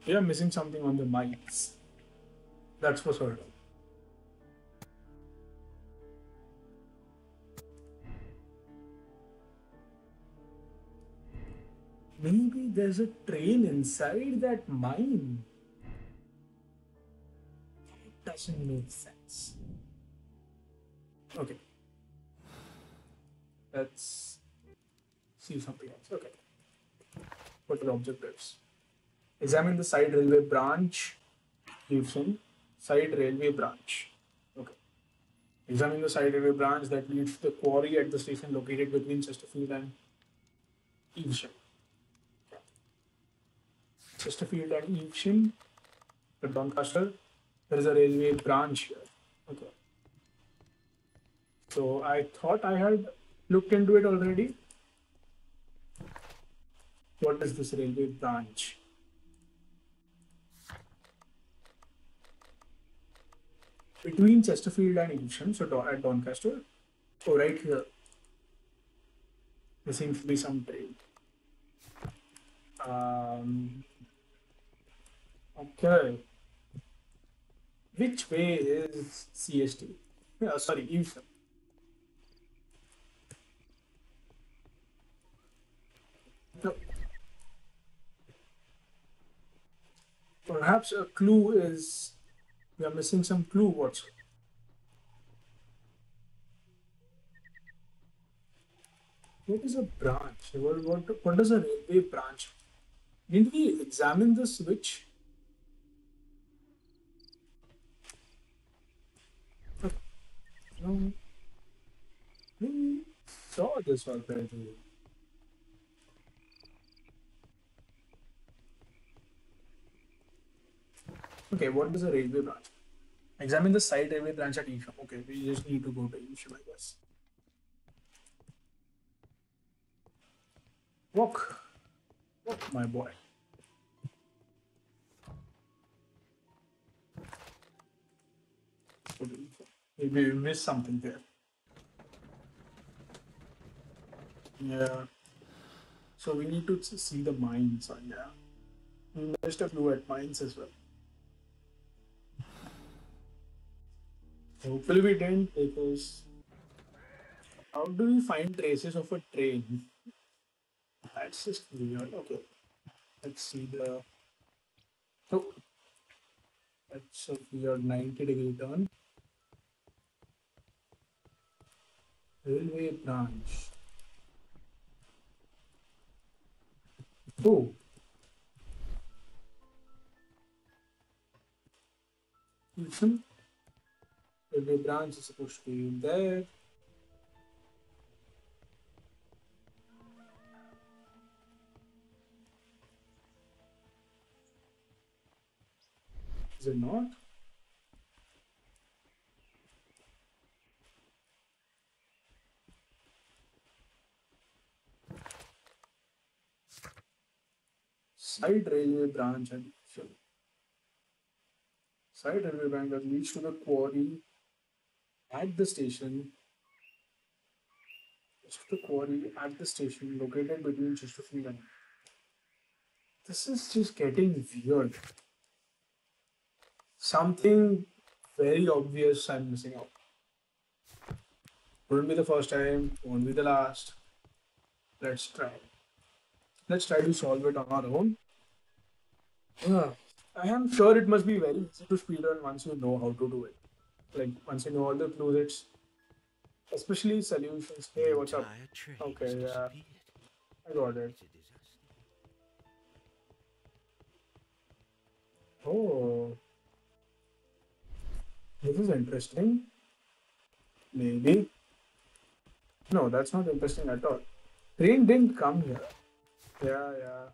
We are missing something on the mines. That's for certain. Maybe there's a train inside that mine. It doesn't make sense. Okay. Let's see something else. Okay. What are the objectives? Examine the side railway branch. Houston. Side railway branch. Okay. Examine the side railway branch that leads to the quarry at the station located between Chesterfield and Evesham. Chesterfield and Evesham, the Doncaster, there is a railway branch here. Okay. So I thought I had looked into it already. What is this railway branch? Between Chesterfield and Evesham, so at Doncaster. Oh, right here. There seems to be some train. Okay. Which way is CST? Sorry, Evesham. No. Perhaps a clue is we are missing some clue. What's what is a branch? What does a railway branch? Didn't we examine the switch? No, we saw this already. Okay, what is a railway branch? Examine the side railway branch at Evesham. Okay, we just need to go to Evesham, I guess. Walk, my boy. Maybe we missed something there. Yeah. So we need to see the mines. Yeah. We missed a clue at mines as well. Hopefully we didn't, because how do we find traces of a train? That's just weird. Okay. Let's see the. Oh. That's a weird 90-degree turn. Railway branch. Oh. Listen. Railway branch is supposed to be there. it not? Side railway branch and side railway branch that leads to the quarry at the station. The quarry at the station located between Chesterfield and. This is just getting weird. Something very obvious I'm missing out. Wouldn't be the first time, won't be the last. Let's try. Let's try to solve it on our own. I am sure it must be very easy to speedrun once you know how to do it. Like once you know all the clues, it's especially solutions. Hey, what's up? Okay, yeah, I got it. Oh, this is interesting. Maybe. No, that's not interesting at all. Train didn't come here. Yeah, yeah.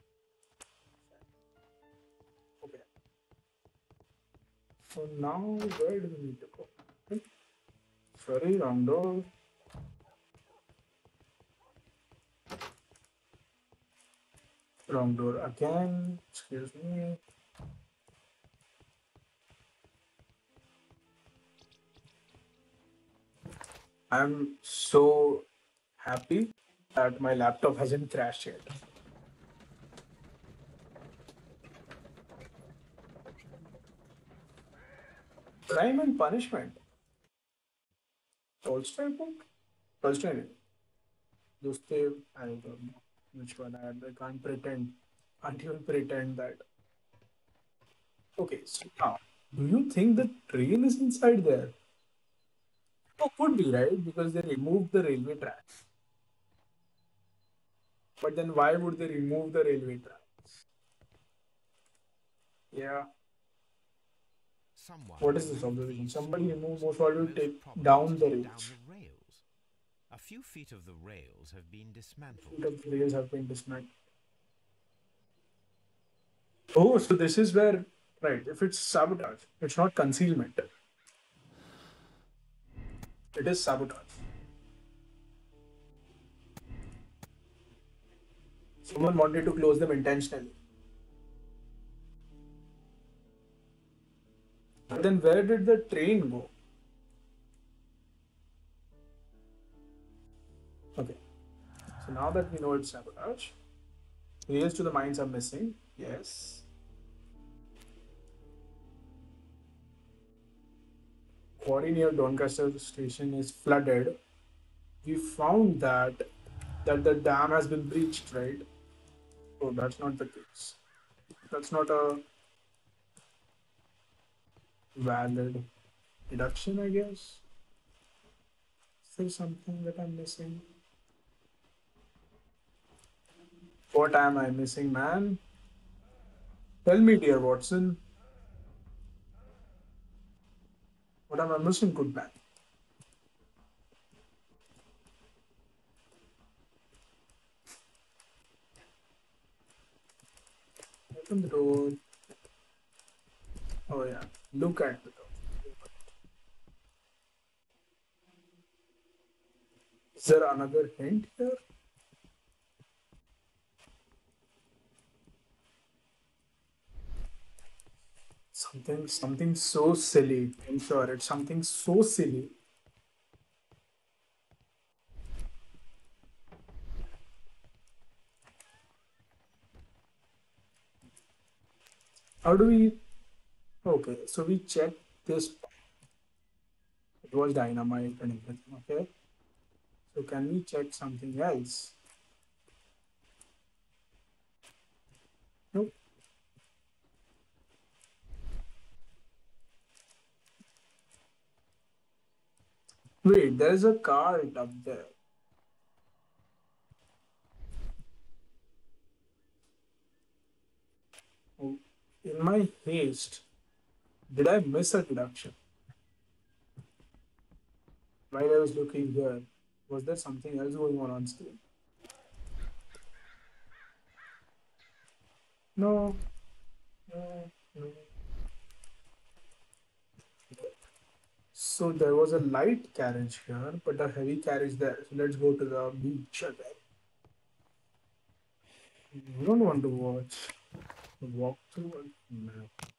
Okay. So now where do we need to go? Okay. Sorry, wrong door. Wrong door again. Excuse me. I'm so happy that my laptop hasn't crashed yet. Crime and Punishment. Tolstoy book? Tolstoy. Dostoev, I don't know which one. I can't pretend. Can't even pretend that. Okay, so now, do you think the train is inside there? Oh, could be, right? Because they removed the railway tracks. But then why would they remove the railway tracks? Yeah. What is this observation? Somebody removed most probably take down the rails. A few feet of the rails have been dismantled. The rails have been dismantled. Oh, so this is where, right, if it's sabotage, it's not concealment. It is sabotage. Someone wanted to close them intentionally. But then where did the train go? Okay. So now that we know it's sabotage, rails to the mines are missing. Yes. Quarry near Doncaster station is flooded. We found that the dam has been breached, right? Oh, that's not the case. That's not a valid deduction, I guess. Is there something that I'm missing? What am I missing, man? Tell me, dear Watson. What am I missing, good man? Open the door. Oh yeah, look at the door. Is there another hint here? Something so silly. I'm sure it's something so silly. How do we? Okay, so we check this. It was dynamite and everything. Okay, so can we check something else? Nope. Wait, there's a card up there. Oh, in my haste, did I miss a deduction? While I was looking here, was there something else going on screen? No, no, no. So there was a light carriage here, but a heavy carriage there. So let's go to the beach again. We don't want to watch a walkthrough a map.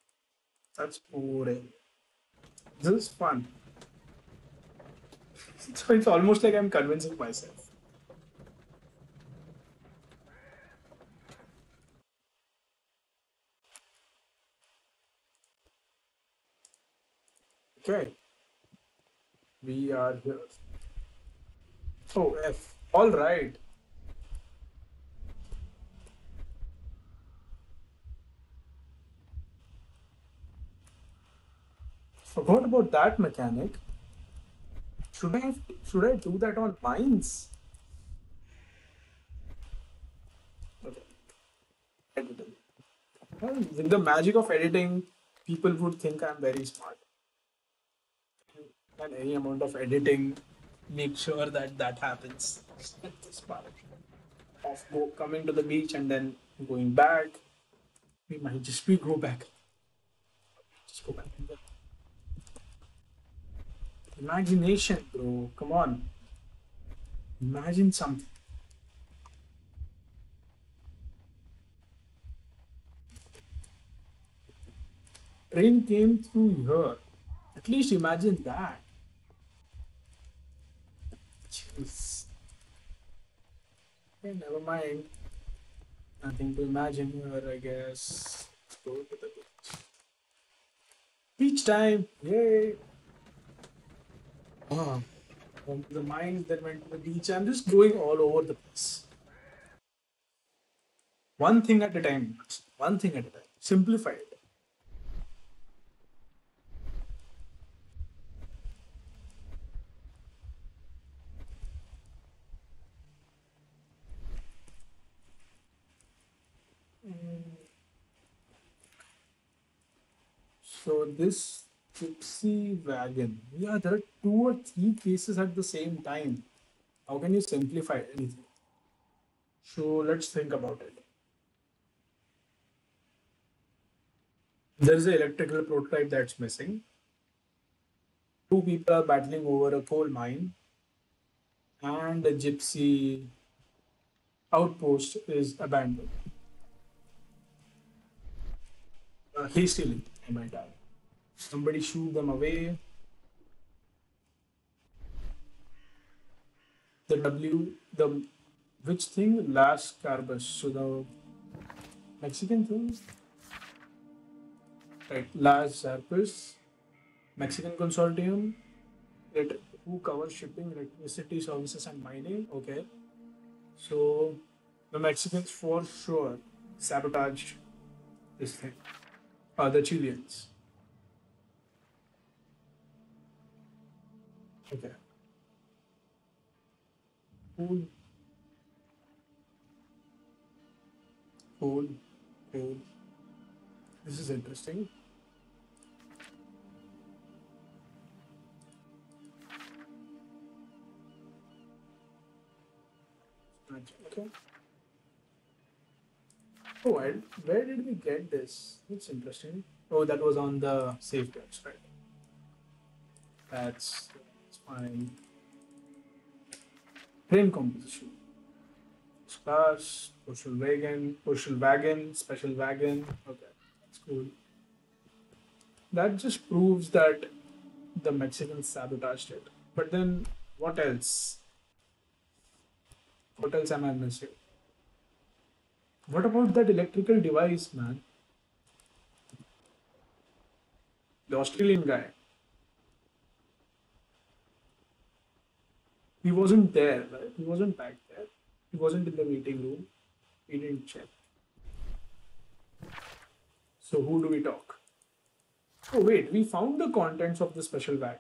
That's boring. This is fun. So it's almost like I'm convincing myself. Okay, we are here. Oh, F. All right. Forgot about that mechanic. Should I do that on mines? Okay. Editing. Well, with the magic of editing, people would think I'm very smart. And any amount of editing, make sure that that happens. This part of coming to the beach and then going back. We might just be go back. Just go back. Imagination, bro. Come on. Imagine something. Train came through here. At least imagine that. Jeez. Okay, never mind. Nothing to imagine here, I guess. Let's go to the beach. Beach time! Yay! Ah, went to the mines, then went to the beach. I'm just going all over the place. One thing at a time. One thing at a time. Simplify it. So this gypsy wagon. Yeah, there are two or three cases at the same time. How can you simplify anything? So let's think about it. There's an electrical prototype that's missing. Two people are battling over a coal mine, and the gypsy outpost is abandoned. Hastily, I might add. Somebody shoot them away. The which thing? Las Carbas. So the Mexican thing? Right, Las Zarpus, Mexican Consortium, who covers shipping, electricity services, and mining. Okay, so the Mexicans for sure sabotaged this thing. The Chileans. Okay. Cool. Cool. Cool. This is interesting. Okay. Oh, where did we get this? It's interesting. Oh, that was on the safeguards, right? That's fine. Train composition. Class, postal wagon, special wagon. Okay, that's cool. That just proves that the Mexicans sabotaged it. But then, what else? What else am I missing? What about that electrical device, man? The Australian guy. He wasn't there, right? He wasn't back there. He wasn't in the meeting room. He didn't check. So who do we talk? Oh wait, we found the contents of the special wagon.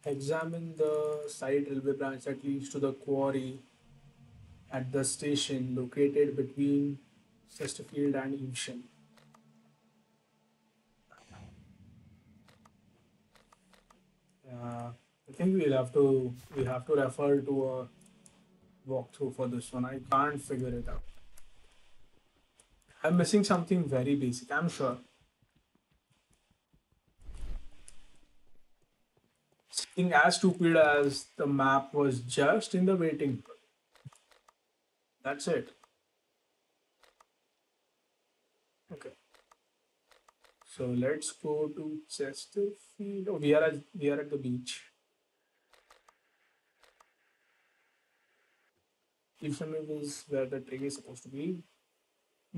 Examine the side railway branch that leads to the quarry at the station located between Chesterfield and Evesham. think we have to refer to a walkthrough for this one. I can't figure it out. I'm missing something very basic, I'm sure. Something as stupid as the map was just in the waiting room. That's it. Okay. So let's go to Chesterfield. Oh, we are at the beach. Evesham is where the train is supposed to be.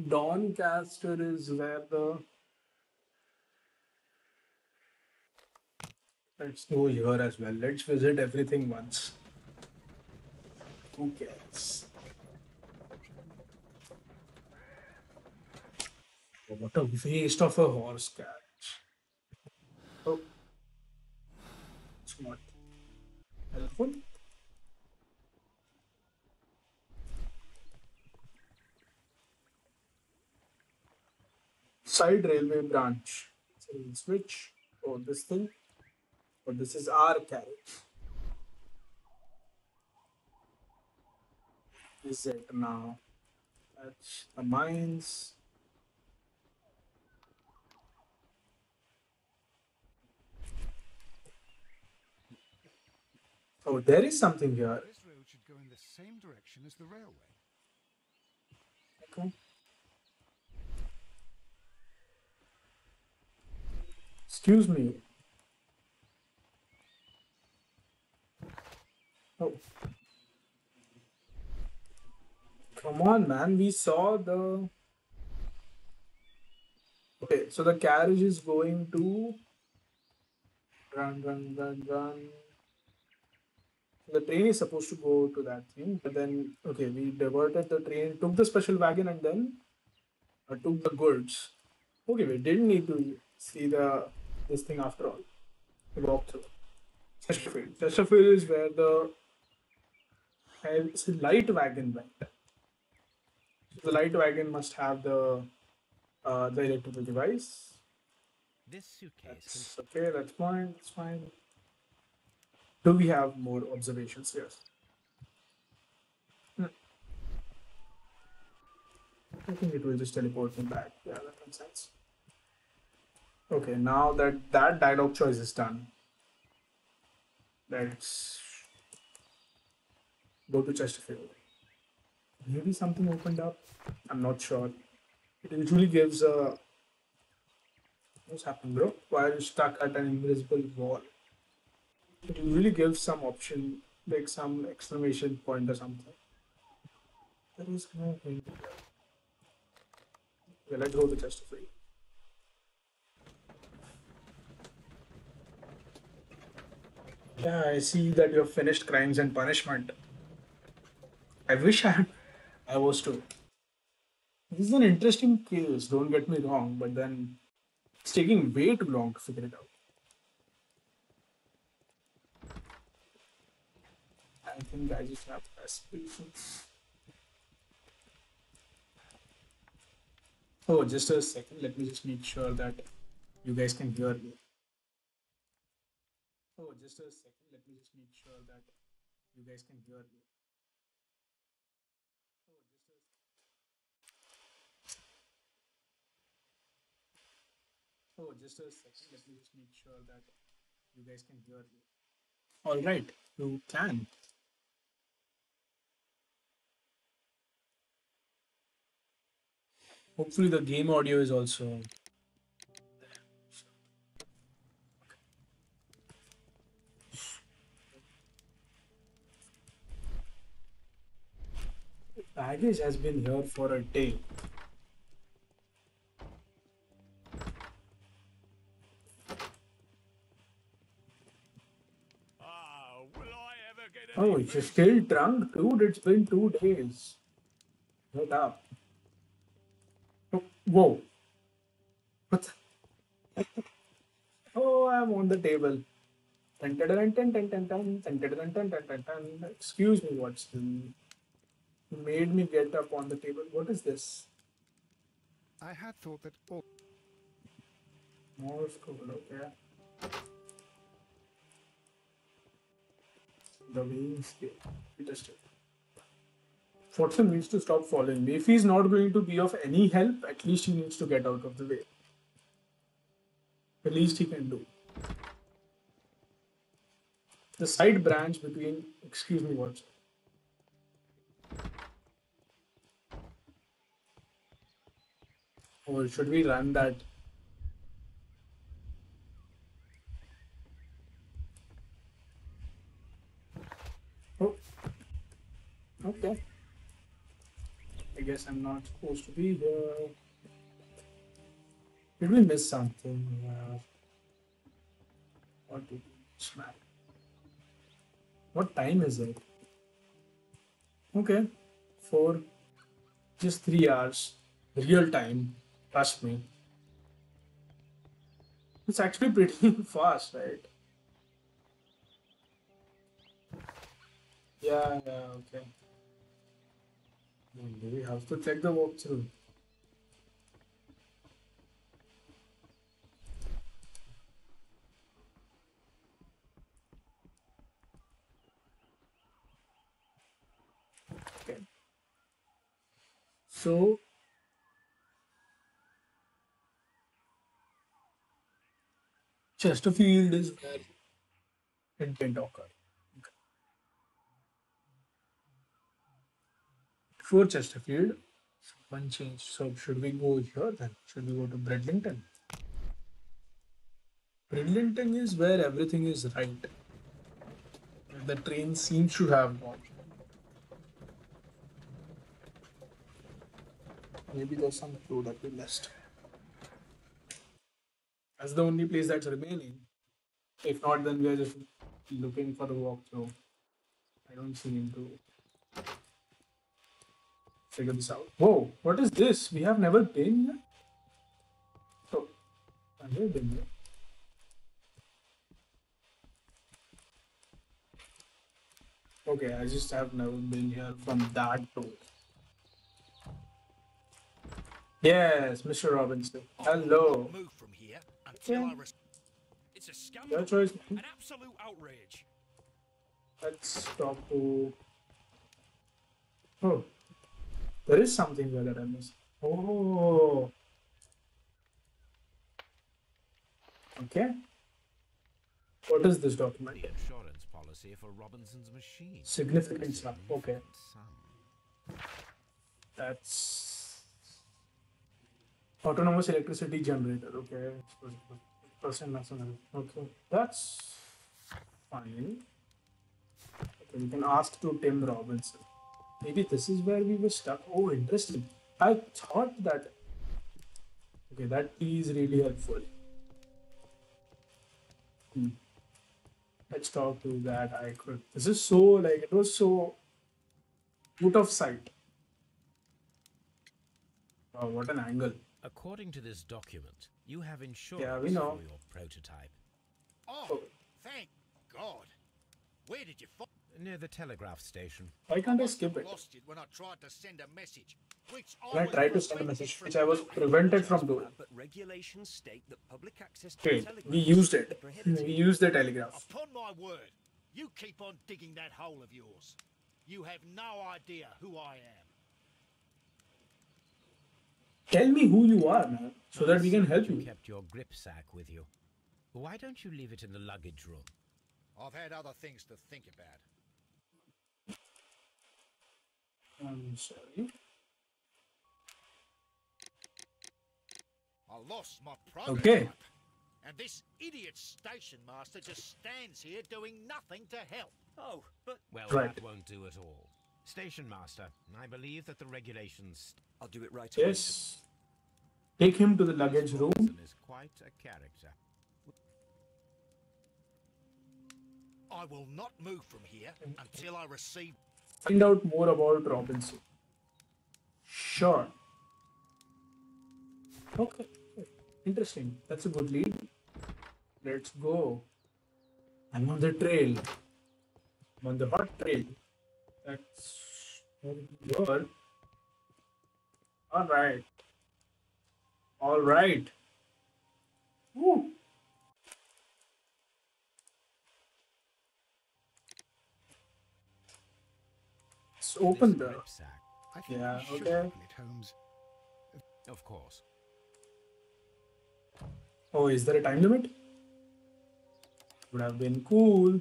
Doncaster is where the. Let's go here as well. Let's visit everything once. Who cares? Oh, what a waste of a horse carriage. Oh, it's not helpful. Side railway branch. So we'll switch. Oh, this thing. Oh, this is our carriage. Is it now? That's the mines. Oh, there is something here. This road should go in the same direction as the railway. Okay. Excuse me. Oh. Come on, man. We saw the. Okay, so the carriage is going to run, run, run, run. The train is supposed to go to that thing, but then okay, we diverted the train, took the special wagon, and then took the goods. Okay, we didn't need to see the this thing after all. We walked through. Chesterfield. Chesterfield is where the light wagon went. So the light wagon must have the electrical device. This suitcase That's okay. That's fine. That's fine. Do we have more observations? Yes. I think it will just teleport me back. Yeah, that makes sense. Okay, now that that dialogue choice is done, let's go to Chesterfield. Maybe something opened up. I'm not sure. It usually gives a. What's happening, bro? Why are you stuck at an invisible wall? It usually gives some option, like some exclamation point or something. There is no hint. Okay, let's go to Chesterfield. Yeah, I see that you have finished Crimes and Punishment. I wish I was too. This is an interesting case, don't get me wrong, but then it's taking way too long to figure it out. I think I just have less patience. Oh, just a second. Let me just make sure that you guys can hear me. Oh, just a second. Let me just make sure that you guys can hear me. Oh, just a second. Let me just make sure that you guys can hear me. All right, you can. Hopefully, the game audio is also. Baggage has been here for a day. Oh, you're still drunk, dude. It's been 2 days. Shut up. Oh, whoa. What? Oh, I'm on the table. Dun, dun, dun, dun, dun, dun, dun, dun, dun, dun, dun, dun, dun, dun. Excuse me, what's the. You made me get up on the table. What is this? I had thought that all. Morse code, okay. The weighing scale. Interesting. Watson needs to stop following me. If he's not going to be of any help, at least he needs to get out of the way. The least he can do. The side branch between... Excuse me, Watson. Or should we run that? Oh. Okay. I guess I'm not supposed to be here. Did we miss something? What did we smack? What time is it? Okay. Just 3 hours. Real time. Trust me. It's actually pretty fast, right? Yeah, okay. Do we have to check the walkthrough? Okay. So, Chesterfield is where intent occurred. Before Chesterfield, one change. So should we go here then? Should we go to Bridlington? Bridlington is where everything is right. The train seems to have gone. Maybe there's some clue that we missed. That's the only place that's remaining. If not, then we are just looking for a walkthrough. I don't seem to figure this out. Whoa, what is this? We have never been here? Oh, I've never been here. Okay, I just have never been here from that door. Yes, Mr. Robinson. Hello. Move from here until I It's a scandal. Your choice. An absolute outrage. Let's talk to... Oh, there is something here that I missed. Oh. Okay. What is this document? The insurance policy for Robinson's machine. Significant sum. Okay. That's autonomous electricity generator. Okay. Okay. That's fine. Okay, we can ask to Tim Robinson. Maybe this is where we were stuck. Oh, interesting. I thought that... Okay, that key is really helpful. Let's talk to that icon. This is so, like, it was so out of sight. Wow, what an angle. According to this document, you have insurance Yeah, we know. for your prototype. Oh, thank God. Where did you find... Near the telegraph station. Why can't I skip it? Lost it when I tried to send a message. Which When I tried to send a message, which I was prevented from doing. But regulations state that public access to Okay, telegraph we used is it. prohibited. We used the telegraph. Upon my word, you keep on digging that hole of yours. You have no idea who I am. Tell me who you are, man, so that we can help You you. kept your grip sack with you. Why don't you leave it in the luggage room? I've had other things to think about. I'm sorry. I lost my prototype. Okay. And this idiot station master just stands here doing nothing to help. Oh, but Well, Right. that won't do at all. Station master, I believe that the regulations... I'll do it right away. Yes. Take him to the luggage room. Robinson is quite a character. I will not move from here until I receive... Find out more about Robinson. Sure. Okay. Interesting. That's a good lead. Let's go. I'm on the trail. I'm on the hot trail. That's very good. Alright. Alright. Woo. Let's open the... I think Yeah, we should okay. open it, Holmes. Of course. Oh, is there a time limit? Would have been cool.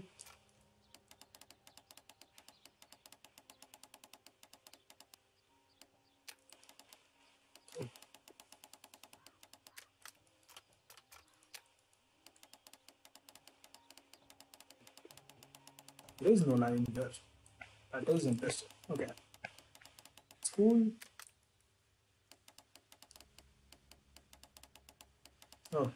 There is no line there. That is interesting. Okay. It's cool. Oh.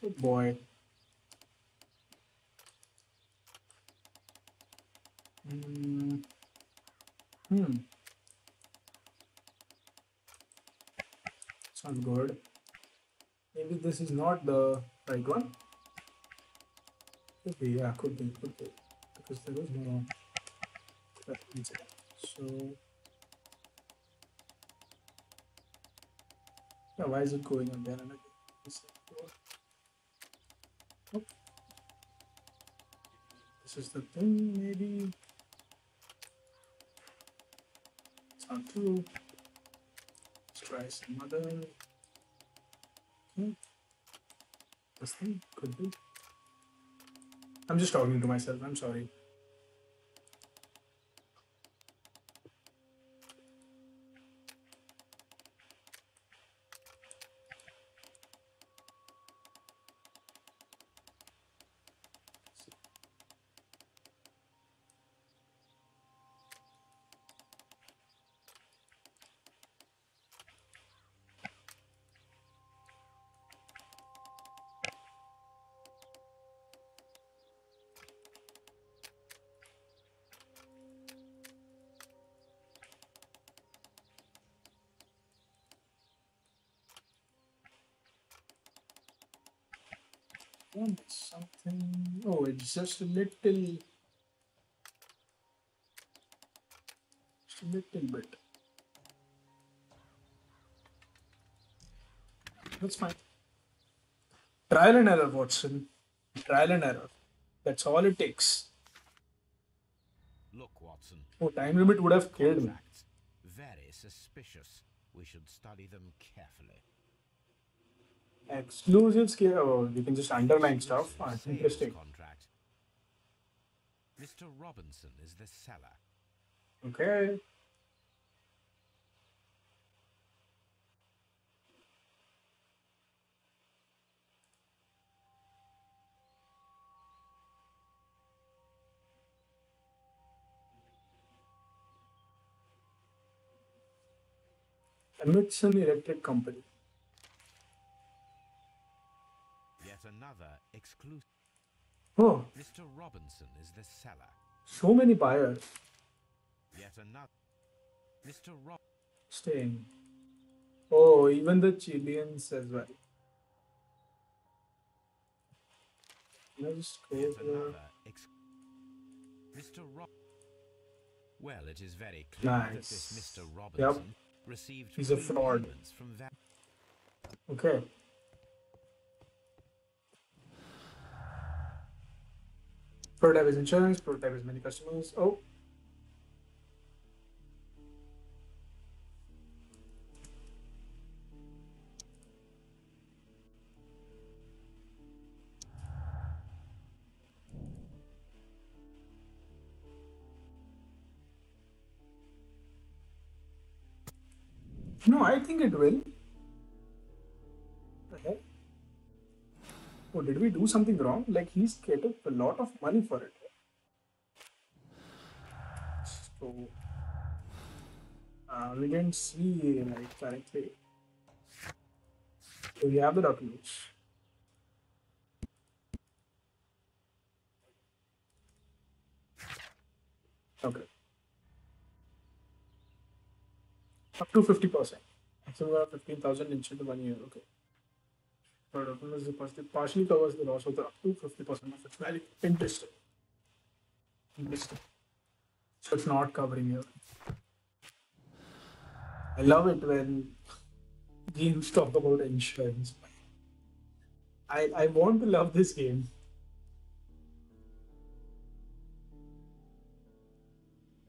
Good boy. Sounds good. Maybe this is not the right one. Could be, yeah, could be. Because there was no incident. So, yeah, why is it going again and again? Oh. This is the thing, maybe. It's not true. Let's try some other. Okay. This thing could be. I'm just talking to myself, I'm sorry. Something. Oh, it's just a little bit. That's fine. Trial and error, Watson. Trial and error. That's all it takes. Look, Watson. Oh, time limit would have killed me. Very suspicious. We should study them carefully. Exclusive scale. Oh, you can just underline stuff. Ah, it's interesting. Contract. Mr. Robinson is the seller. Okay. Emerson Electric Company. Yet another exclusive. Oh. Mr. Robinson is the seller. So many buyers. Yet another. Mr. Rob. Staying. Oh, even the Chileans as well. Can I just go another Mr. Rob. Well, it is very clear that this Mr. Robinson received He's a fraud. From okay. Prototype is insurance, prototype is many customers. Oh. No, I think it will. Okay. Oh, did we do something wrong? Like, he's getting a lot of money for it. So, we didn't see, like, correctly. So, we have the documents. Okay. Up to 50%. So, we have 15,000 instead of 1 year. Okay. But documents deposit partially covers the loss of the up to 50% of its value. Interesting. Interesting. So it's not covering here. I love it when Games talk about insurance. I want to love this game.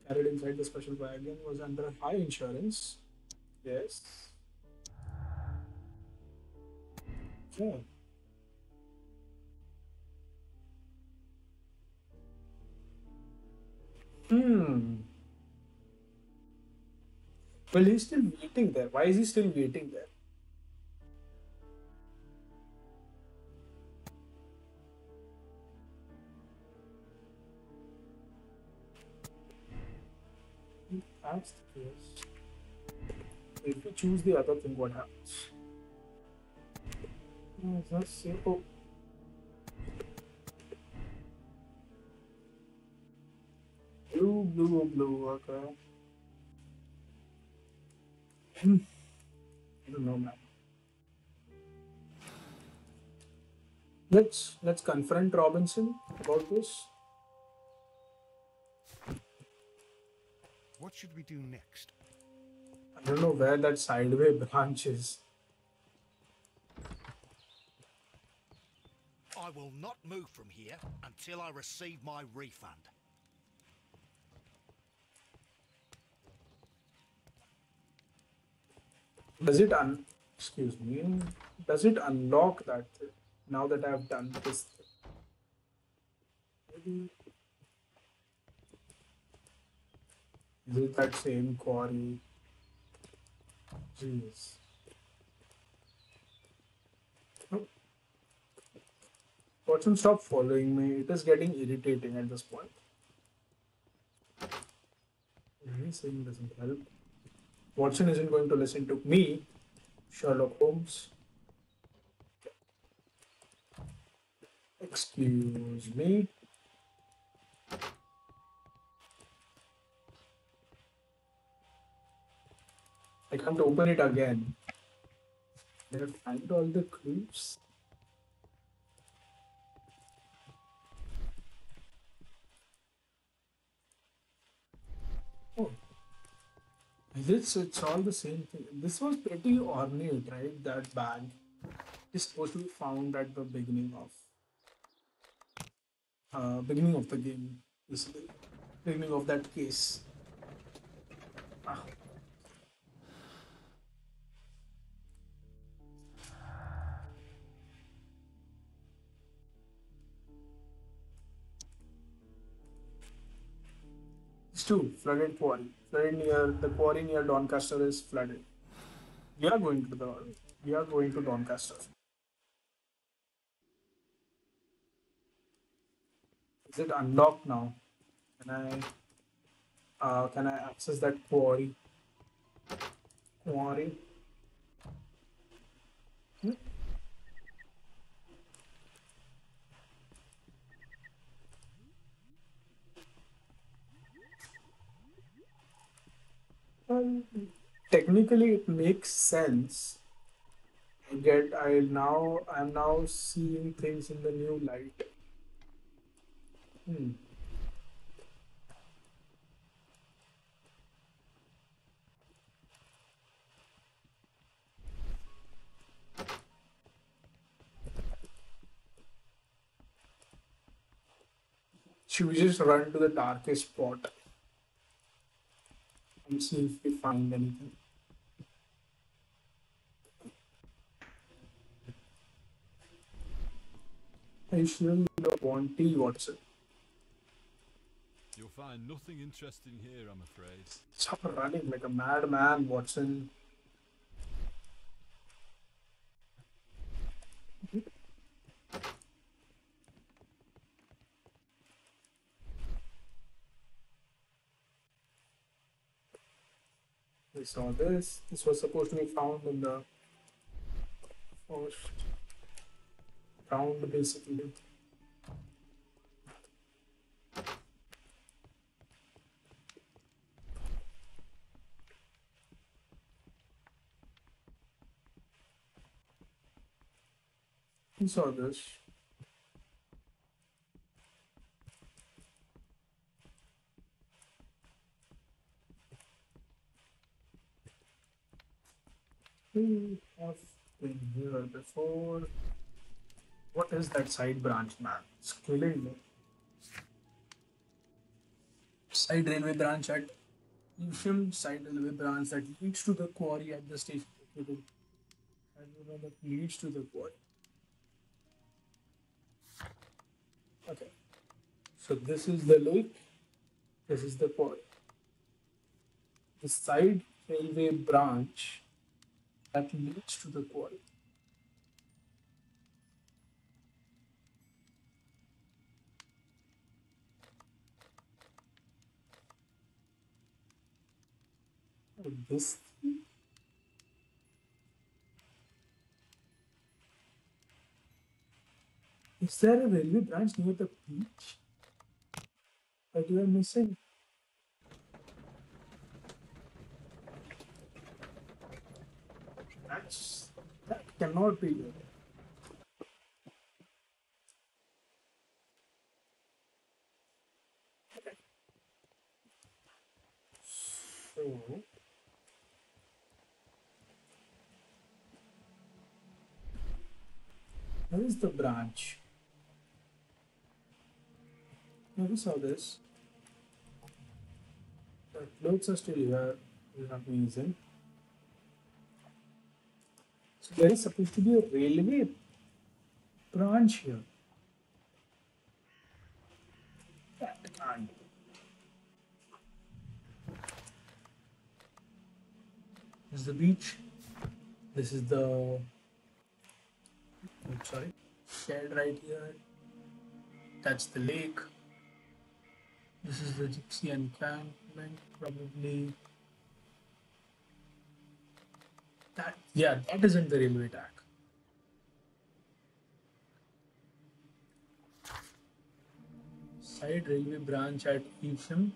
Carried inside the special wagon was under high insurance. Yes. Yeah. Hmm. Well, he's still waiting there. Why is he still waiting there? That's the case. If we choose the other thing, what happens? Let's see. Oh, blue, blue, blue. Okay. I don't know, man. Let's confront Robinson about this. What should we do next? I don't know where that sideway branch is. I will not move from here until I receive my refund. Does it excuse me? Does it unlock that thing now that I've done this thing? Maybe is it that same quarry? Jeez. Oh, Watson, stop following me. It is getting irritating at this point. Really saying doesn't help. Watson isn't going to listen to me, Sherlock Holmes. Excuse me. I can't open it again. Did I find all the clues? Oh, it's all the same thing. This was pretty ornate, right? That bag is supposed to be found at the beginning of the game, basically. Beginning of that case. Ah, it's true. Flooded quarry. Flooded near the quarry near Doncaster is flooded. We are going to the we are going to Doncaster. Is it unlocked now? Can I access that quarry? Quarry. Hmm? Well, technically, it makes sense. I'm now seeing things in the new light. Hmm. Should we just run to the darkest spot and see if we find anything? I sure you don't want tea, Watson. You'll find nothing interesting here, I'm afraid. Stop running like a madman, Watson. We saw this. This was supposed to be found in the first round, basically. We saw this. We have been here before. What is that side branch, man? It's killing me. Side railway branch at Evesham, side railway branch that leads to the quarry at the station. And you know that leads to the quarry. Okay. So this is the lake. This is the quarry. The side railway branch that leads to the quarry. This thing? Is there a railway branch near the beach that you are missing? That cannot be it. So where is the branch? Never saw this. The clothes are still here. Is amazing. So there is supposed to be a railway branch here. That can't. This is the beach. This is the shed right here. That's the lake. This is the gypsy encampment, probably. That isn't the railway track. Side railway branch at Evesham.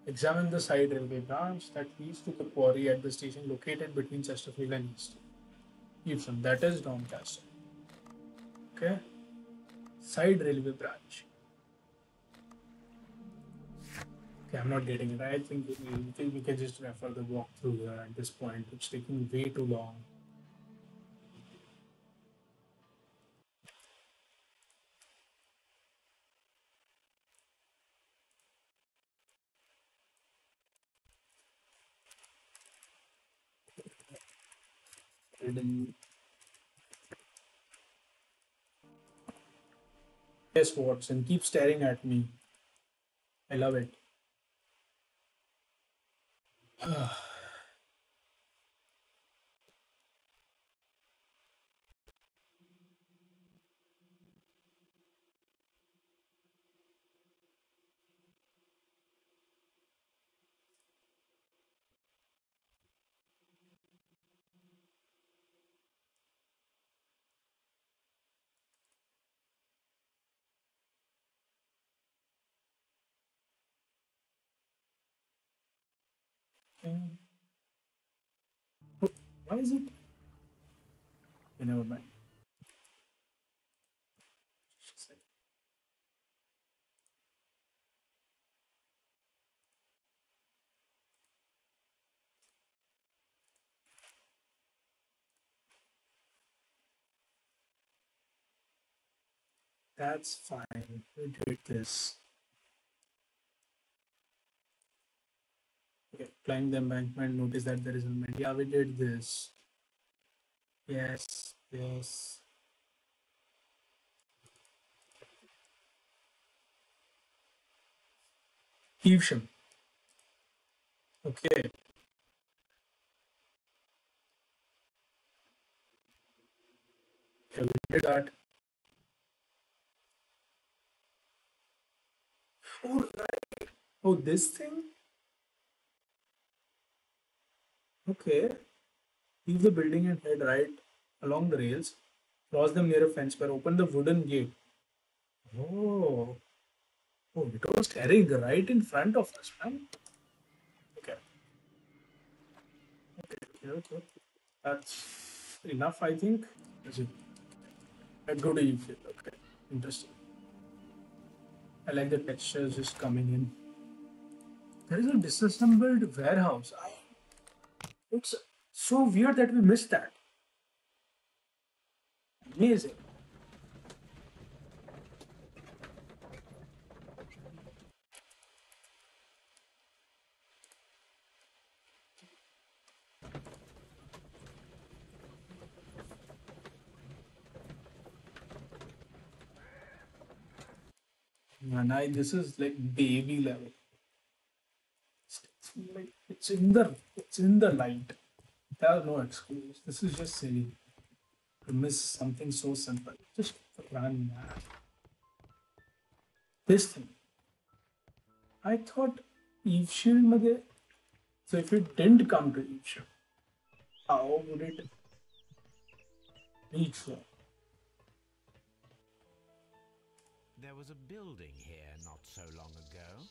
Examine the side railway branch that leads to the quarry at the station located between Chesterfield and Evesham. That is Doncaster. Okay. Side railway branch. Okay, I'm not getting it. I think we can just refer the walkthrough here at this point. It's taking way too long. Riddle. Yes, Watson. Keep staring at me. I love it. Why is it? Never mind. That's fine. We did this. Okay, climb the embankment. Notice that there is a movement. Yeah, we did this. Yes, yes. Evesham. Okay. Yeah, we did that. Oh, right. Oh, this thing? Okay. Leave the building and head right along the rails. Cross them near a fence pair. Open the wooden gate. Oh. Oh, it was staring right in front of us, man. Okay. Okay. That's enough, I think. Let's go to Evesham. Okay. Interesting. I like the textures just coming in. There is a disassembled warehouse. It's so weird that we missed that. Amazing. And this is like baby level. It's in the light. There are no excuses. This is just silly. To miss something so simple. Just run, man. This thing. I thought Eve Shield मध्ये. So if it didn't come to Eve Shield, how would it reach there? There was a building here not so long ago.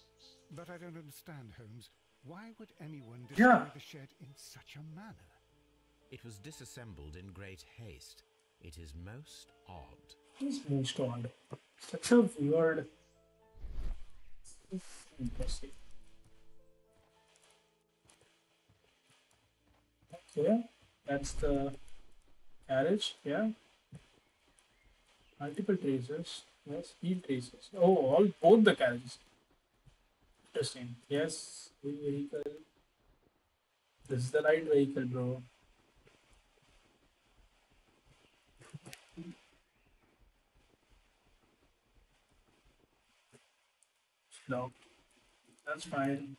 But I don't understand, Holmes. Why would anyone destroy the shed in such a manner? It was disassembled in great haste. It is most odd. It's most odd. Such a weird. Interesting. Okay, that's the carriage. Yeah. Multiple tracers. Yes, speed tracers. Oh, both the carriages. Interesting. Yes, vehicle. This is the light vehicle, bro. No, that's fine.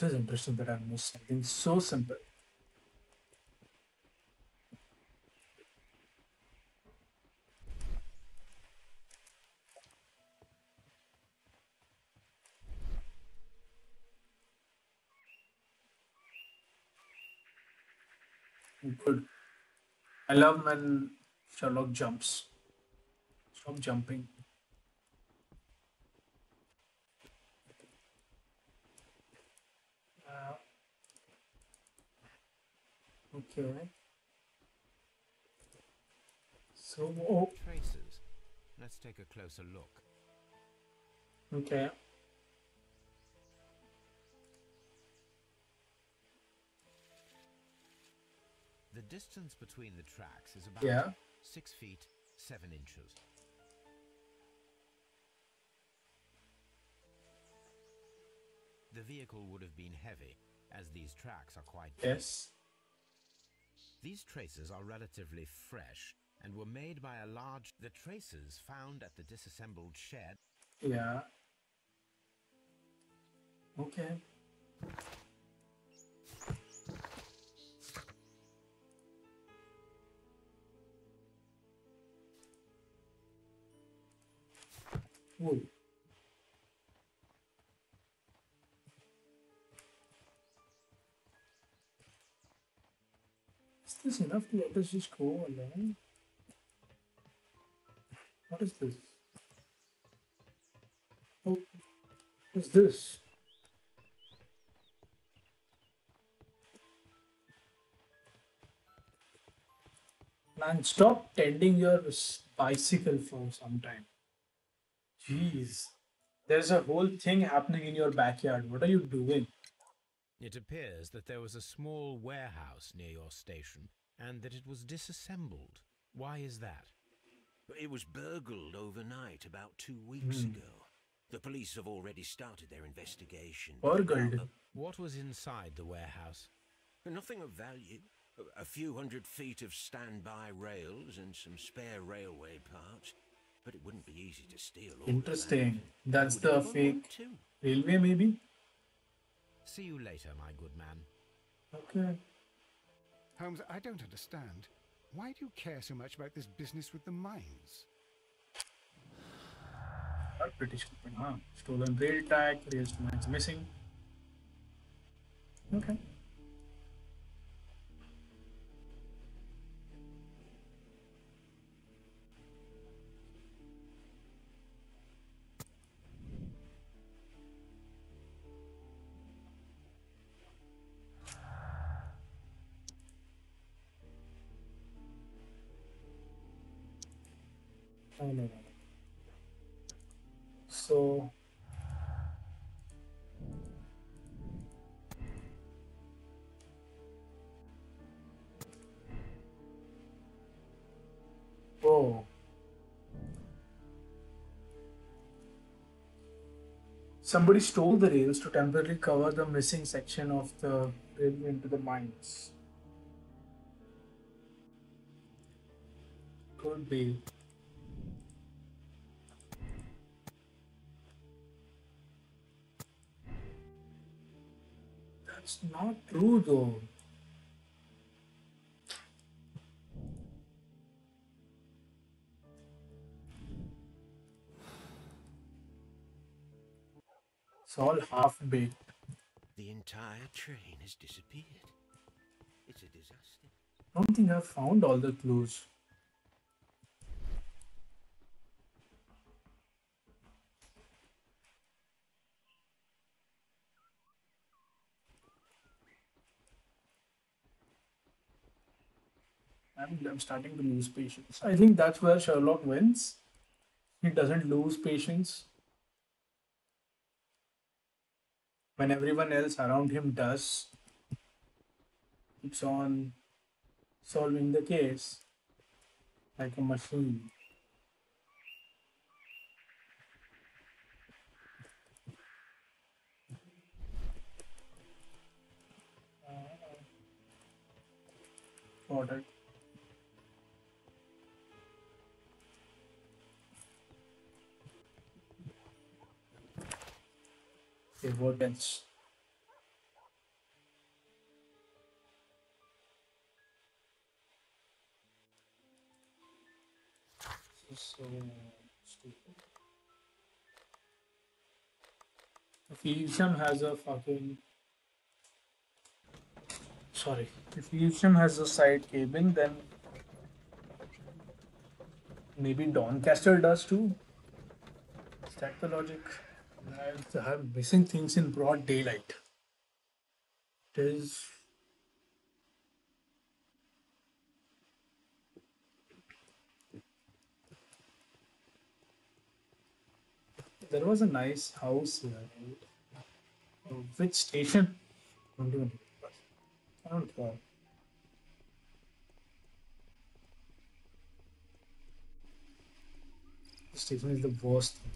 It is interesting that I missed something so simple. Good. I love when Sherlock jumps. Stop jumping. Okay. So, Traces. Let's take a closer look. Okay. The distance between the tracks is about 6 feet 7 inches. The vehicle would have been heavy, as these tracks are quite deep. Yes. These traces are relatively fresh and were made by a large... The traces found at the disassembled shed... Yeah. Okay. Wood. Is this enough to let us just go along? What is this? Oh, what is this? Man, stop tending your bicycle for some time. Jeez. There's a whole thing happening in your backyard. What are you doing? It appears that there was a small warehouse near your station and that it was disassembled. Why is that? It was burgled overnight about 2 weeks ago. The police have already started their investigation. Burgled? What was inside the warehouse? Nothing of value. A few 100 feet of standby rails and some spare railway parts. But it wouldn't be easy to steal all Interesting. of that. That's the fake railway, maybe? See you later, my good man. Okay. Holmes, I don't understand. Why do you care so much about this business with the mines? Not pretty stupid, huh? Stolen rail track, rail mines missing. Okay. No, no, no, no. So, oh, somebody stole the rails to temporarily cover the missing section of the railway into the mines. Could be. That's not true though. It's all half baked. The entire train has disappeared. It's a disaster. I don't think I've found all the clues. I'm starting to lose patience. I think that's where Sherlock wins. He doesn't lose patience when everyone else around him does. Keeps on solving the case like a machine. Got it. Okay, what else? This is so stupid. If Evesham has a fucking sorry, if Evesham has a side cabin, then maybe Doncaster does too. Is that the logic? I'm missing things in broad daylight. It is. There was a nice house here, right? Which station? Don't even. I don't care. The station is the worst thing.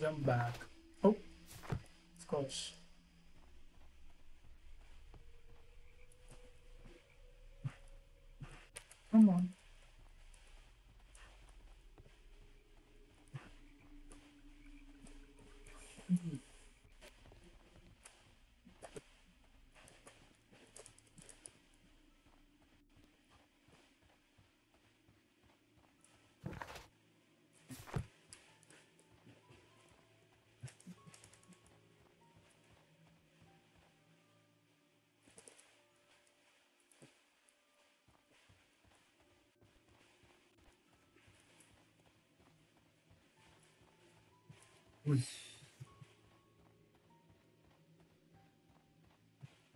Jump back. Oh, of course. Come on.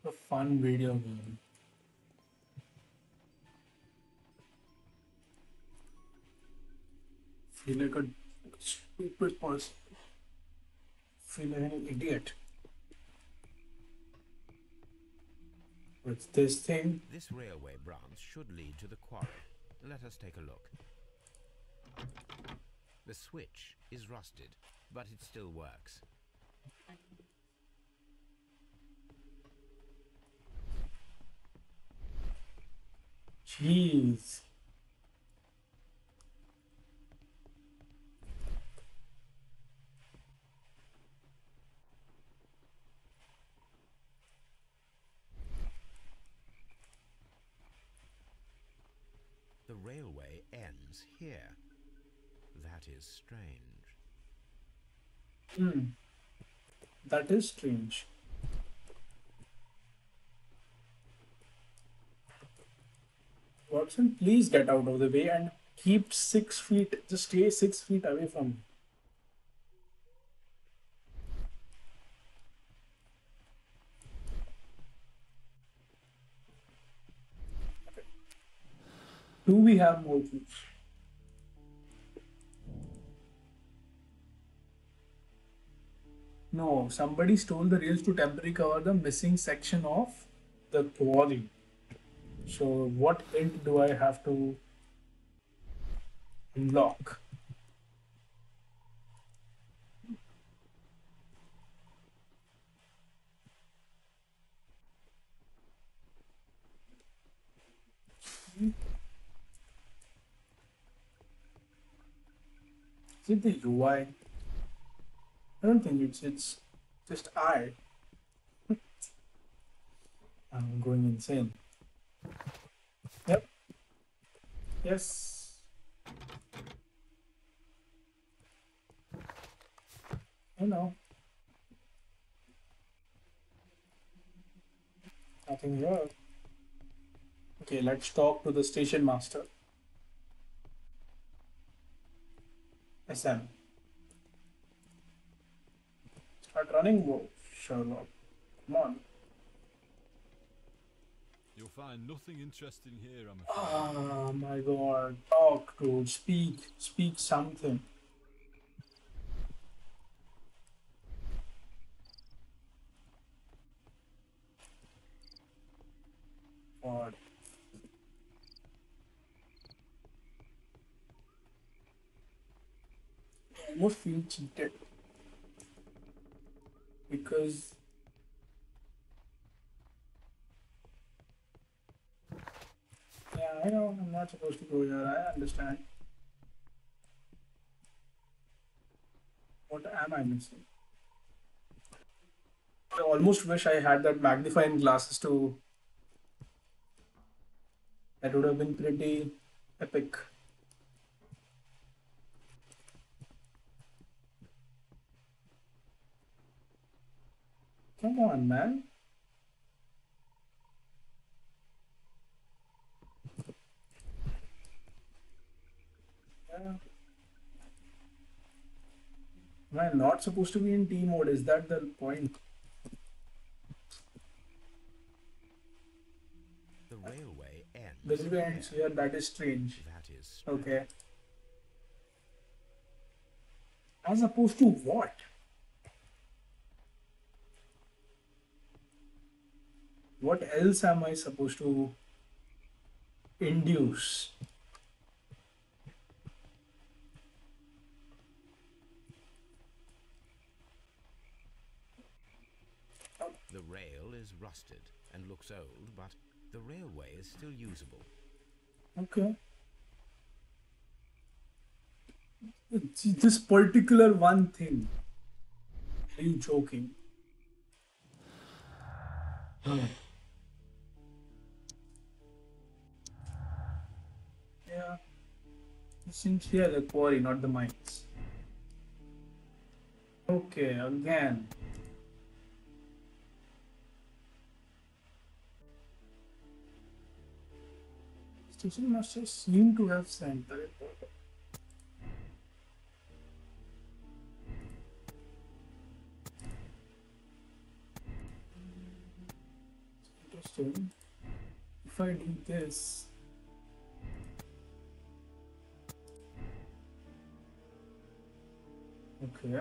A fun video game. Feel like a stupid person. Feel like an idiot. What's this thing? This railway branch should lead to the quarry. Let us take a look. The switch is rusted, but it still works. Jeez. The railway ends here. That is strange. That is strange. Watson, please get out of the way and keep 6 feet. Just stay 6 feet away from me. Do we have more clues? No, somebody stole the rails to temporarily cover the missing section of the quarry. So what hint do I have to unlock? Is it the UI? I don't think it's just I. I'm going insane. Yep. Yes. I know. Nothing here. Okay, let's talk to the station master. SM. Start running. Whoa, Sherlock. Come on. You'll find nothing interesting here, I'm afraid. Oh my god. Talk, dude. Speak. Speak something. God. I almost feel cheated. Because yeah, I know I'm not supposed to go here. I understand. What am I missing? I almost wish I had that magnifying glasses too. That would have been pretty epic. Come on, man. Yeah. Am I not supposed to be in T mode? Is that the point? The railway ends. The railway ends here. That is strange. That is okay. As opposed to what? What else am I supposed to induce? The rail is rusted and looks old, but the railway is still usable. Okay. This particular one thing. Are you joking? Yeah. It seems here the quarry, not the mines. Okay, again. Station master seem to have sent the report. Interesting. If I do this, okay.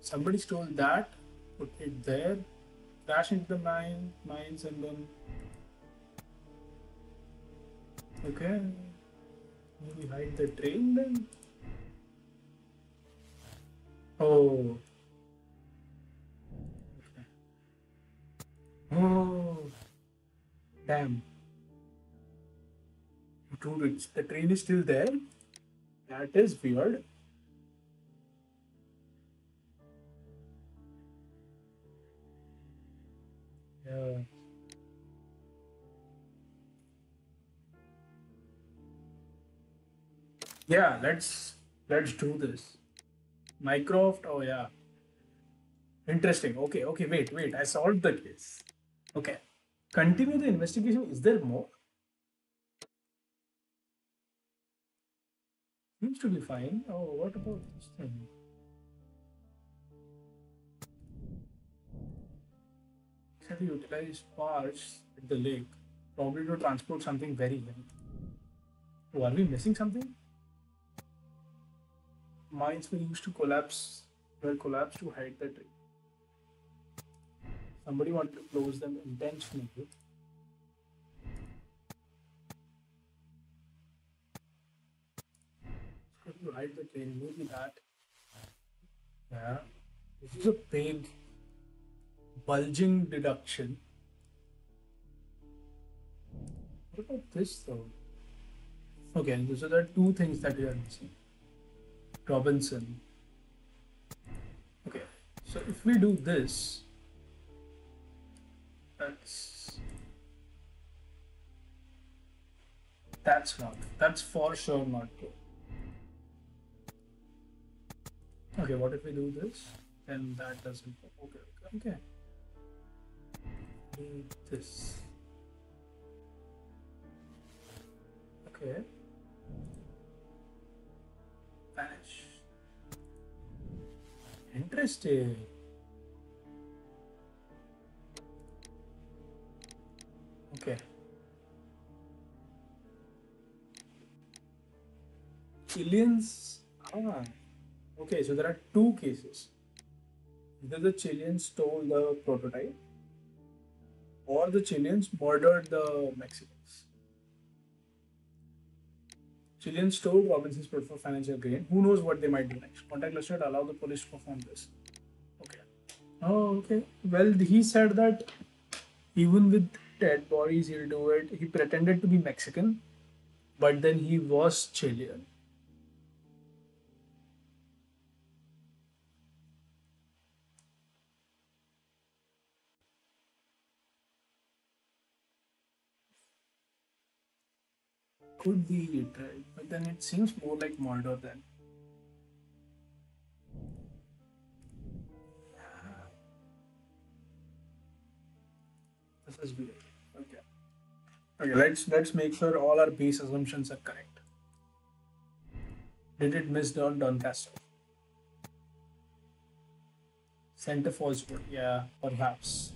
Somebody stole that, put it there, crash into the mines, and then okay. Maybe hide the train then. Oh. Okay. Oh. Damn. Dude, the train is still there? That is weird. Yeah. Yeah, let's do this. Mycroft, oh yeah. Interesting. Okay, wait. I solved the case. Okay. Continue the investigation. Is there more? Seems to be fine. Oh, what about this thing? Have you utilized parts at the lake? Probably to transport something very heavy. Oh, are we missing something? Mines were used to collapse to hide the tree. Somebody wanted to close them intentionally. To hide the train, maybe that. Yeah. This is a big bulging deduction. What about this though? Okay, so there are two things that we are missing. Robinson. Okay, so if we do this, that's for sure not true. Okay, what if we do this? Then that doesn't. Okay. Do this. Okay. Vanish. Interesting. Okay. Chileans. Okay, so there are two cases. Either the Chileans stole the prototype or the Chileans murdered the Mexicans. Chileans stole Robinson's proof for financial gain. Who knows what they might do next? Contact Lester allow the police to perform this. Okay. Oh, okay. Well, he said that even with dead bodies, he'll do it. He pretended to be Mexican, but then he was Chilean. Could be it, right? But then it seems more like murder then. This is weird. Okay. Okay, let's make sure all our base assumptions are correct. Did it miss down Doncaster? Center Fallswood, yeah, perhaps.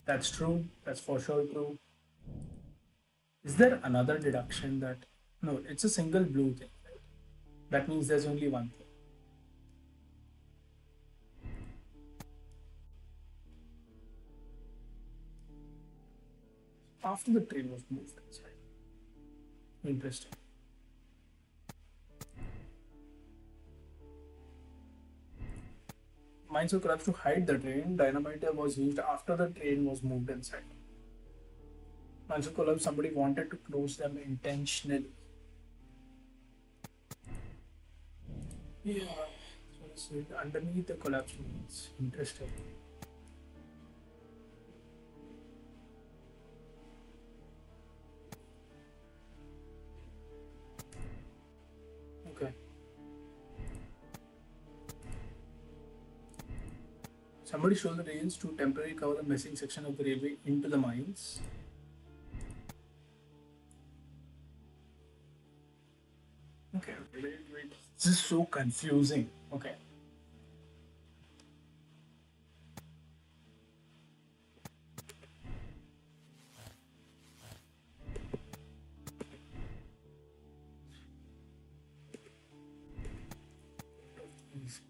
That's true. That's for sure true. Is there another deduction that... No, it's a single blue thing. Right? That means there's only one thing. After the train was moved inside. Interesting. Mines were collapsed to hide the train. Dynamite was used after the train was moved inside. Mines were collapsed. Somebody wanted to close them intentionally. Yeah. So underneath the collapse means interesting. Okay. Somebody stole the rails to temporarily cover the missing section of the railway into the mines. Okay, wait. This is so confusing. Okay.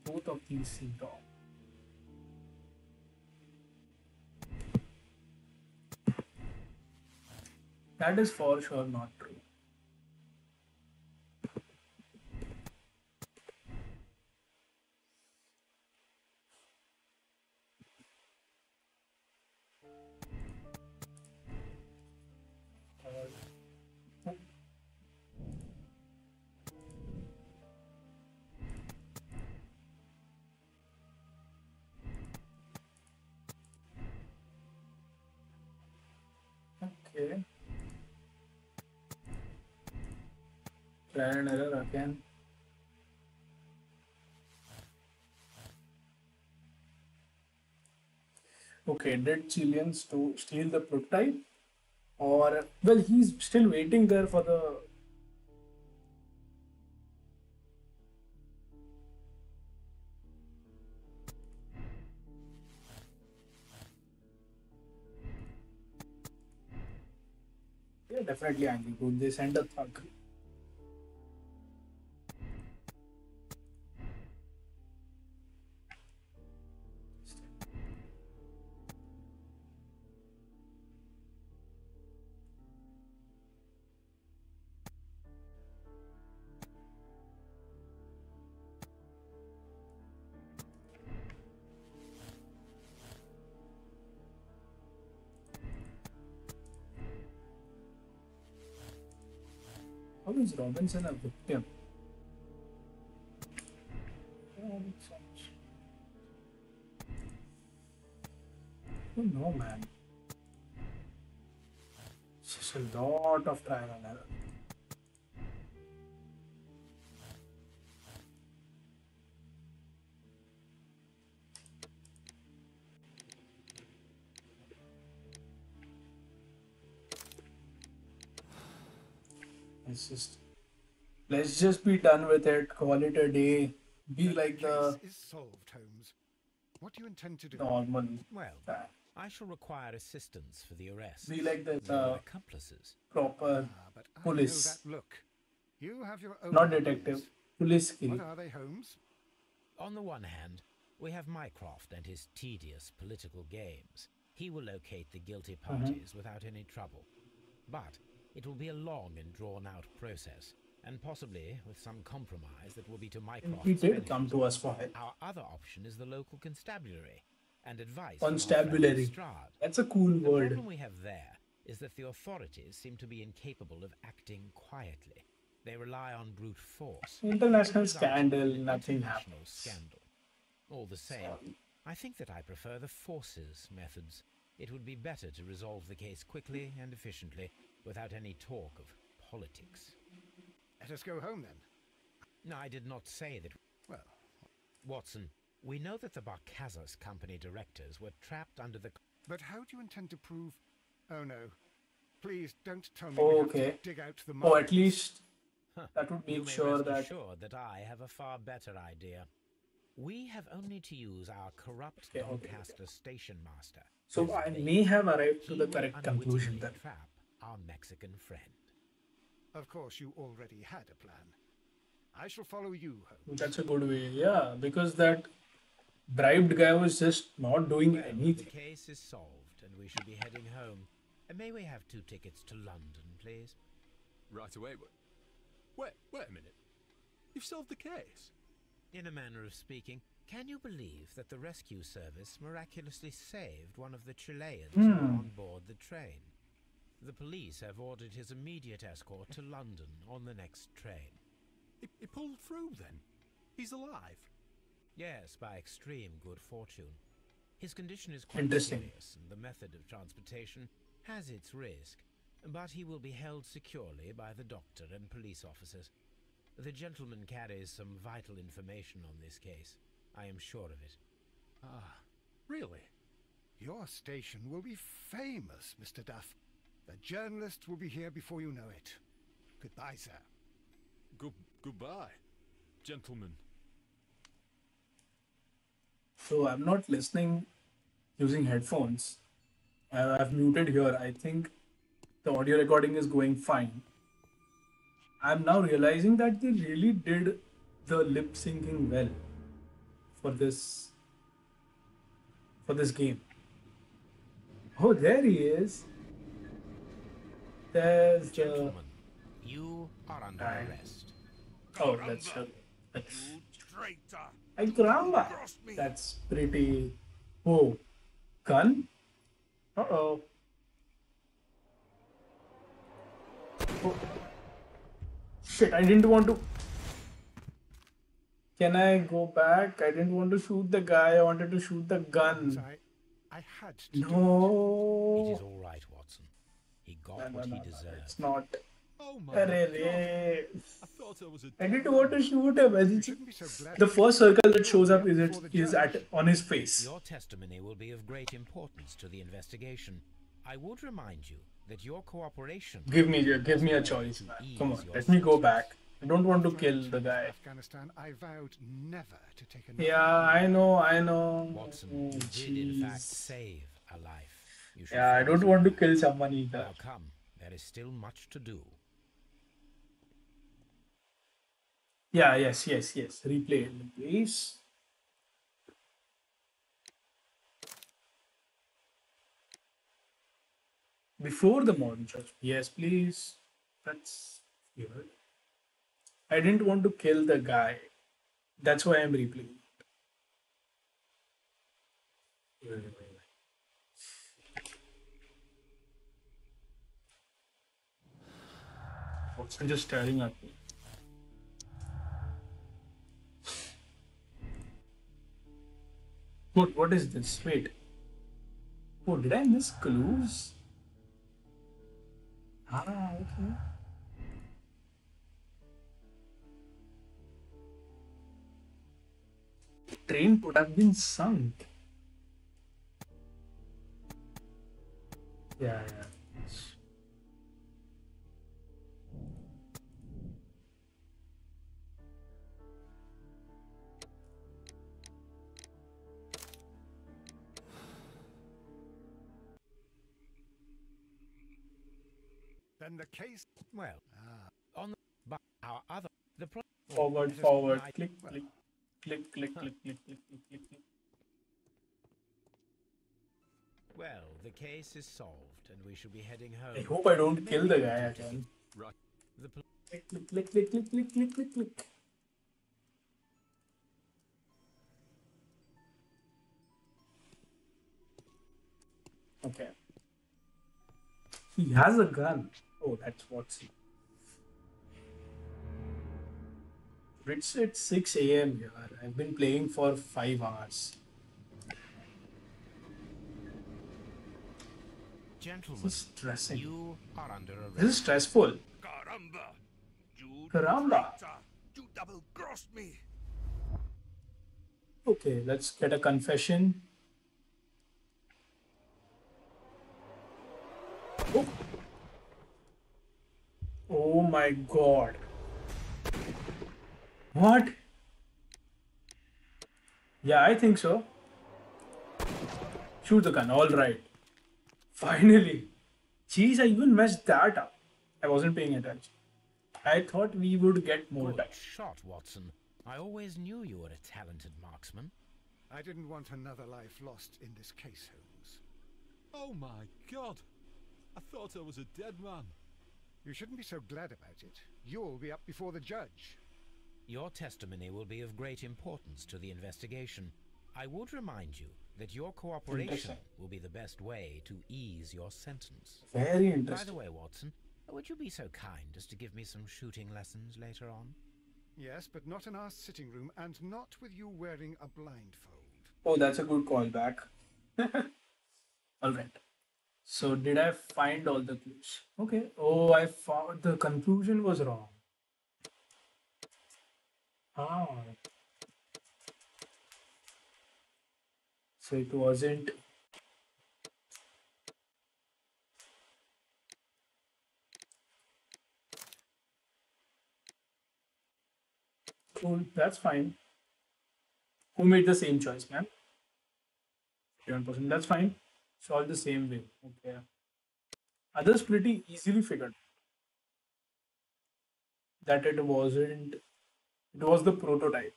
Both of these seem wrong. That is for sure not true. Okay. Try and error again. Okay, did Chileans to steal the prototype? Or, well, he's still waiting there for the... definitely angry, dude. They sent a thug. How is Robinson a victim? Oh no, man. It's just a lot of trial and error. Let's just be done with it. Call it a day. Be like the case is solved, Holmes. What do you intend to do? normal. Well, I shall require assistance for the arrest. Be like the accomplices. proper But I police. know that look. You have your own Not ideas. detective. Police skill. What are they, Holmes? On the one hand, we have Mycroft and his tedious political games. He will locate the guilty parties without any trouble. But it will be a long and drawn-out process, and possibly with some compromise that will be to Mycroft's He did benefit. come to us for help. Our other option is the local constabulary, and advice Constabulary. from our friend That's a cool The word. problem we have there is that the authorities seem to be incapable of acting quietly. They rely on brute force. International As a result, scandal, an nothing international happens. scandal. All the same, I think that I prefer the forces methods. It would be better to resolve the case quickly and efficiently, without any talk of politics. Let us go home, then. No, I did not say that. Well, Watson, we know that the Barcazas company directors were trapped under the... but how do you intend to prove... Oh, no. Please, don't tell me Oh, we have okay. to dig out the Oh, at mines. least Huh. that would You make may sure rest that. assured that I have a far better idea. We have only to use our corrupt Okay, okay. Doncaster station master. So as I bait. may have arrived to He the will correct conclusion unwittingly then. trap our Mexican friend. Of course, you already had a plan. I shall follow you, Holmes. That's a good way, yeah, because that bribed guy was just not doing Well, the anything. case is solved, and we should be heading home. And may we have 2 tickets to London, please? Right away, wait a minute. You've solved the case? In a manner of speaking, can you believe that the rescue service miraculously saved one of the Chileans who were on board the train? The police have ordered his immediate escort to London on the next train. He pulled through, then? He's alive? Yes, by extreme good fortune. His condition is quite Interesting. serious, and the method of transportation has its risk, but he will be held securely by the doctor and police officers. The gentleman carries some vital information on this case. I am sure of it. Ah, really? Your station will be famous, Mr. Duff. The journalists will be here before you know it. Goodbye, sir. Goodbye, gentlemen. So I'm not listening using headphones. I've muted here. I think the audio recording is going fine. I'm now realizing that they really did the lip syncing well for this game. Oh, there he is. There's the. Gentlemen, you are under Right. arrest. Oh, that's. Traitor! Ay, caramba! That's pretty. Oh, gun? Uh-oh. Oh. Shit, I didn't want to. Can I go back? I didn't want to shoot the guy. I wanted to shoot the gun. I had to do It No. is all right, Watson. He got what he deserved. It's not. Oh my Arre, God. re. I thought I was a... I didn't want to shoot him. You shouldn't be so glad. The first circle that shows up is at on his face. Your testimony will be of great importance to the investigation. I would remind you that your cooperation... Give me a choice, man. Come on, let me go back. I don't want to kill the guy. Afghanistan, I vowed never to take another. Yeah, I know. Watson, Oh, you did in fact jeez. save a life. You should Yeah, I follow don't want to through. kill someone either. Now come, There is still much to do. Yeah, yes. Replay it, please. Before the modern church. Yes, please. That's weird. I didn't want to kill the guy. That's why I'm replaying. Watson just staring at me. What is this? Wait. Oh, did I miss clues? Ah, okay. Train could have been sunk. Yeah. Then the case... Well, on the, but our other... The forward. Click. Well, the case is solved, and we should be heading home. I hope I don't kill the guy again. Right. Click. Okay. He has a gun. Oh, that's what's he. It's at 6 a.m. here. I've been playing for 5 hours. Gentlemen, This is stressing. you are under arrest. This is stressful. Caramba! You Caramba. traitor! You double-crossed me! Okay, let's get a confession. Oh my god. What? Yeah, I think so. Shoot the gun, alright. Finally. Jeez, I even messed that up. I wasn't paying attention. I thought we would get more Good time. shot, Watson. I always knew you were a talented marksman. I didn't want another life lost in this case, Holmes. Oh my God! I thought I was a dead man. You shouldn't be so glad about it. You'll be up before the judge. Your testimony will be of great importance to the investigation. I would remind you that your cooperation will be the best way to ease your sentence. Very By interesting. the way, Watson, would you be so kind as to give me some shooting lessons later on? Yes, but not in our sitting room, and not with you wearing a blindfold. Oh, that's a good callback. Alright. So, did I find all the clues? Okay. Oh, I found the conclusion was wrong. Ah. So, it wasn't. Cool, that's fine. Who made the same choice, man? 7%, that's fine. It's all the same way. Okay. Others pretty easily figured that it wasn't, it was the prototype,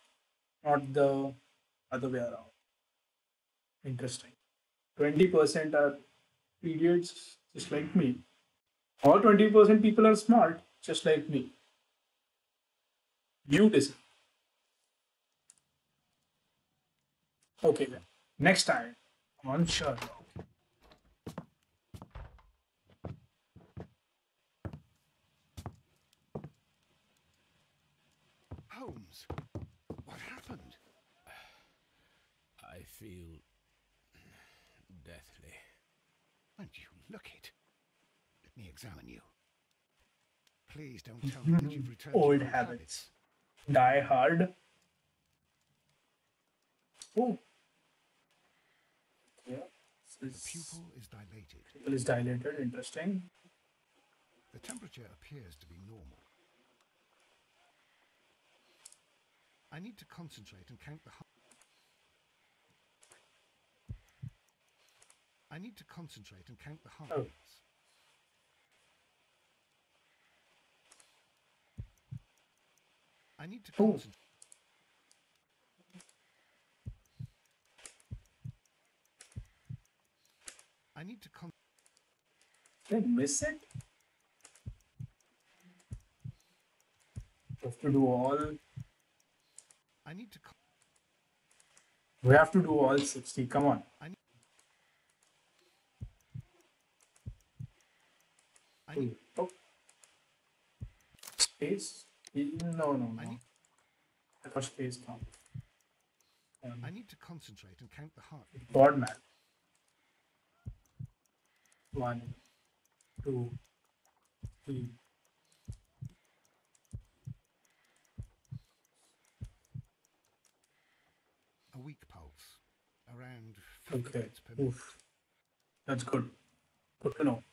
not the other way around. Interesting. 20% are idiots just like me. Or 20% people are smart just like me. You decide. Okay then. Next time on Sherlock. Holmes, what happened? I feel deathly. And you look it. Let me examine you. Please don't tell me that you've returned to Old your habits. Die hard. Oh. Yeah. The pupil is dilated. Pupil is dilated. Interesting. The temperature appears to be normal. I need to concentrate and count the heartbeats. I need to Oh. concentrate. I need to Did I miss it? We have to do all. I need to. We have to do all 60. Come on. I need. Oh. Space? No, no, no. I got space count. I need to concentrate and count the heartbeat. God, man. 1, 2, 3. A weak pulse, around 50 Okay. beats per minute. Oof. That's good. Good to know.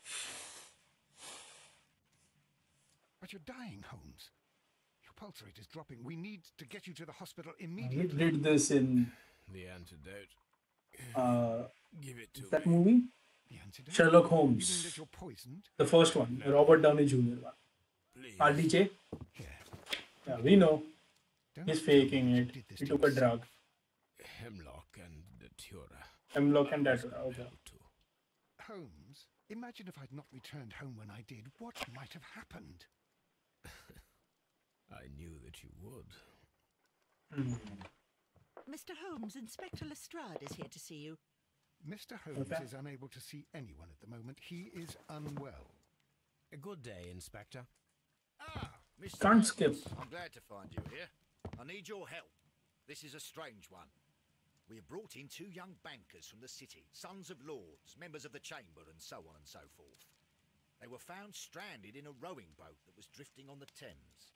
But you're dying, Holmes. Your pulse rate is dropping. We need to get you to the hospital We immediately. did this in The antidote. Give it to that me. movie? The antidote? Sherlock You mean Holmes. that you're poisoned? The first one. The Robert Downey Jr. one. Please. RDJ? Yeah. Yeah, we know. Don't He's tell me faking you it. did this He to took a yourself. drug. Hemlock and Datura. Hemlock and that. Okay. Holmes, imagine if I'd not returned home when I did. What might have happened? I knew that you would. Mr. Holmes, Inspector Lestrade is here to see you. Mr. Holmes Okay. is unable to see anyone at the moment. He is unwell. A good day, Inspector. Ah, Mr. Can't Holmes, skip. I'm glad to find you here. I need your help. This is a strange one. We have brought in 2 young bankers from the city, sons of lords, members of the chamber, and so on and so forth. They were found stranded in a rowing boat that was drifting on the Thames.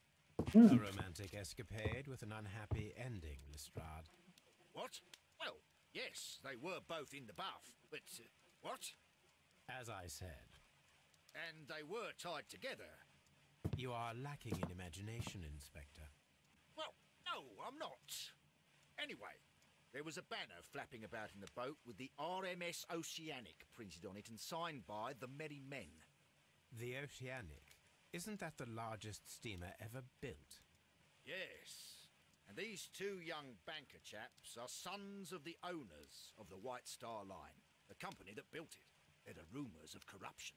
A romantic escapade with an unhappy ending, Lestrade. What? Well, yes, they were both in the buff, but what? As I said, And they were tied together. you are lacking in imagination, Inspector. Well, no, I'm not. Anyway, there was a banner flapping about in the boat with the RMS Oceanic printed on it and signed by the Merry Men. The Oceanic. Isn't that the largest steamer ever built? Yes. And these 2 young banker chaps are sons of the owners of the White Star Line, the company that built it. There are rumours of corruption.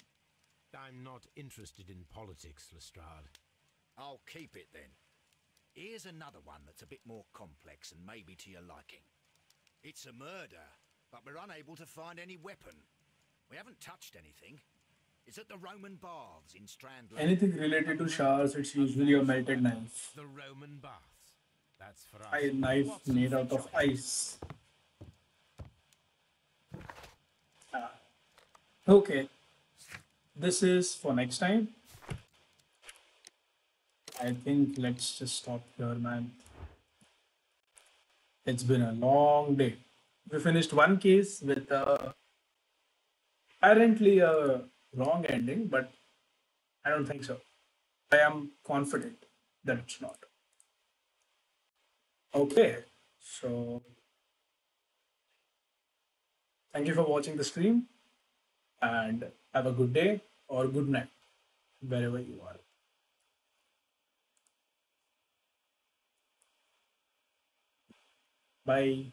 I'm not interested in politics, Lestrade. I'll keep it then. Here's another one that's a bit more complex and maybe to your liking. It's a murder, but we're unable to find any weapon. We haven't touched anything. It's at the Roman Baths in Strand Lane. Anything related to showers, it's usually a melted knife. The Roman baths. That's for us. A knife made out of ice. Okay. This is for next time. I think let's just stop here, man. It's been a long day. We finished one case with apparently a wrong ending, but I don't think so. I am confident that it's not. Okay, so thank you for watching the stream and have a good day or good night wherever you are. Bye.